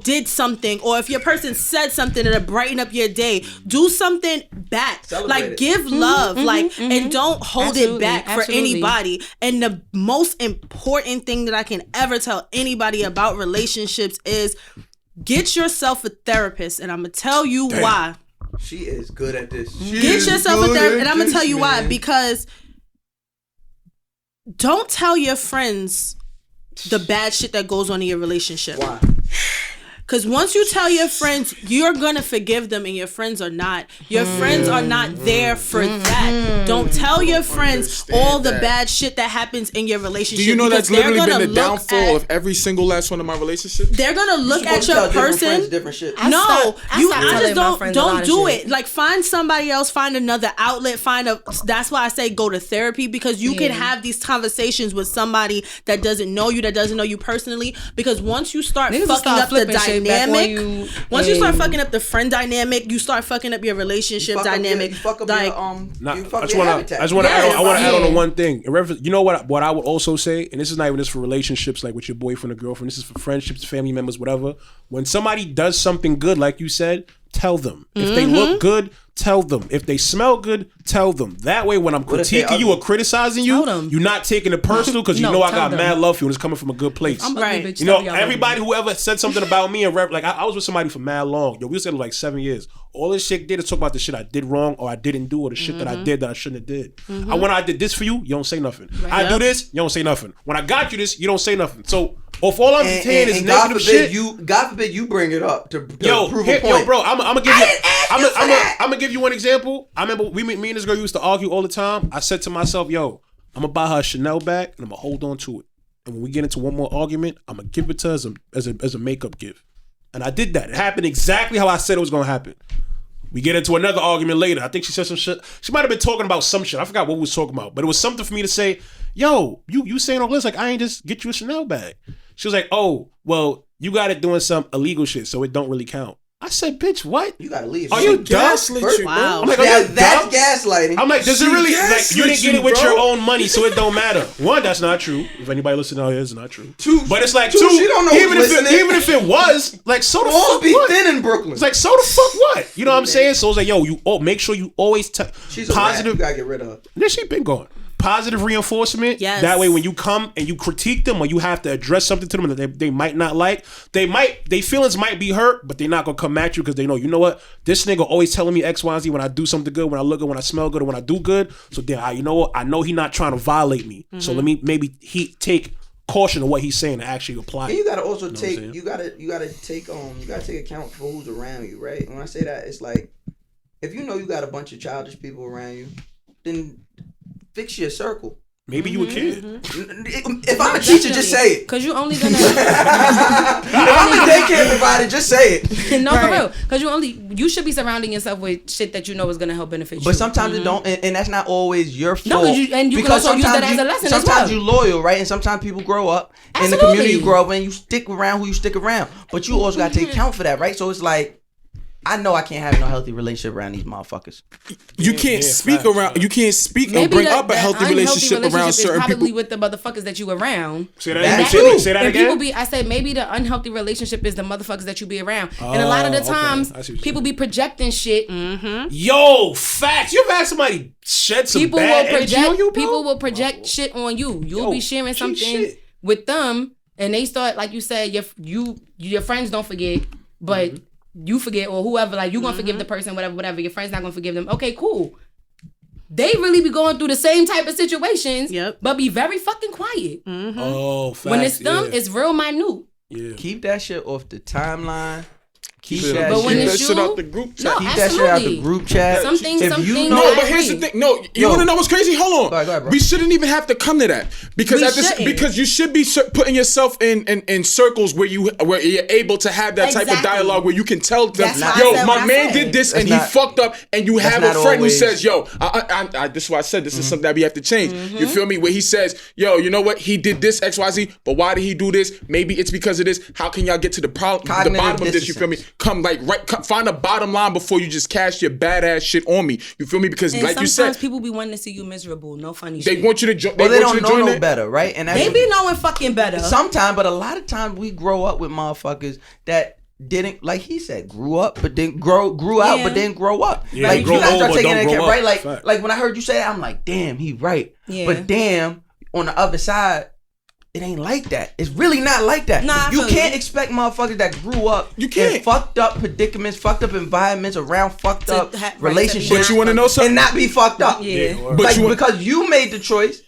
did something, or if your person said something that'll brighten up your day, do something back. Like give love. And don't hold it back for anybody. And the most important thing that I can ever tell anybody about relationships is get yourself a therapist. And I'm gonna tell you why. She is good at this. Get yourself a therapist, and I'm gonna tell you why. Because don't tell your friends the bad shit that goes on in your relationship. Why? Because once you tell your friends, you're going to forgive them, and your friends are not. Your friends are not there for that. Don't tell your friends all the bad shit that happens in your relationship. Do you know that's literally been the downfall of every single last one of my relationships? They're going to look at your person. Different shit. No, I just don't do it. Like, find somebody else, find another outlet, that's why I say go to therapy, because you can have these conversations with somebody that doesn't know you personally, because once you start fucking up the dynamic, once you start fucking up the friend dynamic, you start fucking up your relationship dynamic. I just want to add on to one thing. You know what I would also say, and this is not even just for relationships, like with your boyfriend or girlfriend. This is for friendships, family members, whatever. When somebody does something good, like you said, tell them. If they look good, tell them. If they smell good, tell them. That way, when I'm critiquing you or criticizing you, you're not taking it personal, because I got mad love for you and it's coming from a good place. Right. Everybody who ever said something about me, and I was with somebody for mad long. Yo, we was like 7 years. All this shit did is talk about the shit I did wrong or I didn't do, or the shit that I did that I shouldn't have did. And when I did this for you, you don't say nothing. I do this, you don't say nothing. When I got you this, you don't say nothing. So if all I'm saying is negative shit, God forbid you bring it up to prove a point. Yo, bro, I'm gonna give you one example. I remember me and this girl used to argue all the time. I said to myself, yo, I'm gonna buy her a Chanel bag and I'm gonna hold on to it. And when we get into one more argument, I'm gonna give it to her as a makeup gift. And I did that. It happened exactly how I said it was gonna happen. We get into another argument later. I think she said some shit. She might have been talking about some shit. I forgot what we was talking about. But it was something for me to say, yo, you saying all this, like, I ain't just get you a Chanel bag. She was like, oh, well, you got it doing some illegal shit, so it don't really count. I said, bitch, what? You gotta leave. Are you dumb? Wow. I'm like, that's gaslighting. I'm like, does it really, like, you didn't get it with your own money, so it don't matter. One, that's not true. If anybody listening out here, it's not true. Two, but it's like, she don't know even if it was, like, so the fuck be what? thin in Brooklyn. It's like, so the fuck what? You know what I'm saying? So it's like, yo, make sure you always she's positive. You gotta get rid of her. Yeah, she been gone. Positive reinforcement. Yes. That way, when you come and you critique them, or you have to address something to them that they might not like, their feelings might be hurt, but they're not gonna come at you, because they know, you know what, this nigga always telling me X, Y, Z when I do something good, when I look good, when I smell good, or when I do good. So then, you know what, I know he not trying to violate me. So let me take caution of what he's saying and actually apply. And you gotta also take take account for who's around you, right? And when I say that, it's like, if you know you got a bunch of childish people around you, then fix your circle. Maybe you a kid. If I'm a teacher, just say it. Because you only gonna. If I'm a daycare provider, just say it. No, for real. Because you should be surrounding yourself with shit that you know is gonna help benefit you. But sometimes it don't, and that's not always your fault. No, you can also use that as a lesson as well. Sometimes you loyal, right? And sometimes people grow up in the community you grow up, and you stick around who you stick around. But you also got to take account for that, right? So it's like, I know I can't have no healthy relationship around these motherfuckers. You can't speak and bring up a healthy relationship around certain people. Probably with the motherfuckers that you around. Say that again. I say maybe the unhealthy relationship is the motherfuckers that you be around, and a lot of the times people be projecting shit. Yo, facts. You've had somebody shed some bad energy on you, bro? People will project shit on you. You'll be sharing something with them, and they start, like you said, your friends don't forget, but you forget, or whoever, like, you gonna forgive the person, whatever, your friend's not gonna forgive them. Okay, cool. They really be going through the same type of situations, but be very fucking quiet. Oh, facts. When it's them, it's real minute. Yeah. Keep that shit off the timeline. Keep But that when shit. it's shit you, out the group chat. no, Keep that shit out the absolutely. group chat. Something. If you know- No, I but here's the agree. thing. No, you Yo. want to know what's crazy? Hold on. Go ahead, bro. We shouldn't even have to come to that because We at this, shouldn't. because you should be putting yourself in circles where you're able to have that type of Exactly. dialogue where you can tell them, That's why I yo, said my what I man said. did this That's and not- he fucked up, and you have a not friend who always- says, yo, this is why I said this is something that we have to change. You feel me? Where he says, yo, you know what? He did this XYZ, but why did he do this? Maybe it's because of this. How can y'all get to the problem, the Cognitive bottom of this? You feel me? Find a bottom line before you just cash your badass shit on me. You feel me? Because And like you sometimes said, people be wanting to see you miserable. No funny they shit. want you to join. Well, they want you don't to know join no that. better, right? And that's They be knowing fucking better. sometimes, but a lot of times we grow up with motherfuckers that didn't, like he said, grew up but didn't grew out Yeah. but didn't grow up. Yeah, like grow you gotta old start but taking don't that grow account, up. right? Like Fact. like when I heard you say that, I'm like, damn, he right. Yeah. But damn, on the other side, it ain't like that. It's really not like that. Nah, I you feel can't you. expect motherfuckers that grew up You can't. in fucked up predicaments, fucked up environments, around fucked To up ha- right, to relationships. be But you want to know and something? not be fucked up. Yeah. or- But Like, you- because you made the choice.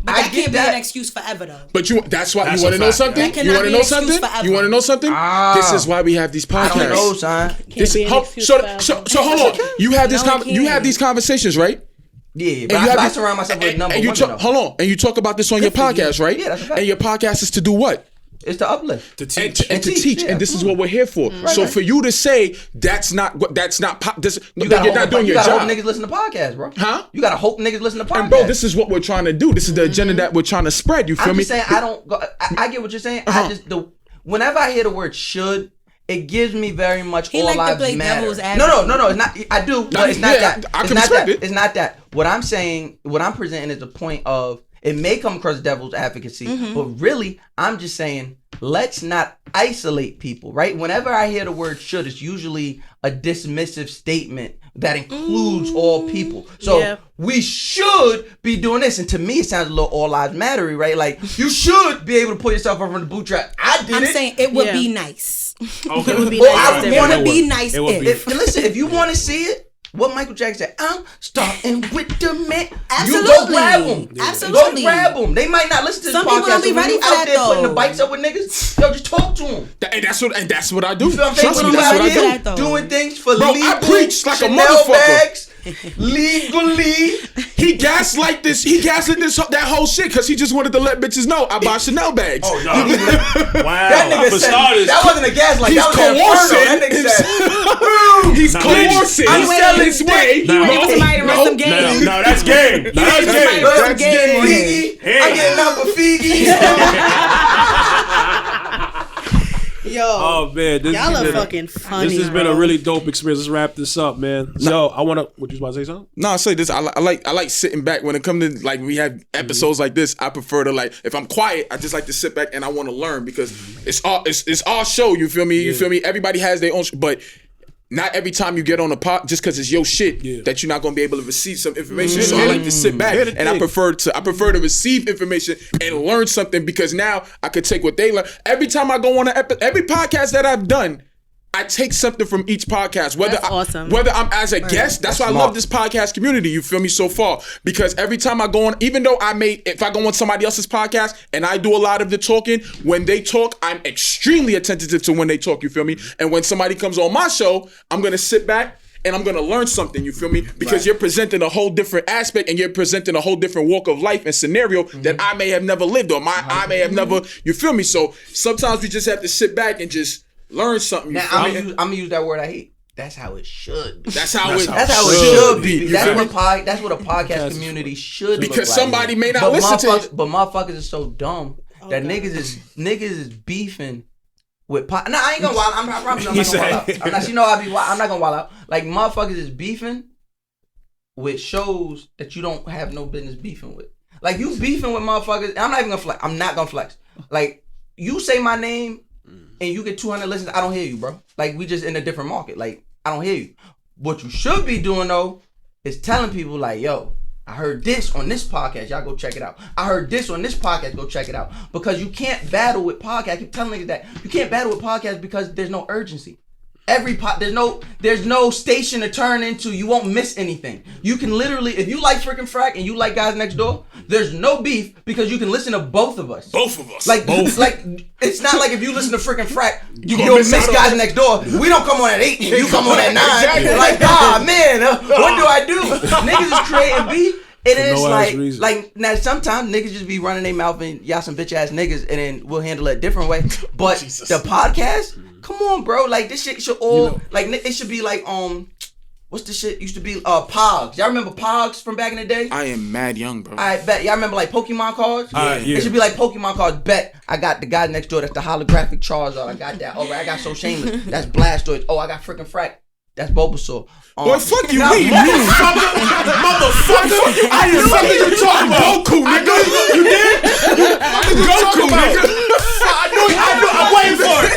But I that get can't be that. an excuse forever though. But that's why That's you want a to know fact. something. That cannot You want to be know an excuse something. forever. You want to know something. Ah. This is why we have these I don't know, podcasts. son. This be an so excuse so forever. so hold on. You have this No, it you can't. have these conversations, right? Yeah, but And you I have surround myself with number and you one. talk, hold on, and you talk about this on your for you. podcast, right? Yeah, that's a fact. And your podcast is to do what? It's to uplift. To And, teach. and to teach, teach, yeah, and this is what we're here for. Right, So right. for you to say that's not this, You you're gotta not hope, doing you your gotta job. hope niggas listen to podcasts, bro. Huh? You gotta hope niggas listen to podcasts. And bro, this is what we're trying to do. This is the agenda that we're trying to spread. You feel I'm me? just saying, I don't go. I get what you're saying. I just whenever I hear the word "should," it gives me very much He all like to lives play matter. devil's No, it's not. I do, but it's not Yeah, that. I It's can not respect that. it. It's not that. What I'm saying, what I'm presenting is the point of it may come across as devil's advocacy, but really, I'm just saying, let's not isolate people, right? Whenever I hear the word "should," it's usually a dismissive statement that includes all people. So Yeah. we should be doing this, and to me, it sounds a little all lives mattery, right? Like you should be able to pull yourself up from the boot trap. I did I'm it. saying it would Yeah. be nice. Okay. It would be Or nice I if would they wanna were. be nice It would if- be. Listen, if you want to see it, what Michael Jackson said, I'm starting with the man. You go Absolutely. grab them. Absolutely. Go grab them. They might not listen to Some this people podcast. don't be so when ready you for out that, there putting the though. bikes up with niggas, yo, just talk to them. And that's what I do. You feel what I'm saying? Trust When me, you that's what out I here do. that, though. doing things for Bro, I legal preach like a Chanel motherfucker. bags, legally. He gaslit that whole shit because he just wanted to let bitches know I buy Chanel bags. Oh, no. Wow. That nigga For said, starters, that wasn't a gaslight. He's That was an inferno. That coercing. nigga said, He's Nah, coercing. I'm selling his way. Nah, Ready for somebody to run some no, game. no, that's game. No, that's game. Look, That's game. Figi. Hey. I'm getting out for Figi. Yo, Oh man, this y'all has are been fucking funny. This has been a bro. really dope experience. Let's wrap this up, man. So I want to. What you about to say something? No, I say this. I like sitting back when it comes to like we have episodes like this. I prefer to like if I'm quiet, I just like to sit back and I want to learn because it's all show. You feel me? You feel me? Everybody has their own, but not every time you get on a pod just because it's your shit that you're not gonna be able to receive some information. So I like to sit back and I prefer to receive information and learn something because now I could take what they learn. Every time I go on every podcast that I've done, I take something from each podcast. That's awesome. Whether I'm as a guest, that's why I love this podcast community. You feel me so far? Because every time I go on, even though if I go on somebody else's podcast and I do a lot of the talking, when they talk, I'm extremely attentive to when they talk. You feel me? And when somebody comes on my show, I'm gonna sit back and I'm gonna learn something. You feel me? Because you're presenting a whole different aspect and you're presenting a whole different walk of life and scenario that I may have never lived or I may have never. You feel me? So sometimes we just have to sit back and just learn something. Now I'm gonna use that word I hate. That's how it should be. That's how That's how it should be. You That's feel what me? that's what a podcast community should Because look like. somebody may not But listen to it. But motherfuckers is so dumb that niggas is beefing with Nah, I ain't gonna wild. I promise you, I'm not gonna wild out. I'm not. You know I'm not gonna wild out. Like motherfuckers is beefing with shows that you don't have no business beefing with. Like you beefing with motherfuckers. I'm not even gonna flex. I'm not gonna flex. Like you say my name and you get 200 listens. I don't hear you, bro. Like we just in a different market. Like I don't hear you. What you should be doing though is telling people like, yo, I heard this on this podcast. Y'all go check it out. I heard this on this podcast. Go check it out. Because you can't battle with podcasts. I keep telling niggas that you can't battle with podcasts because there's no urgency. there's no station to turn into. You won't miss anything. You can literally, if you like Fric Frac and you like Guys Next Door, there's no beef because you can listen to both of us. Both of us. Like it's not like if you listen to Fric Frac, you'll miss Guys Next Door. We don't come on at 8, you come on at 9. Exactly. Like, man, what do I do? Niggas is creating beef. And then it's like now sometimes niggas just be running their mouth and y'all some bitch ass niggas, and then we'll handle it a different way. But the podcast, come on, bro, like this shit should all like it should be like what's the shit used to be Pogs. Y'all remember Pogs from back in the day? I am mad young, bro. I bet y'all remember like Pokemon cards. Yeah. It should be like Pokemon cards. Bet I got the guy next door. That's the holographic Charizard. I got that. All right, I got So Shameless. That's Blastoise. Oh, I got Fric Frac. That's Bulbasaur. Boy, fuck you, motherfucker! I didn't fucking you talking Goku, nigga. You did? Goku, nigga. I'm waiting for it.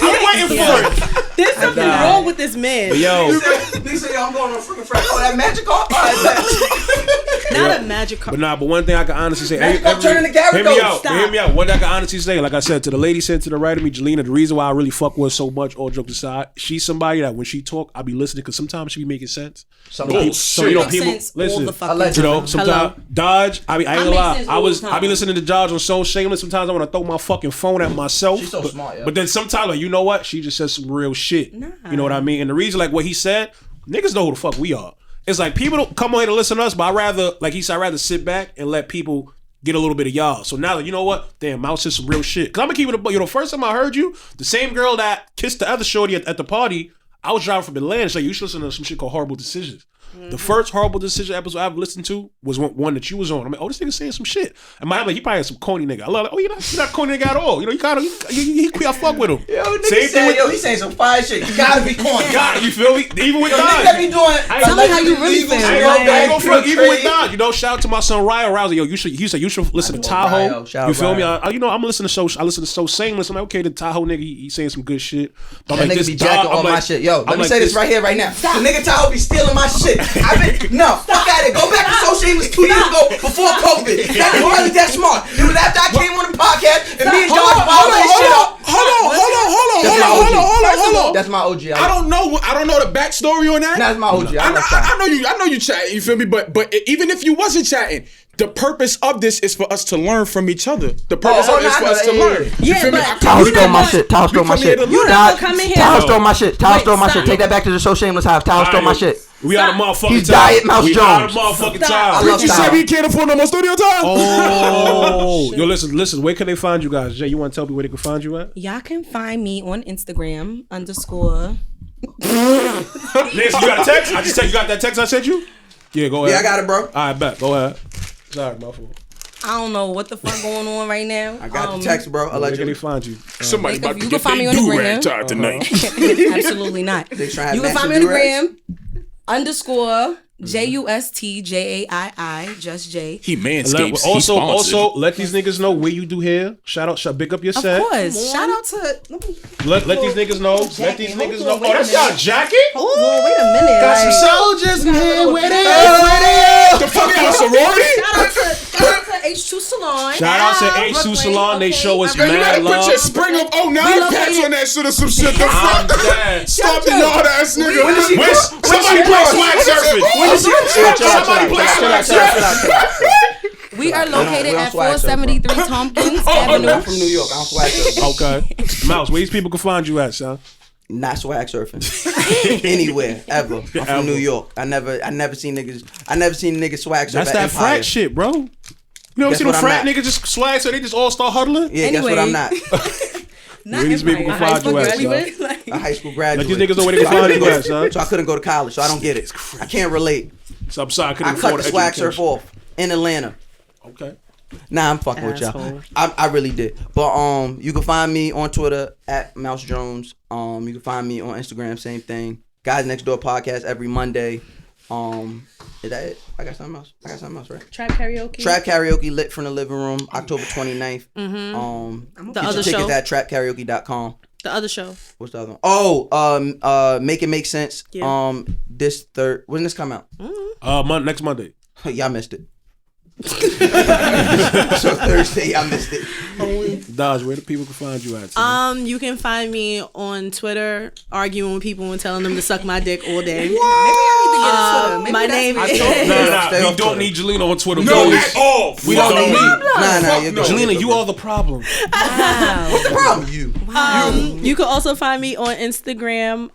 There's something wrong with this man. But yo, They say I'm going on Fric Frac. Oh, that magic card. All right, Not a magic card. but one thing I can honestly say, Magic card turning to Gyarados. hear me out. One thing I can honestly say, like I said to the lady sitting to the right of me, Jelena, the reason why I really fuck with her so much, all jokes aside, she's somebody that when she talk, I be listening because sometimes she be making sense. Sometimes. People Sense all listen. the fucking You know, time. sometimes Dodge. I ain't gonna make lie. sense all the I be time. listening to Dodge on So Shameless. Sometimes I want to throw my fucking phone at myself. She's so smart, yo. But then sometimes, like, you know what? She just says some real shit. You know what I mean? And the reason, like what he said, niggas know who the fuck we are. It's like people don't come on here to listen to us, but I'd rather sit back and let people get a little bit of y'all. So now that you know what, damn, Mouse said some real shit. Cause I'm gonna keep it. You know, first time I heard you, the same girl that kissed the other shorty at the party, I was driving from Atlanta. She's like, you should listen to some shit called Horrible Decisions. The first Horrible Decision episode I've listened to was one that you was on. I'm like, oh, this nigga saying some shit. And my like, he probably had some corny nigga. I love like, oh, you're not corny nigga at all. You know, you kind of, I fuck with him. Yo, nigga said, he saying some fire shit. You gotta be corny. You feel me? Even with Yo, Dodge. niggas that be doing. Tell me how you really feel. I ain't gonna front. Even with Dodge, you know, shout out to my son Ryan Rousey. Yo, he said you should listen to Tahoe. You feel me? You know, I'm listening to I listen to So Shameless. I'm like, okay, the Tahoe nigga, he saying some good shit. But That like, nigga be jacking all my shit. Yo, let me say this right here, right now. Stop. The nigga Tahoe be stealing my shit. No, fuck out of it. Go back to So Shameless 2 years ago before COVID. That nigga wasn't that smart. It was after I came on the podcast and me and Dodge followed that shit up. Hold on. That's my OG. I don't know the backstory on that. That's my OG. I know you chatting, you feel me? But even if you wasn't chatting, the purpose of this is for us to learn from each other. The purpose of this is for us to learn. You feel me? Tahoe stole my shit. Tahoe stole my shit. You never come in here. Tahoe stole my shit. Tahoe stole my stop. shit. Take that back to the So Shameless house. Tahoe stole my shit. We out of motherfucking He's time. Diet Mouse We Jones. out of motherfucking Stop. time. I love You said we can't afford no more studio time? Oh, yo, listen. Where can they find you guys? Jay, you want to tell me where they can find you at? Y'all can find me on Instagram _ Nancy, you got a text? I just said you got that text I sent you? Yeah, go ahead. Yeah, I got it, bro. All right, bet. Go ahead. Sorry, my fault. I don't know what the fuck going on right now. I got the text, bro. Where can Allegedly. they find you? Somebody Like, about if to you get can find me their on the do-rag gram. tied tonight. Absolutely not. They trying to You can have find me on the master gram _ JUSTJAII, just J. He manscapes. He Also, sponsored. let these niggas know where you do hair. Shout big up your Of set. course. Shout out to. Let these niggas know. Let these niggas know. Oh, that's y'all jacket? Oh, wait a minute. Got some like, soldiers in here. Where they The fuck y'all sorority? shout out to H2 Salon. Shout out to H2 Brooklyn, Salon. They okay. show us Girl, you mad gotta put your love. spring of 09 pants on that shit or some shit. The I'm fuck? dead. Stop the yard ass nigga. Somebody play swag surfing. Somebody play swag surfing. We are located we don't at swag surf, 473 Tompkins I'm Avenue. from New York. I don't swag surf. Okay. Mouse, where these people can find you at, son? Not swag surfing anywhere ever. I'm from New York. I never seen niggas swag surf. That's at that Empire. frat shit, bro. You never Guess see them what I'm frat not. niggas just swag so they just all start huddling? Yeah, guess what I'm not. Where these people can find you at, son? A high school graduate. Let these niggas know where they can find you at, son. So I couldn't go to college, so I don't get it. I can't relate. So I'm sorry, I couldn't I cut afford the swag surf education. off in Atlanta. Okay. Nah, I'm fucking with y'all. I really did. But you can find me on Twitter at Mouse Jones. You can find me on Instagram, same thing. Guys Next Door podcast every Monday. Is that it? I got something else, right? Trap karaoke. Trap karaoke lit from the living room, October 29th. The Get other your tickets show. at trapkaraoke.com. The other show. What's the other one? Oh, Make It Make Sense. Yeah. This third. When does this come out? Next Monday. Y'all missed it. So Thursday, I missed it. Dodge, where the people can find you at? You can find me on Twitter arguing with people and telling them to suck my dick all day. My name is. We don't need Jelena on Twitter. No, at all. We don't need. Nah, you're good. Jelena, you are the problem. What's the problem? You. You can also find me on Instagram.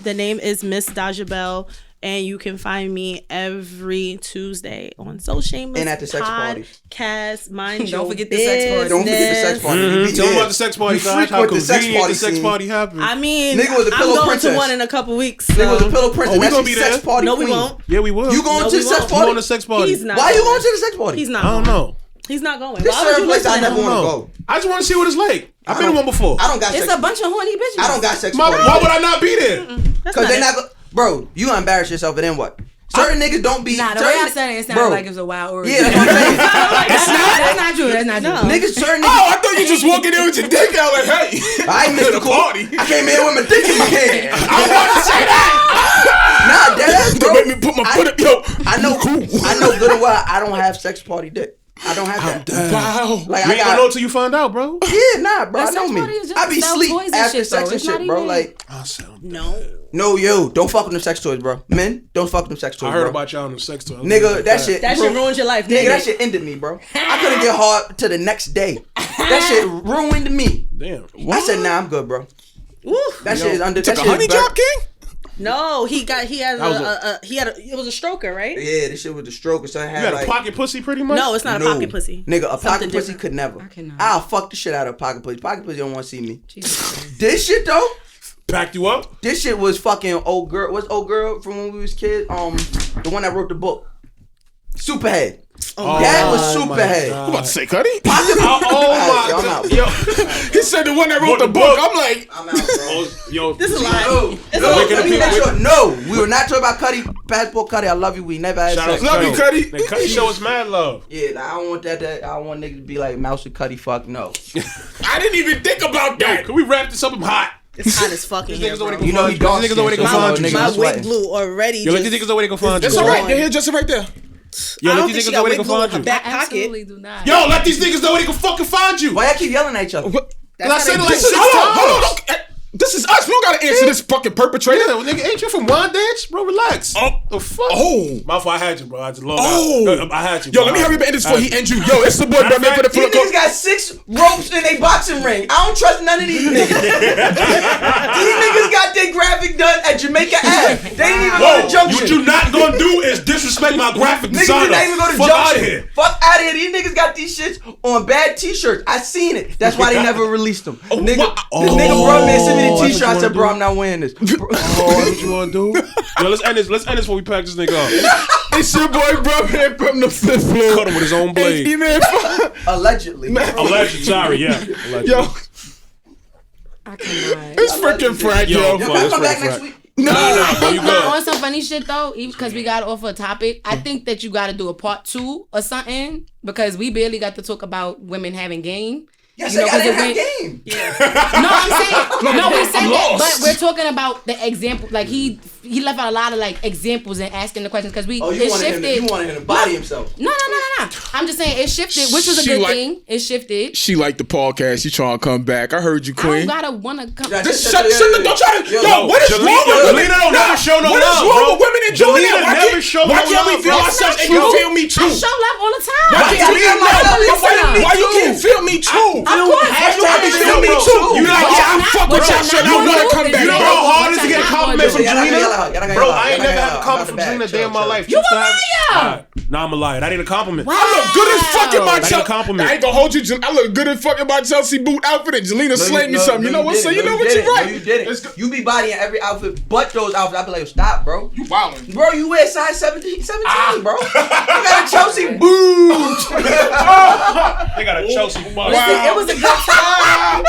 The name is Miss Dajabelle. And you can find me every Tuesday on So Shameless And at the sex parties. Podcast. Mind Don't your forget the sex party. Don't forget the sex party. Tell them about the sex party, Dodge. How convenient the sex party happened. I mean, Nigga was a I'm pillow going princess. to one in a couple weeks. Nigga was a pillow princess. we gonna be sex there. party No, we queen. won't. Yeah, we will. You going No, to we the sex won't. You party? on the sex party? He's not. Why you going. going to the sex party? He's not. I don't going. know. He's not going. This Why would certain you place listen I to never him? want to No. go. I just want to see what it's like. I've been to one before. I don't got It's sex. a bunch of horny bitches. I don't got sex Why parties. would I not be there? Because they not. Bro, you gonna embarrass yourself and then what? Certain niggas don't be. Nah, the way I said it sounded like it was a wild orgy. Yeah, that's what I'm saying. That's not true. That's not true. Niggas, certain Oh, niggas. I thought you just walking in with your dick out like, hey. I ain't missed the party. I came in with my dick in my hand. I want to say that. Nah, deadass, bro. Don't make me put my foot up, yo. I know good and well I don't have sex party dick. I don't have that. Wow. Like You I ain't gonna got. know until you find out, bro. Yeah, nah, bro. I That know sex me. party is just I be sell sleep toys and after shit, sex though. and It's not shit, bro. even- Like, I sound No. yo, don't fuck with them sex toys, bro. Men, don't fuck with them sex toys. I heard bro. about y'all on the sex toy. Nigga, that shit. That bro, shit ruins your life, Nigga, nigga. that shit ended me, bro. I couldn't get hard to the next day. That shit ruined me. Damn. I said, nah, I'm good, bro. Woo. That shit is under. Took That a shit honey is better. drop, King? No, he had That it was a stroker, right? Yeah, this shit was the stroke. So I You had had like. a pocket pussy pretty much? No, it's not a pocket pussy. Nigga, a Something pocket pussy different. could never. I cannot. I'll fuck the shit out of a pocket pussy. Pocket pussy don't want to see me. Jesus. This shit though, Packed you up? this shit was fucking old girl. What's old girl from when we was kids? The one that wrote the book. Superhead. That was Superhead. I'm about to say, Cuddy. Oh my god. Yo. He said the one that wrote the book. I'm like, I'm out, bro. Yo. This is a lie. No, It's no, a Making let the me people make sure. No, we were not talking about Cuddy. Passport Cuddy, I love you. We never had Shout out sex. to Love you, Cuddy. Then Cuddy show us mad love. Yeah, nah, I don't want that. I don't want niggas to be like Mouse and Cuddy. Fuck no. I didn't even think about that. Can we wrap this up? I'm hot. It's hot as fucking here, Niggas bro. already You know he dark. Niggas know where they can find you. My Niggas wig sweating. glue already. Yo, let these just, niggas know where they can find you. It's all right. They're here, just right there. Yo, I let don't these think she niggas know got where they wig can glue in find her you. back pocket. Absolutely do not. Yo, let these niggas know where they can fucking find you. Why y'all keep yelling at each other? Cause I said it like This is, 6 hold times. on. This is us. We don't gotta answer this fucking perpetrator. Yeah, well, nigga, ain't you from Wandage? Bro, relax. Oh. The fuck? Oh. My fault, I had you, bro. I just logged Oh. out. I had you. Yo, bro. let me hurry up and end this before he ends you. Yo, it's the boy, bro. Man, for the These flip. niggas got 6 ropes in a boxing ring. I don't trust none of these niggas. These niggas got their graphic done at Jamaica Ave. They didn't even go to Whoa, Junction. what you not gonna do is disrespect my graphic Niggas designer. didn't even go to Fuck Junction. out of here. Fuck out of here. These niggas got these shits on bad t-shirts. I seen it. That's why they never released them. Nigga, this nigga bro man sent me the t-shirt. I said, bro, I'm not wearing this. Oh, that's what you wanna do? Yo, let's end this. Let's end this before we pack this nigga up. It's your boy, bro, man, from the 5th floor. Cut him with his own blade. Hey, man, Allegedly. Alleged. Sorry, yeah. Alleged. yo, I cannot. it's freaking Frac, Yo, yo. fuck. Y'all That's come back right, next right. week. No, Bro, you Nah, good. on some funny shit though, even because we got off a topic, I think that you got to do a part 2 or something because we barely got to talk about women having game. Yes, You know, I 'cause didn't it have went- game. No, I'm saying no. We said that, lost. but we're talking about the example. Like he left out a lot of like examples and asking the questions because Oh, you it wanted, shifted. him to body himself. No. I'm just saying it shifted, which was a She good like- thing. It shifted. She liked the podcast. She trying to come back. I heard you, I don't Queen. gotta wanna come. Yeah, Just shut the, don't try to, yo, what is Jelena- wrong with women? Jelena don't never show no What is love, wrong bro. with women in doing Jelena that? never show Why no can't we love, feel bro. ourselves That's and you not feel me I too? show love all the time. Why can't we Why you can't feel me too? Of course. I can feel me bro. too. You like, not- yeah, I fuck with y'all shit. I wanna come back. You know how hard it is to get a compliment from Y'all not gonna yell out. Y'all not gonna Jelena? Bro, yell out. I ain't Y'all not never had gonna a compliment from yell out. Jelena a day in my Chill. life. You a Just to have- liar. Alright. Nah, I'm a liar. I need a compliment. I look good as fucking my That ain't a Chelsea. compliment. I ain't gonna hold you. I look good as fucking my Chelsea boot outfit. And Jelena slayed me something. You know what? So you know what? You're right. No, you didn't. You be bodying every outfit but those outfits. I be like, yo, stop, bro. You wildin'. Bro, you wear size 17, bro. You got a Chelsea boot. They got a Chelsea bust. It was a good time.